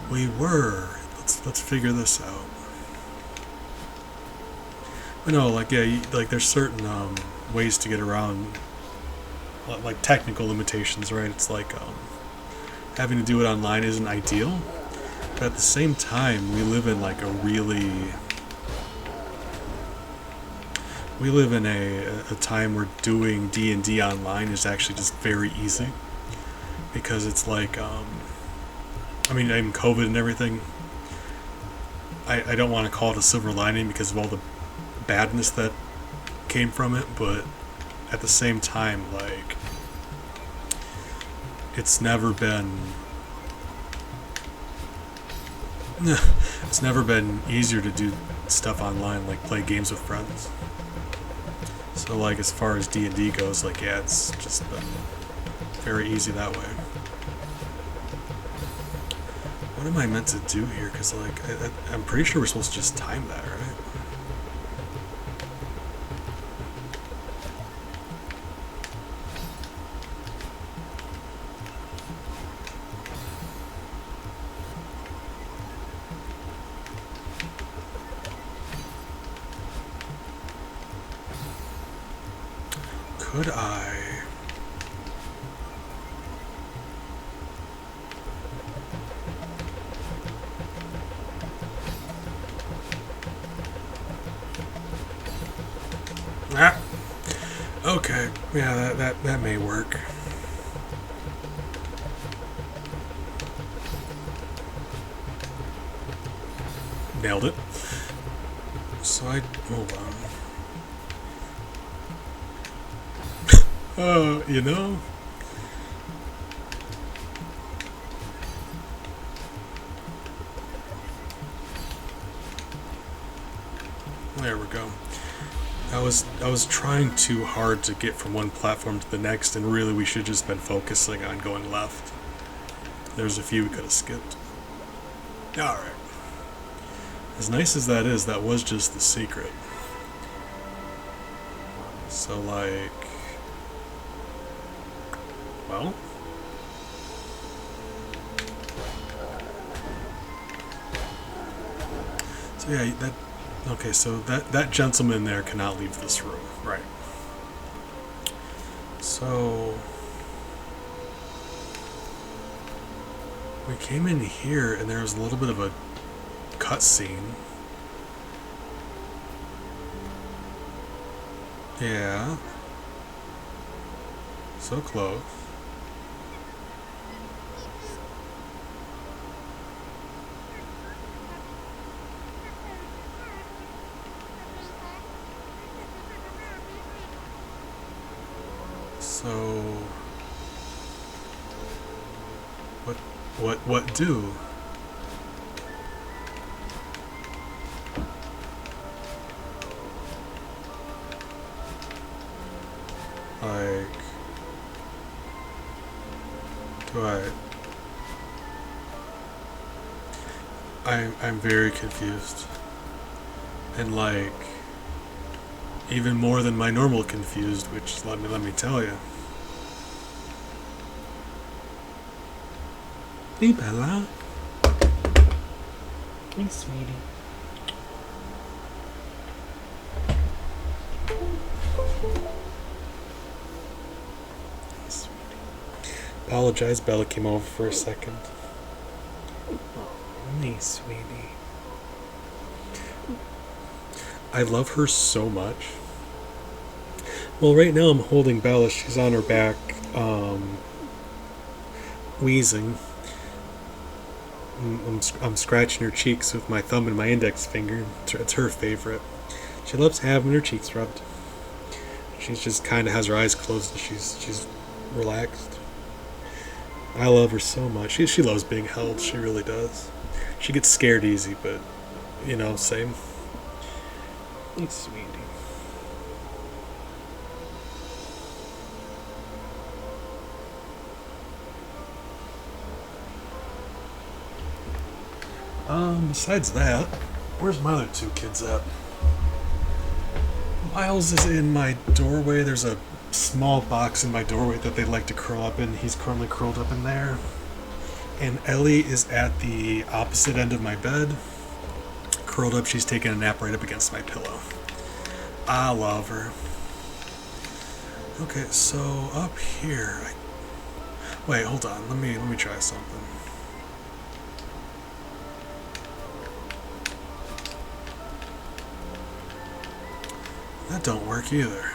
We were. Let's figure this out. But no, like, yeah, like, there's certain ways to get around, like, technical limitations, right? It's like, having to do it online isn't ideal, but at the same time, we live in, like, we live in a time where doing D&D online is actually just very easy, because it's like, I mean, even COVID and everything, I don't want to call it a silver lining because of all the badness that came from it, but at the same time, like, it's never been easier to do stuff online, like play games with friends. So, like, as far as D&D goes, like, yeah, it's just been very easy that way. What am I meant to do here? Because, like, I'm pretty sure we're supposed to just time that, right? Could I... Ah! Okay, yeah, that may work. Nailed it. So hold on. You know? There we go. I was trying too hard to get from one platform to the next, and really we should just been focusing on going left. There's a few we could have skipped. Alright. As nice as that is, that was just the secret. So, like... Well... So yeah, that... Okay, so that gentleman there cannot leave this room, right? So... We came in here and there was a little bit of a cutscene. Yeah. So close. So what do? Like, do I'm very confused. And, like, even more than my normal confused, which let me tell you. Hey, Bella. Hey, sweetie. Apologize, Bella came over for a second. Hey, sweetie. I love her so much. Well, right now I'm holding Bella. She's on her back, wheezing. I'm scratching her cheeks with my thumb and my index finger. It's her favorite. She loves having her cheeks rubbed. She just kind of has her eyes closed and she's relaxed. I love her so much. She loves being held. She really does. She gets scared easy, but same. It's sweetie. Besides that, where's my other two kids at? Miles is in my doorway. There's a small box in my doorway that they like to curl up in. He's currently curled up in there. And Ellie is at the opposite end of my bed. Curled up, she's taking a nap right up against my pillow. I love her. Okay, so up here. Wait, hold on. Let me try something. That don't work either.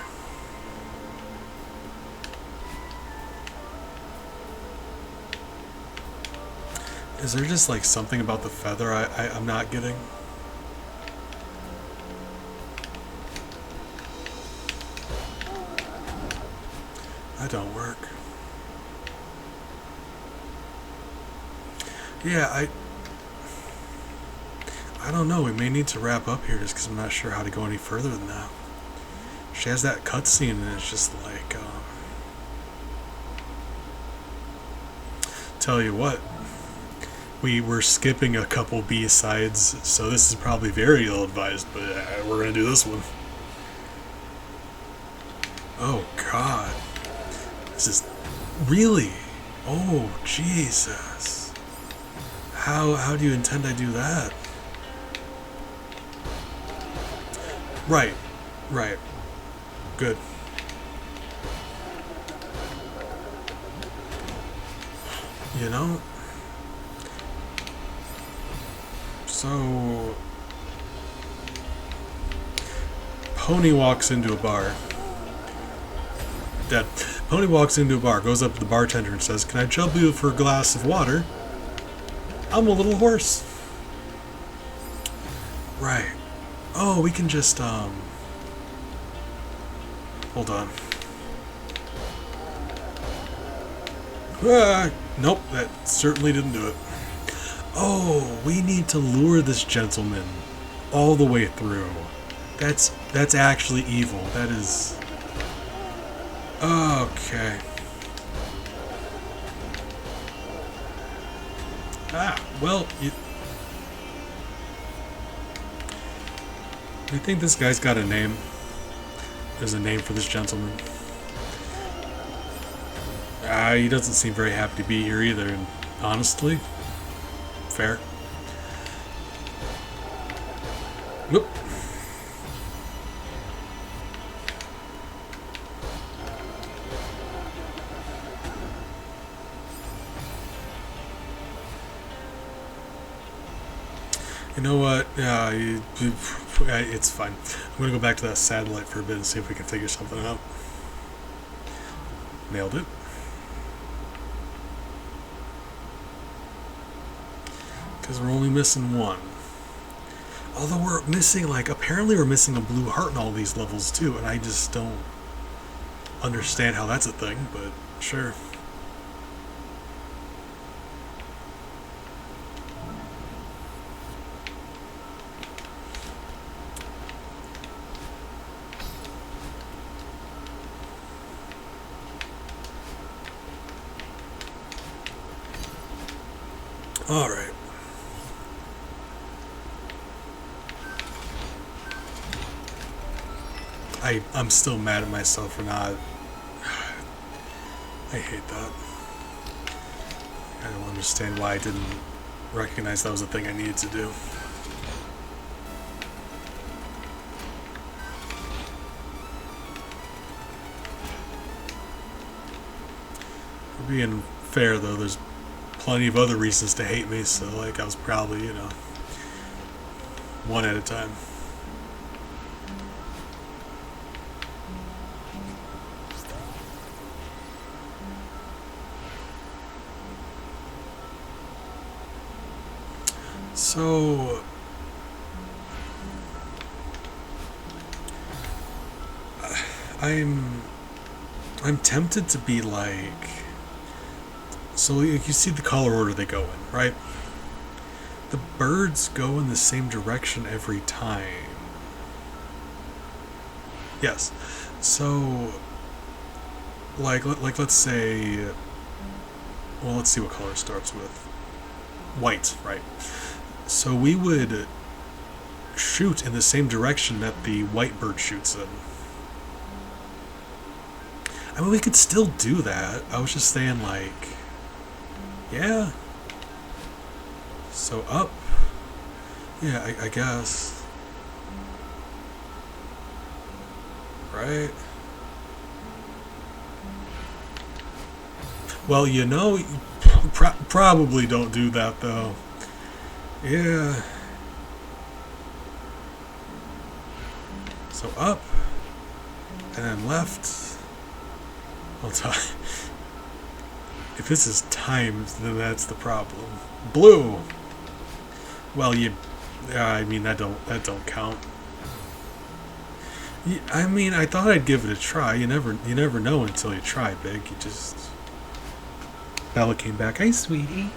Is there just like something about the feather I'm not getting? That don't work. Yeah, I don't know. We may need to wrap up here just because I'm not sure how to go any further than that. She has that cutscene and it's just like, tell you what, we were skipping a couple B-sides, so this is probably very ill-advised, but we're gonna do this one. Oh God, this is really, oh Jesus, how do you intend I do that? Right. Good. So Pony walks into a bar. Pony walks into a bar, goes up to the bartender and says, "Can I trouble you for a glass of water? I'm a little hoarse." Right. Oh, we can just hold on. Nope, that certainly didn't do it. Oh, we need to lure this gentleman all the way through. That's actually evil. That is... Okay. Well, I think this guy's got a name. There's a name for this gentleman. He doesn't seem very happy to be here either, and honestly, fair. Whoop. You know what? It's fine. I'm gonna go back to that satellite for a bit and see if we can figure something out. Nailed it. Because we're only missing one. Although we're missing, apparently we're missing a blue heart in all these levels too, and I just don't understand how that's a thing, but sure. All right. I'm still mad at myself for not... I hate that. I don't understand why I didn't recognize that was a thing I needed to do. For being fair, though, there's plenty of other reasons to hate me, so I was probably, one at a time. So I'm tempted to be like, so you see the color order they go in, right? The birds go in the same direction every time. Yes. So, like let's say, well, let's see what color it starts with. White, right? So we would shoot in the same direction that the white bird shoots in. I mean, we could still do that. I was just saying, like, yeah. So up. Yeah, I guess. Right? Well, you know, probably don't do that, though. Yeah. So up. And then left. Hold on. If this is timed, then that's the problem. Blue. Well, I mean that don't count. I mean, I thought I'd give it a try. You never know until you try, Big. You just. Bella came back. Hey, sweetie.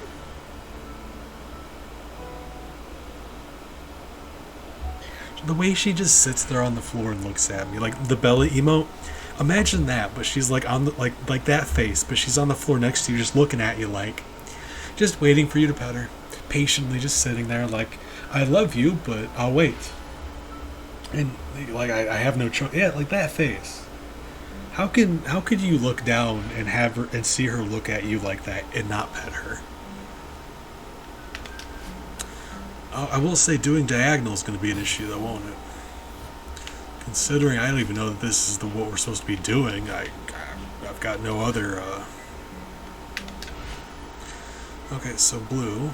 The way she just sits there on the floor and looks at me, like the Bella emote. Imagine that, but she's like on the like that face, but she's on the floor next to you, just looking at you, like just waiting for you to pet her, patiently just sitting there, like I love you, but I'll wait. And like I have no choice. Yeah, like that face. How could you look down and have her and see her look at you like that and not pet her? I will say doing diagonal is going to be an issue, though, won't it? Considering I don't even know that this is what we're supposed to be doing, I've got no other. Okay, so blue,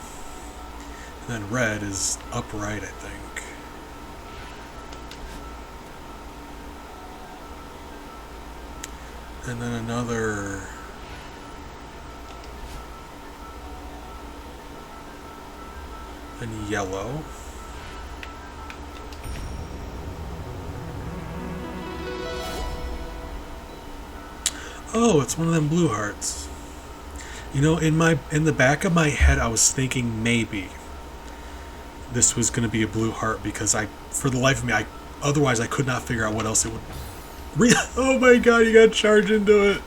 and then red is upright, I think. And then another. And yellow. Oh, it's one of them blue hearts. You know, in the back of my head, I was thinking maybe this was going to be a blue heart because for the life of me, otherwise I could not figure out what else it would. Oh my god, you got to charge into it.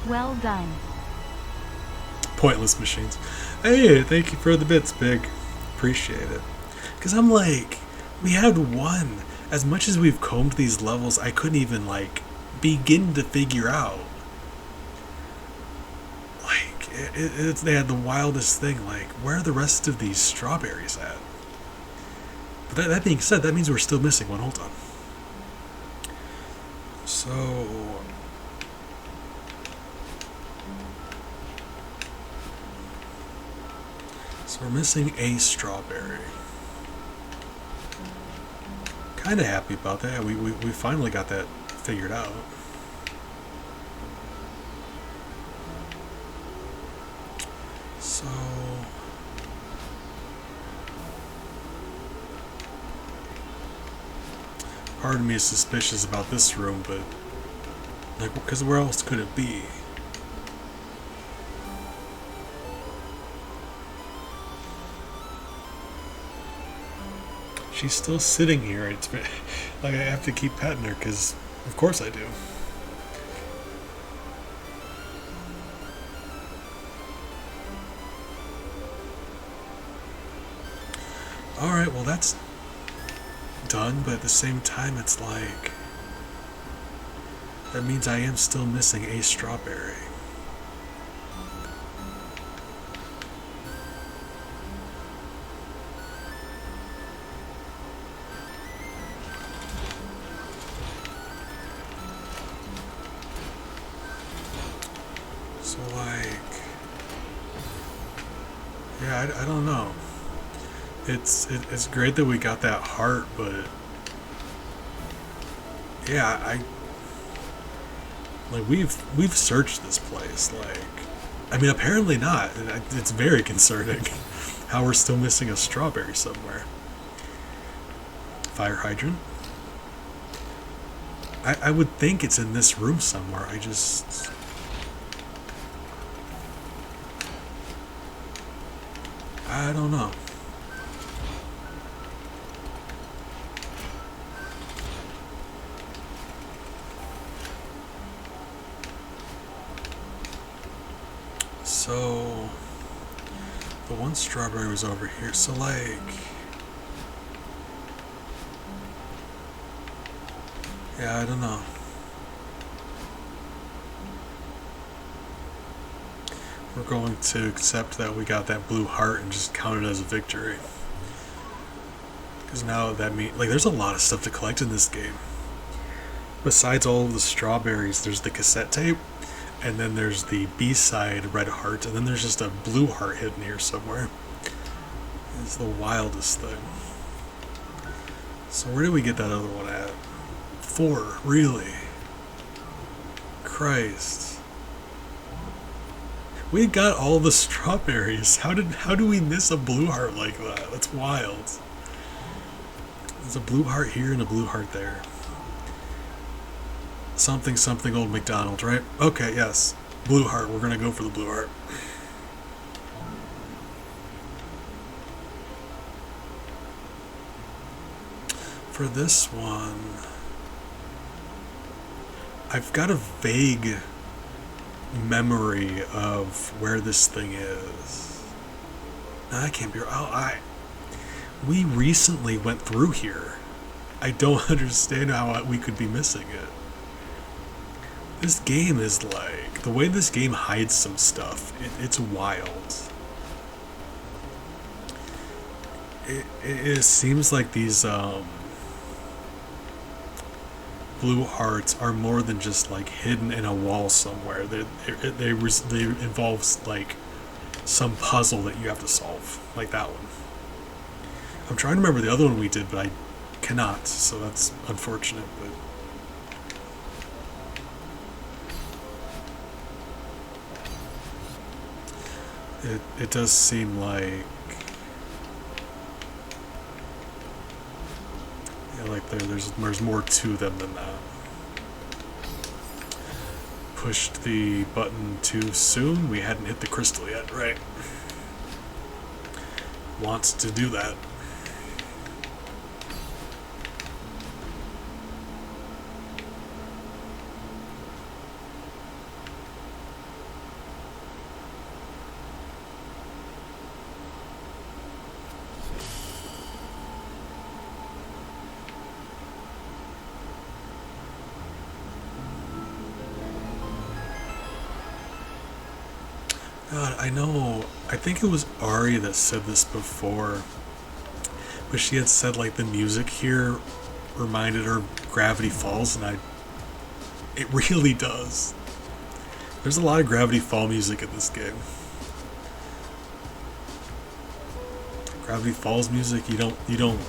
Well done. Pointless machines. Hey, thank you for the bits, Big. Appreciate it. Because I'm like, we had one. As much as we've combed these levels, I couldn't even, like, begin to figure out. Like, they had the wildest thing. Like, where are the rest of these strawberries at? But that being said, that means we're still missing one. Hold on. So we're missing a strawberry. Kind of happy about that. We finally got that figured out. So part of me is suspicious about this room, but like, because where else could it be? She's still sitting here. It's like I have to keep petting her because, of course, I do. All right, well that's done, but at the same time, it's like that means I am still missing a strawberry. So like, yeah, I don't know. It's great that we got that heart, but yeah, like we've searched this place. Like, I mean, apparently not. It's very concerning how we're still missing a strawberry somewhere. Fire hydrant. I would think it's in this room somewhere. I don't know. So, the one strawberry was over here, so like... Yeah, I don't know. We're going to accept that we got that blue heart and just count it as a victory. Because now that means... Like, there's a lot of stuff to collect in this game. Besides all of the strawberries, there's the cassette tape. And then there's the B-side red heart, and then there's just a blue heart hidden here somewhere. It's the wildest thing. So where did we get that other one at? 4, really? Christ. We got all the strawberries. How do we miss a blue heart like that? That's wild. There's a blue heart here and a blue heart there. Something, something old McDonald, right? Okay, yes. Blue heart. We're gonna go for the blue heart. For this one, I've got a vague memory of where this thing is. No, I can't be... We recently went through here. I don't understand how we could be missing it. This game is like... The way this game hides some stuff, it's wild. It seems like these blue hearts are more than just like hidden in a wall somewhere. They involve like some puzzle that you have to solve, like that one. I'm trying to remember the other one we did, but I cannot, so that's unfortunate. But it does seem like, yeah, like there's more to them than that. Pushed the button too soon. We hadn't hit the crystal yet, right? Wants to do that. God, I know, I think it was Ari that said this before, but she had said like the music here reminded her of Gravity Falls, and it really does. There's a lot of Gravity Fall music in this game. Gravity Falls music, you don't,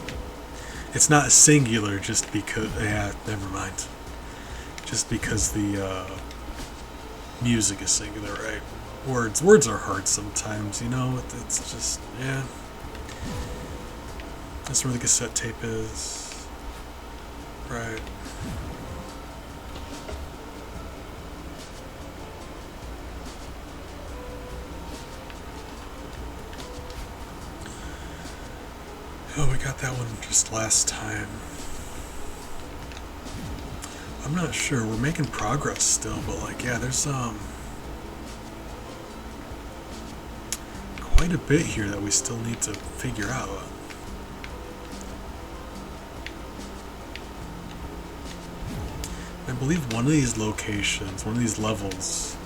it's not singular just because, yeah, never mind. Just because the music is singular, right? Words are hard sometimes, you know. It's just, yeah. That's where the cassette tape is, right? Oh, we got that one just last time. I'm not sure. We're making progress still, but like, yeah, there's quite a bit here that we still need to figure out. I believe one of these locations, one of these levels,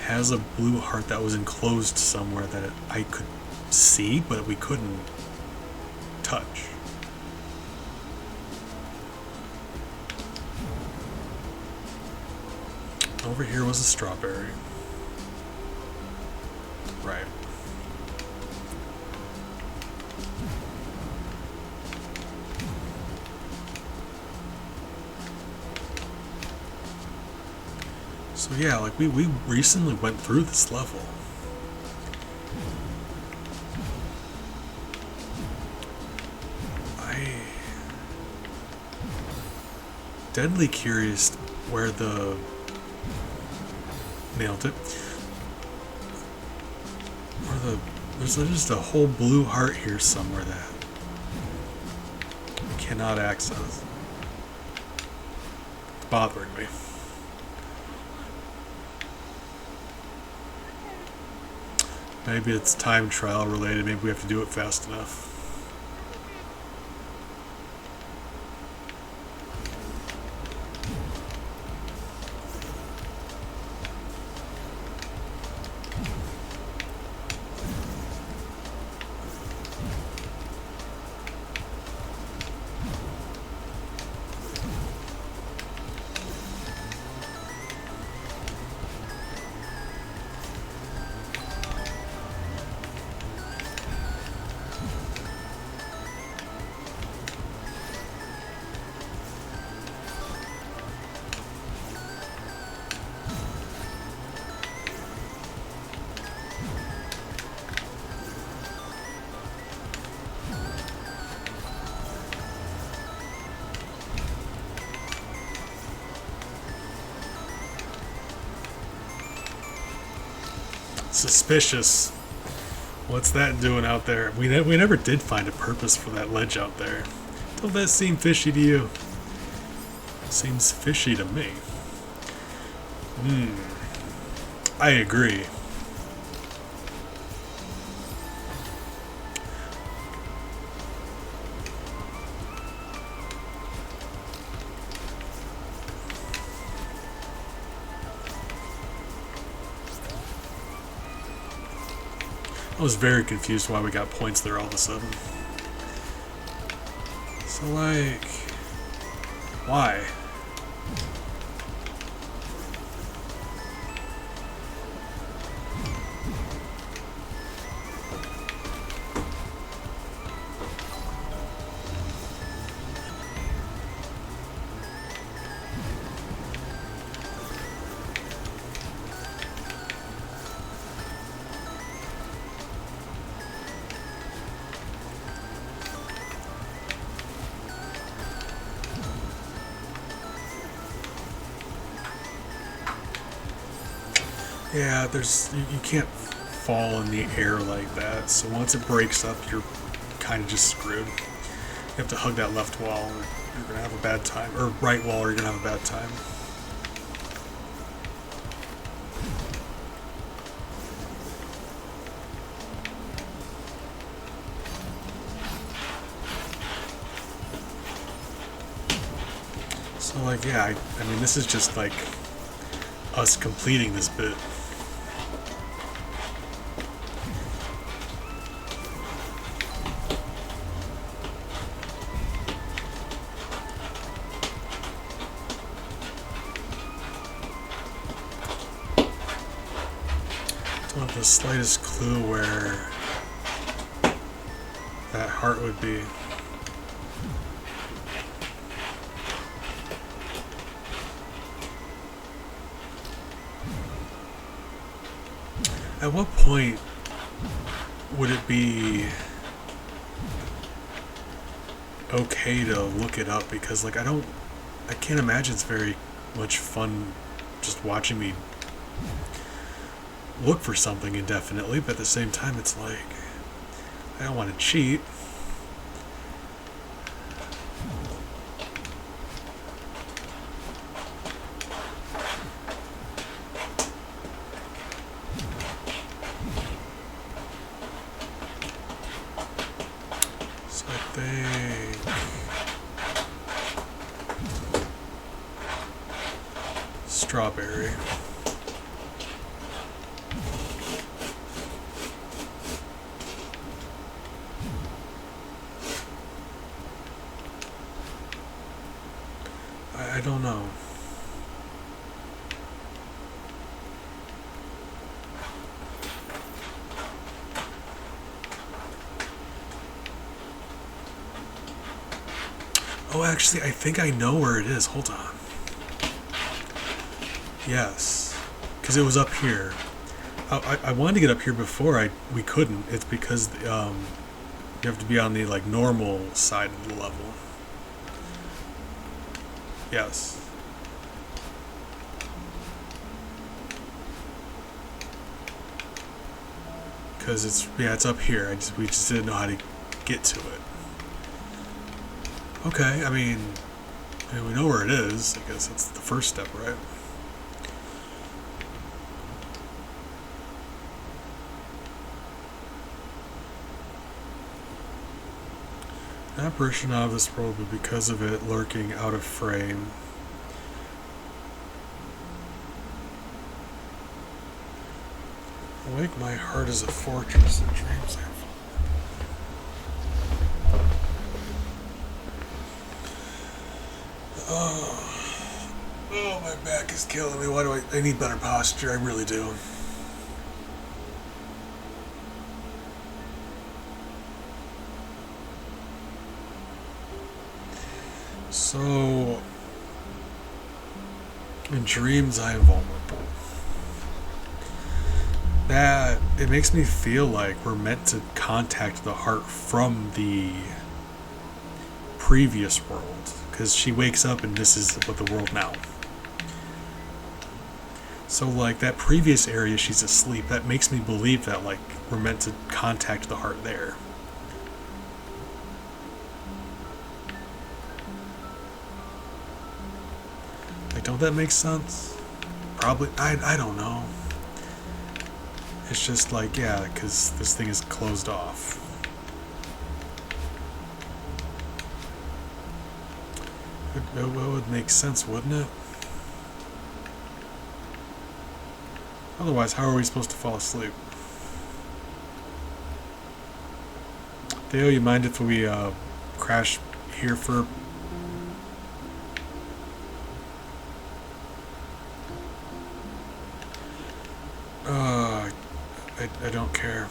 has a blue heart that was enclosed somewhere that I could see, but we couldn't touch. Over here was a strawberry. Right. So yeah, like we recently went through this level. deadly curious where the... Nailed it. Where the... There's just a whole blue heart here somewhere that I cannot access. It's bothering me. Maybe it's time trial related. Maybe we have to do it fast enough. Suspicious. What's that doing out there? We never did find a purpose for that ledge out there. Don't that seem fishy to you? Seems fishy to me. I agree. I was very confused why we got points there all of a sudden. So, like... Why? Yeah, you can't fall in the air like that, so once it breaks up, you're kind of just screwed. You have to hug that left wall, or you're going to have a bad time, or right wall, or you're going to have a bad time. So, like, yeah, I mean, this is just, like, us completing this bit. Don't have the slightest clue where that heart would be. At what point would it be okay to look it up? Because, like, I can't imagine it's very much fun just watching me look for something indefinitely, but at the same time it's like, I don't want to cheat. So I think strawberry. I don't know. Oh, actually, I think I know where it is. Hold on. Yes. Because it was up here. I wanted to get up here before we couldn't. It's because you have to be on the, like, normal side of the level. Yes. Because it's up here. We just didn't know how to get to it. Okay, I mean, we know where it is. I guess it's the first step, right? Apparition out of this world, but because of it lurking out of frame. Awake my heart as a fortress that dreams I have. Oh, my back is killing me. Why do I need better posture? I really do. So, in dreams, I am vulnerable. That, it makes me feel like we're meant to contact the heart from the previous world. Because she wakes up and this is what the world now. So, like, that previous area she's asleep, that makes me believe that, like, we're meant to contact the heart there. Like, don't that make sense? Probably. I don't know. It's just like, yeah, because this thing is closed off. It would make sense, wouldn't it? Otherwise, how are we supposed to fall asleep? Theo, you mind if we crash here for... I don't care.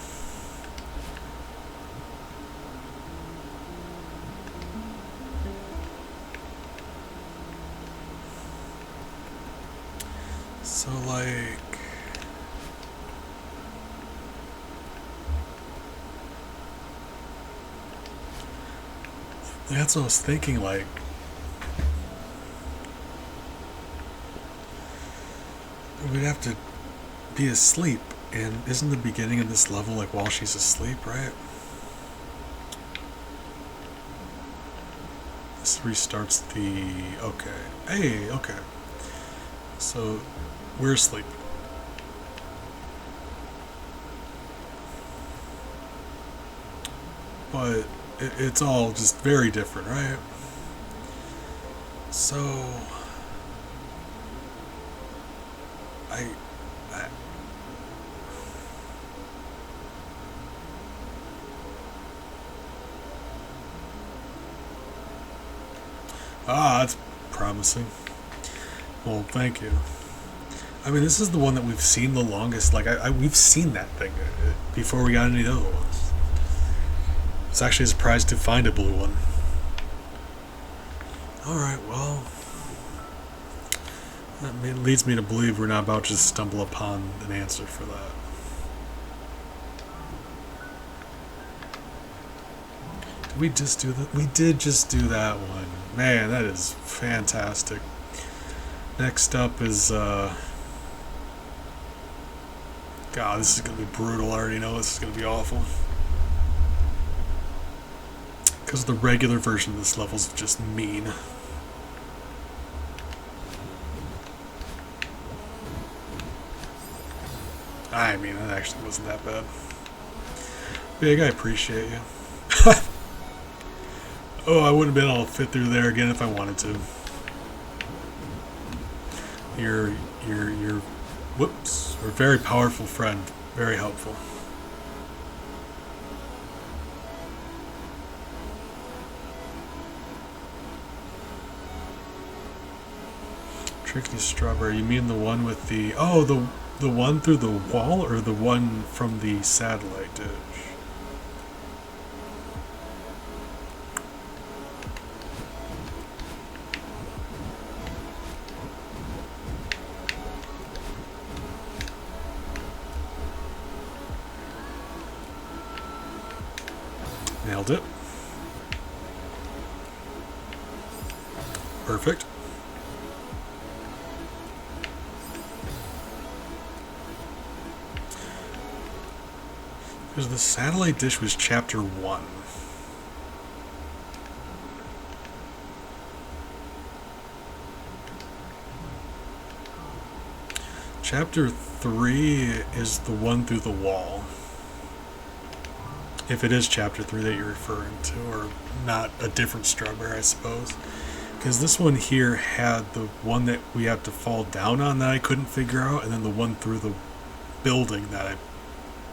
So, like... That's what I was thinking, like... We'd have to be asleep, and isn't the beginning of this level like while she's asleep, right? This restarts the... Okay. Hey, okay. So, we're asleep. But it's all just very different, right? So... that's promising. Well, thank you. I mean, this is the one that we've seen the longest. Like, we've seen that thing before we got any of the other ones. It's actually a surprise to find a blue one. Alright, well... That leads me to believe we're not about to just stumble upon an answer for that. Did we just do that? We did just do that one. Man, that is fantastic. Next up is, God, this is going to be brutal. I already know this is going to be awful. Because the regular version of this level is just mean. I mean, that actually wasn't that bad. Big, I appreciate you. Oh, I wouldn't have been able to fit through there again if I wanted to. You're whoops, you're a very powerful friend. Very helpful. Tricky strawberry. You mean the one with the... Oh, the one through the wall, or the one from the satellite dish? Nailed it. Perfect. Because the satellite dish was chapter 1. Chapter 3 is the one through the wall. If it is chapter 3 that you're referring to, or not a different strawberry, I suppose. Because this one here had the one that we have to fall down on that I couldn't figure out, and then the one through the building that I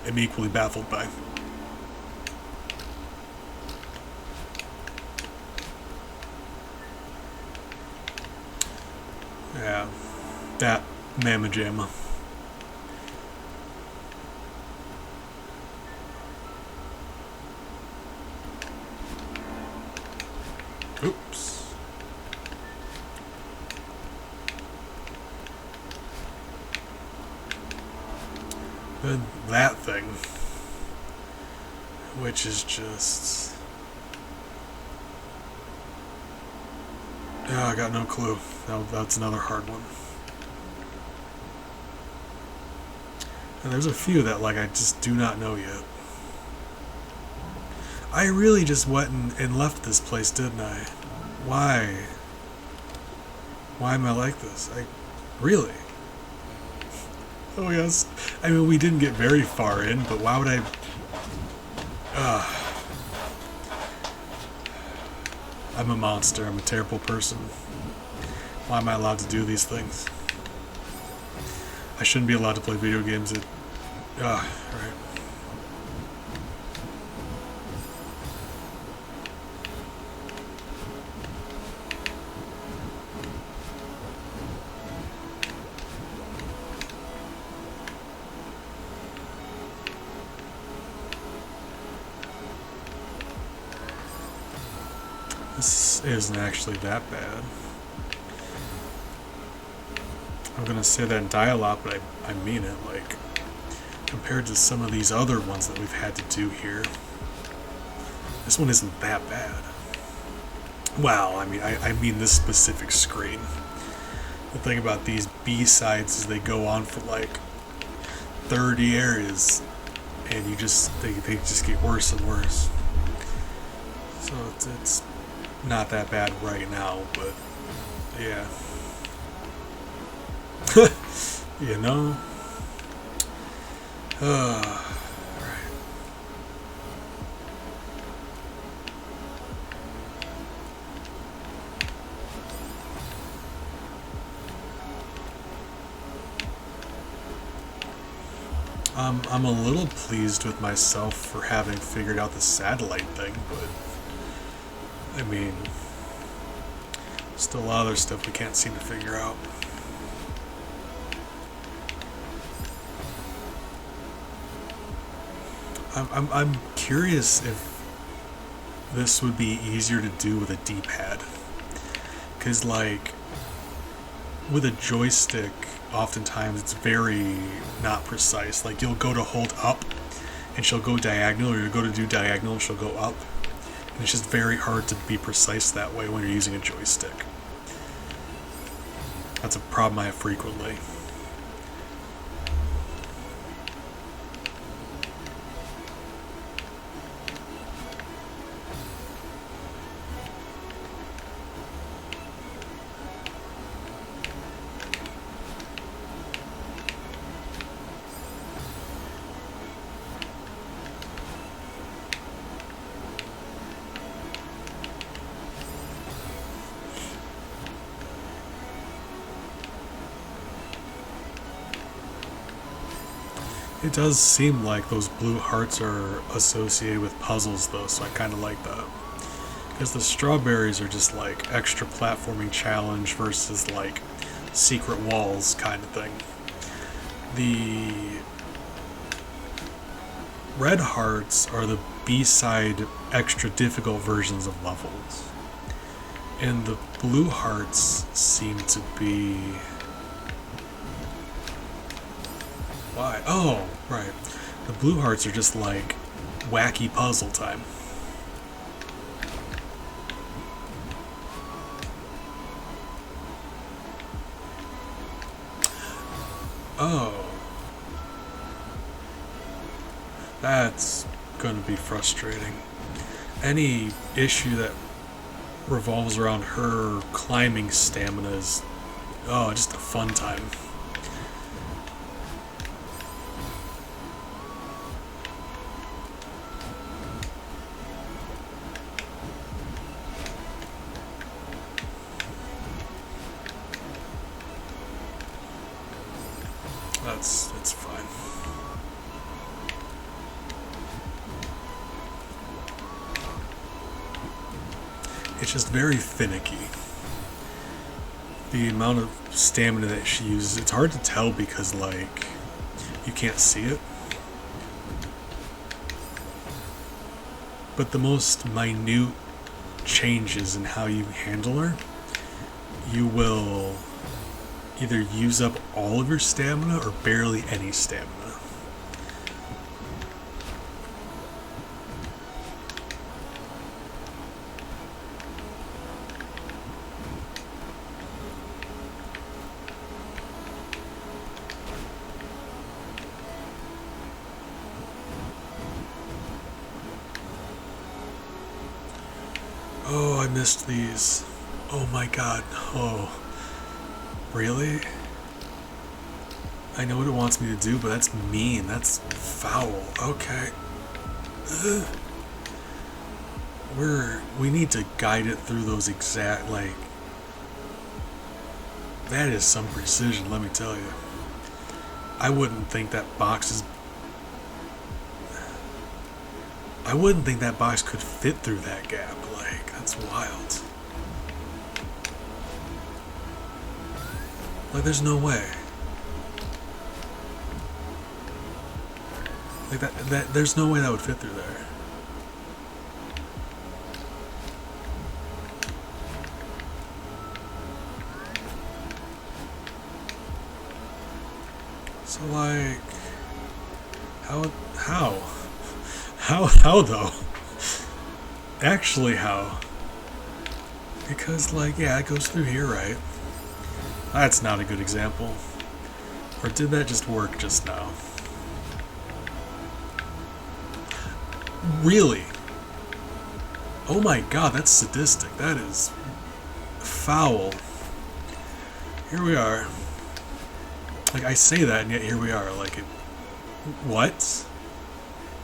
am equally baffled by. Yeah, that mamma jamma. Oops. Then that thing, which is just... I got no clue. That's another hard one. And there's a few that, like, I just do not know yet. I really just went and left this place, didn't I? Why? Why am I like this? Really? Oh yes. I mean, we didn't get very far in, but why would I... I'm a monster. I'm a terrible person. Why am I allowed to do these things? I shouldn't be allowed to play video games. Right. This isn't actually that bad. I'm gonna say that in dialogue, but I mean it. Like, compared to some of these other ones that we've had to do here, this one isn't that bad. Well, I mean this specific screen. The thing about these B-sides is they go on for like 30 areas, and they just get worse and worse. So it's not that bad right now, but yeah. You know? Right. I'm a little pleased with myself for having figured out the satellite thing, but I mean, still a lot of other stuff we can't seem to figure out. I'm curious if this would be easier to do with a D-pad, because like with a joystick oftentimes it's very not precise. Like you'll go to hold up and she'll go diagonal, or you'll go to do diagonal and she'll go up, and it's just very hard to be precise that way when you're using a joystick. That's a problem I have frequently. It does seem like those blue hearts are associated with puzzles, though, so I kind of like that. Because the strawberries are just like extra platforming challenge versus like secret walls kind of thing. The red hearts are the B-side extra difficult versions of levels. And the blue hearts seem to be... Why? Oh, right. The blue hearts are just like wacky puzzle time. Oh. That's gonna be frustrating. Any issue that revolves around her climbing stamina is, oh, just a fun time. That's fine. It's just very finicky. The amount of stamina that she uses, it's hard to tell because, like, you can't see it. But the most minute changes in how you handle her, you will either use up all of your stamina or barely any stamina. Oh, I missed these. Oh my god. Oh. Really? I know what it wants me to do, but that's mean. That's foul. Okay. Ugh. We need to guide it through those exact, like... That is some precision, let me tell you. I wouldn't think that box is... I wouldn't think that box could fit through that gap. Like, that's wild. Like, there's no way. Like, there's no way that would fit through there. So, like, how though? Actually, how? Because, like, yeah, it goes through here, right? That's not a good example. Or did that just work just now? Really? Oh my god, that's sadistic. That is foul. Here we are. Like, I say that, and yet here we are. Like, it... What?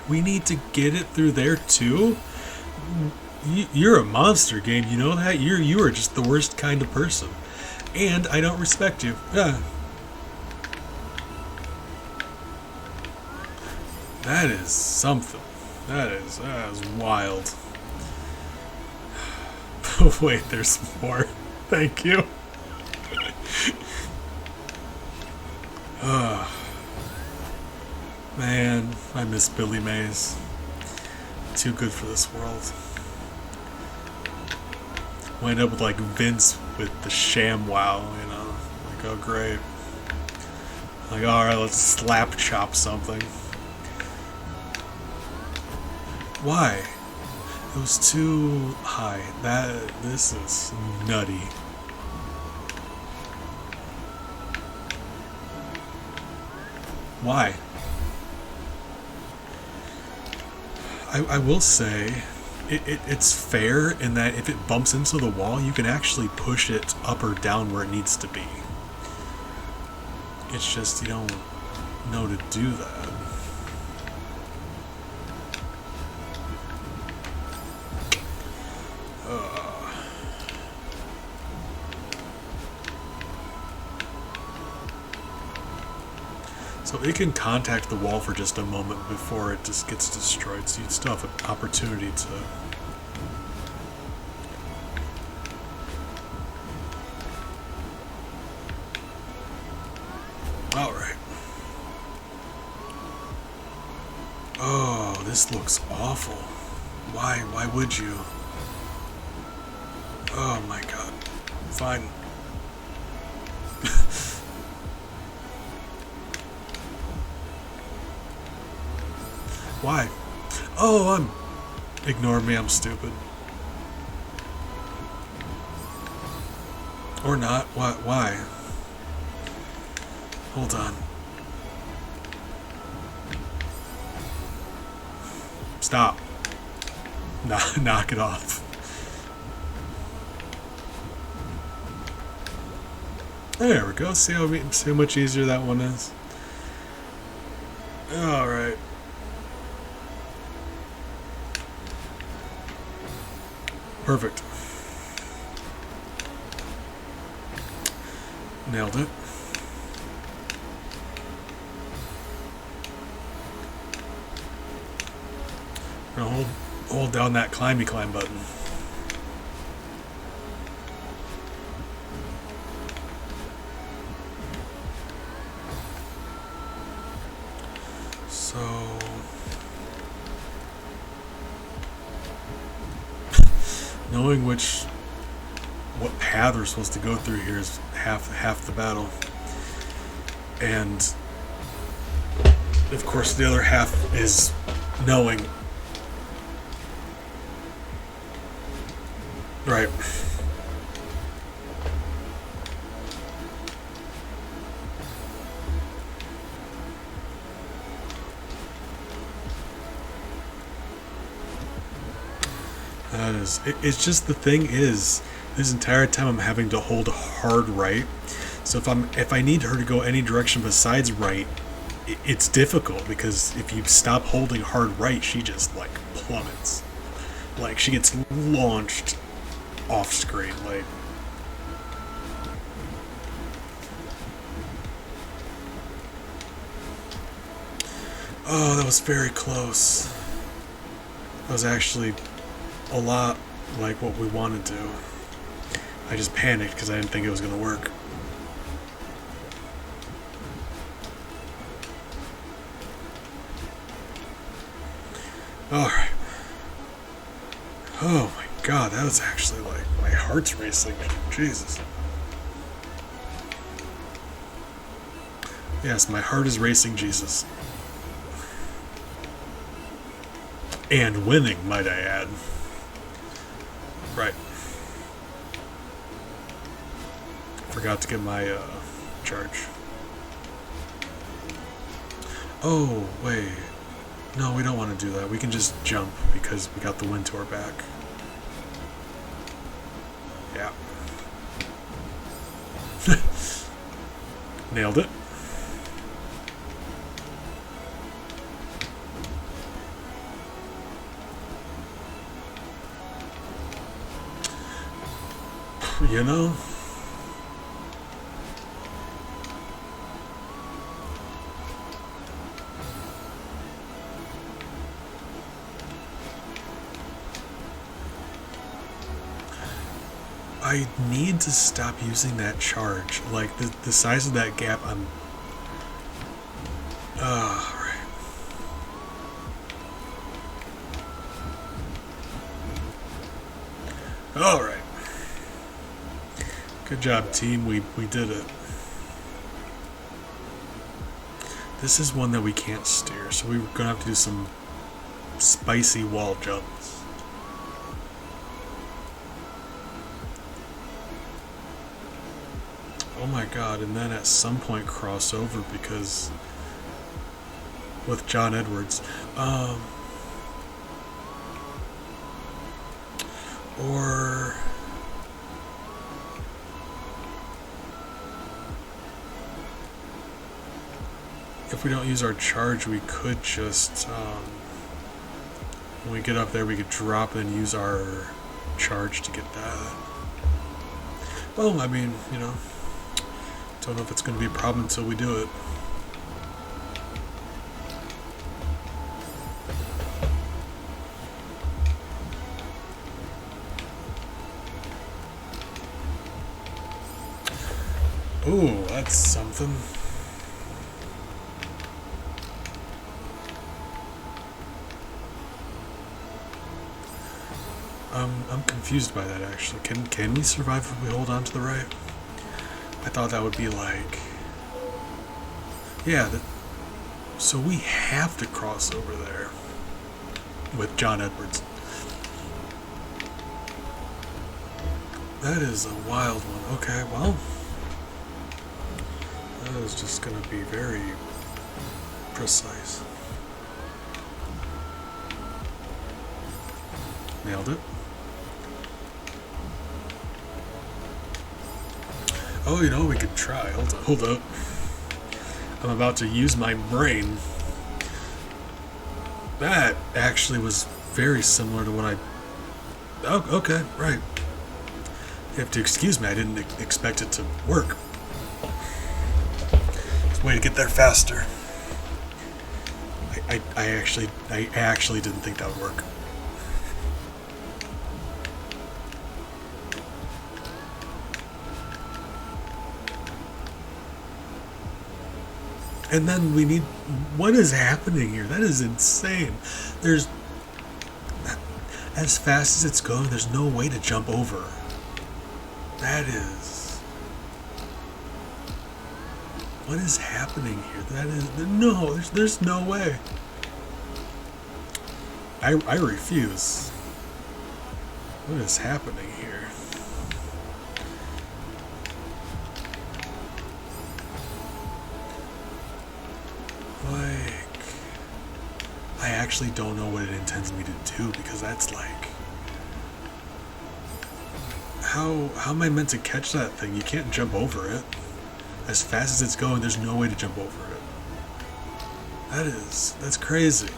We need to get it through there, too? You're a monster, game. You know that? You are just the worst kind of person. And I don't respect you. Yeah. That is something. That is wild. Wait, there's more. Thank you. Man, I miss Billy Mays. Too good for this world. Wind up with like Vince with the sham wow, you know. Like, oh great. Like, alright, let's slap chop something. Why? It was too high. This is nutty. Why? I will say, it's fair in that if it bumps into the wall, you can actually push it up or down where it needs to be. It's just you don't know to do that. So it can contact the wall for just a moment before it just gets destroyed, so you still have an opportunity to... Alright. Oh, this looks awful. Why would you? Oh my god. Fine. Why? Oh, ignore me, I'm stupid. Or not. What? Why? Hold on. Stop. Knock it off. There we go. See how much easier that one is? Alright. Perfect. Nailed it. Now hold down that climb button. So knowing what path we're supposed to go through here is half the battle. And of course the other half is knowing. Right. That is, it's just the thing is, this entire time I'm having to hold hard right. So if I need her to go any direction besides right, it's difficult because if you stop holding hard right, she just like plummets. Like she gets launched off screen, like. Oh, that was very close. That was actually a lot like what we wanted to. I just panicked because I didn't think it was going to work. Alright. Oh my god, that was actually like, my heart's racing. Jesus. Yes, my heart is racing, Jesus. And winning, might I add. Right. Forgot to get my charge. Oh, wait. No, we don't want to do that. We can just jump because we got the wind to our back. Yeah. Nailed it. You know? I need to stop using that charge. Like, the size of that gap, I'm... right. Alright. Good job, team. We did it. This is one that we can't steer, so we're gonna have to do some spicy wall jumps. Oh my god, and then at some point cross over because with John Edwards. Or if we don't use our charge, we could just when we get up there we could drop and use our charge to get that. Well, I mean, you know, don't know if it's going to be a problem until we do it. Ooh, that's something. I'm confused by that actually. Can we survive if we hold on to the right? I thought that would be like... Yeah, so we have to cross over there with John Edwards. That is a wild one. Okay, well... That is just going to be very precise. Nailed it. Oh, you know, we could try. Hold up. I'm about to use my brain. That actually was very similar to what I... Oh, okay, right. You have to excuse me, I didn't expect it to work. There's a way to get there faster. I actually didn't think that would work. And then we need... What is happening here? That is insane. There's... As fast as it's going, there's no way to jump over. That is... What is happening here? That is... No, there's no way. I refuse. What is happening here? I actually don't know what it intends me to do, because that's like... How am I meant to catch that thing? You can't jump over it. As fast as it's going, there's no way to jump over it. That's crazy.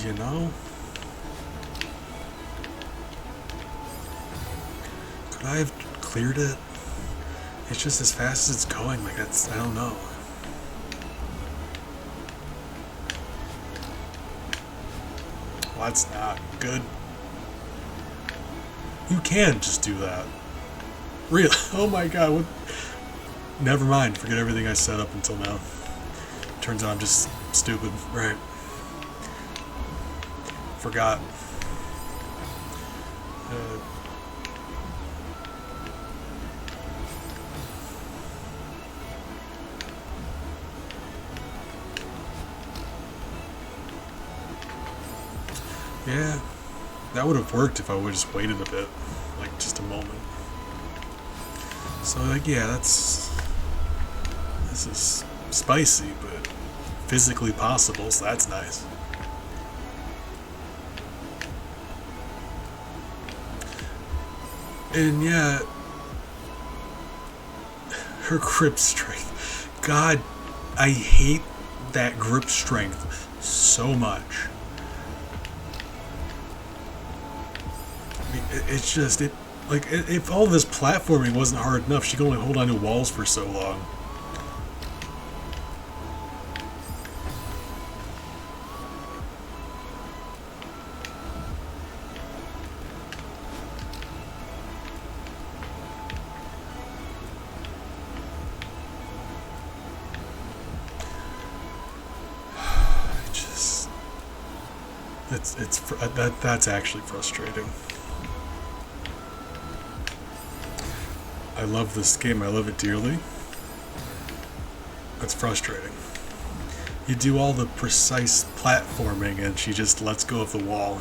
You know? Could I have cleared it? It's just as fast as it's going, like that's, I don't know. Well, that's not good. You can just do that. Really? Oh my god, what? Never mind, forget everything I said up until now. Turns out I'm just stupid, right? Forgot. Yeah, that would have worked if I would have just waited a bit, like just a moment. So like, yeah, this is spicy, but physically possible, so that's nice. And yeah, her grip strength. God, I hate that grip strength so much. It's just, like, if all this platforming wasn't hard enough, she could only hold on to walls for so long. That's actually frustrating. I love this game, I love it dearly. That's frustrating. You do all the precise platforming and she just lets go of the wall.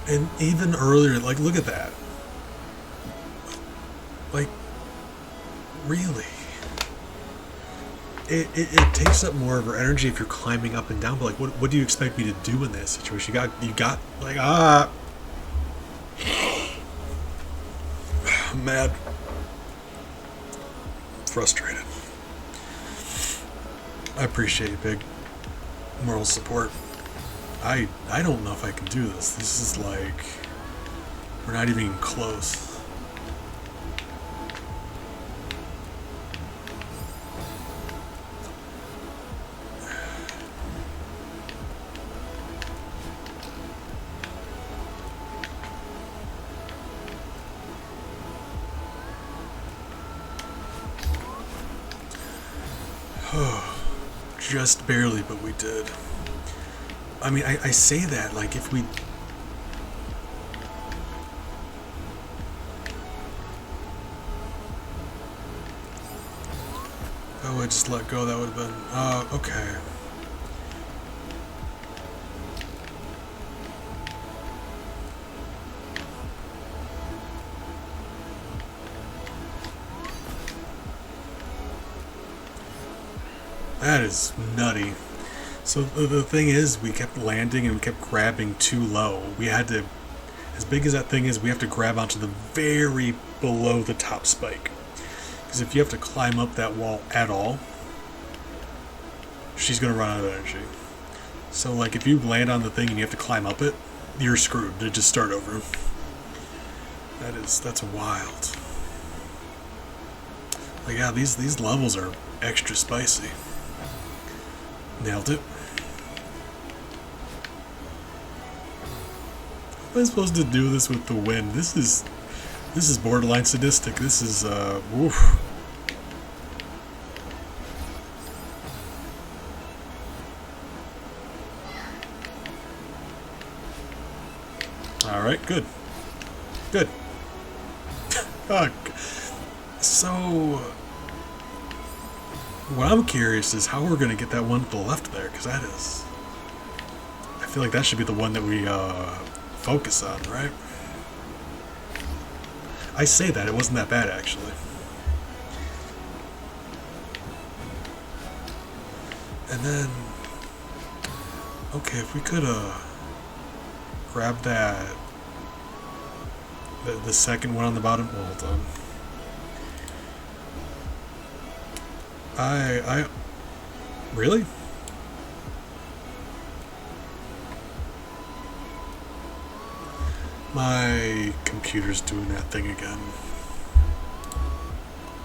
And even earlier, like, look at that. Like, really? It takes up more of her energy if you're climbing up and down, but like, what do you expect me to do in that situation? You got, like, I'm mad. Frustrated. I appreciate you, Big. Moral support. I don't know if I can do this. This is like... We're not even close. Just barely, but we did. I mean, I say that, like, if we... Oh, I just let go, that would have been... okay. That is nutty. So the thing is, we kept landing and we kept grabbing too low. We had to, as big as that thing is, we have to grab onto the very below the top spike. Because if you have to climb up that wall at all, she's going to run out of energy. So like if you land on the thing and you have to climb up it, you're screwed. They just start over. That's wild. Like, yeah, these levels are extra spicy. Nailed it. How am I supposed to do this with the wind? This is borderline sadistic. This is oof. All right, good. Good. So what I'm curious is how we're gonna get that one to the left there, because that is... I feel like that should be the one that we focus on, right? I say that, it wasn't that bad actually. And then... okay, if we could grab that... the second one on the bottom... well, hold on. I really? My computer's doing that thing again.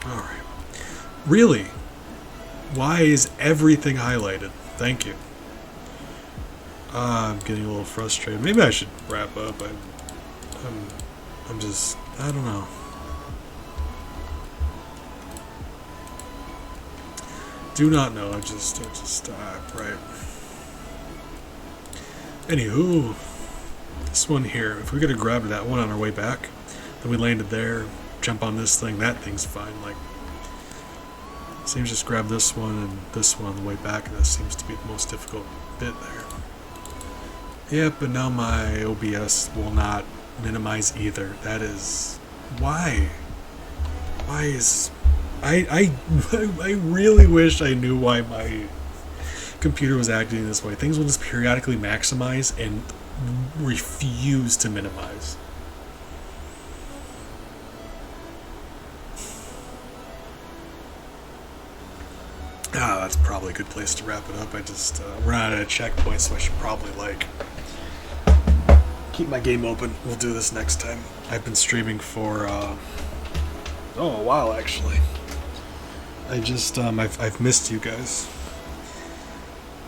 Alright. Really? Why is everything highlighted? Thank you. I'm getting a little frustrated. Maybe I should wrap up. I'm just... I don't know. Do not know. I just right. Anywho, this one here. If we could have grabbed that one on our way back, then we landed there, jump on this thing. That thing's fine. Like, seems just grab this one and this one on the way back, and that seems to be the most difficult bit there. Yep, but now my OBS will not minimize either. That is why. Why is I really wish I knew why my computer was acting this way. Things will just periodically maximize and refuse to minimize. That's probably a good place to wrap it up. I just we're not at a checkpoint, so I should probably like keep my game open. We'll do this next time. I've been streaming for a while actually. I just I've missed you guys.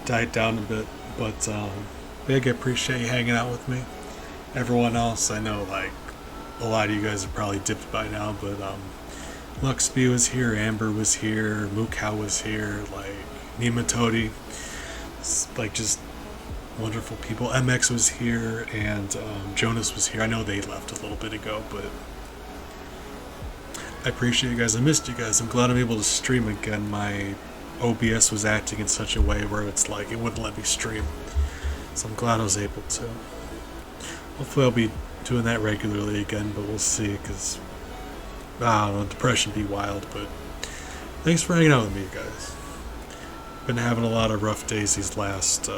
Died down a bit, but big appreciate you hanging out with me. Everyone else, I know like a lot of you guys are probably dipped by now, but Luxby was here, Amber was here, Mukau was here, like Nematodi, like just wonderful people. MX was here, and Jonas was here. I know they left a little bit ago, but I appreciate you guys. I missed you guys. I'm glad I'm able to stream again. My OBS was acting in such a way where it's like it wouldn't let me stream, so I'm glad I was able to. Hopefully I'll be doing that regularly again, but we'll see, because I don't know, depression be wild. But thanks for hanging out with me, you guys. Been having a lot of rough days these last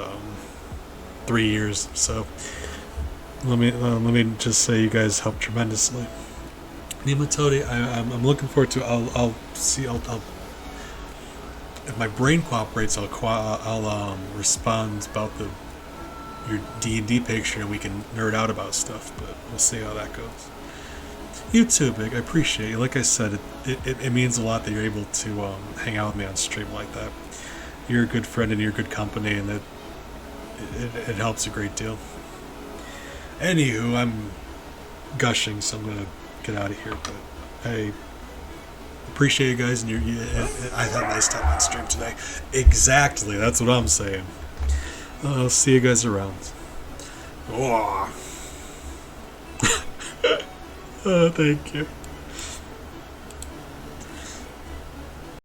3 years, so let me just say you guys helped tremendously. Nematodi, I'm looking forward to. I'll see. I'll if my brain cooperates, I'll respond about your D&D picture, and we can nerd out about stuff. But we'll see how that goes. You too, Big. I appreciate you. Like I said, it means a lot that you're able to hang out with me on stream like that. You're a good friend and you're good company, and it helps a great deal. Anywho, I'm gushing, so I'm gonna get out of here. But I appreciate you guys, and I had a nice time on stream today. Exactly, that's what I'm saying. I'll see you guys around. Oh, thank you.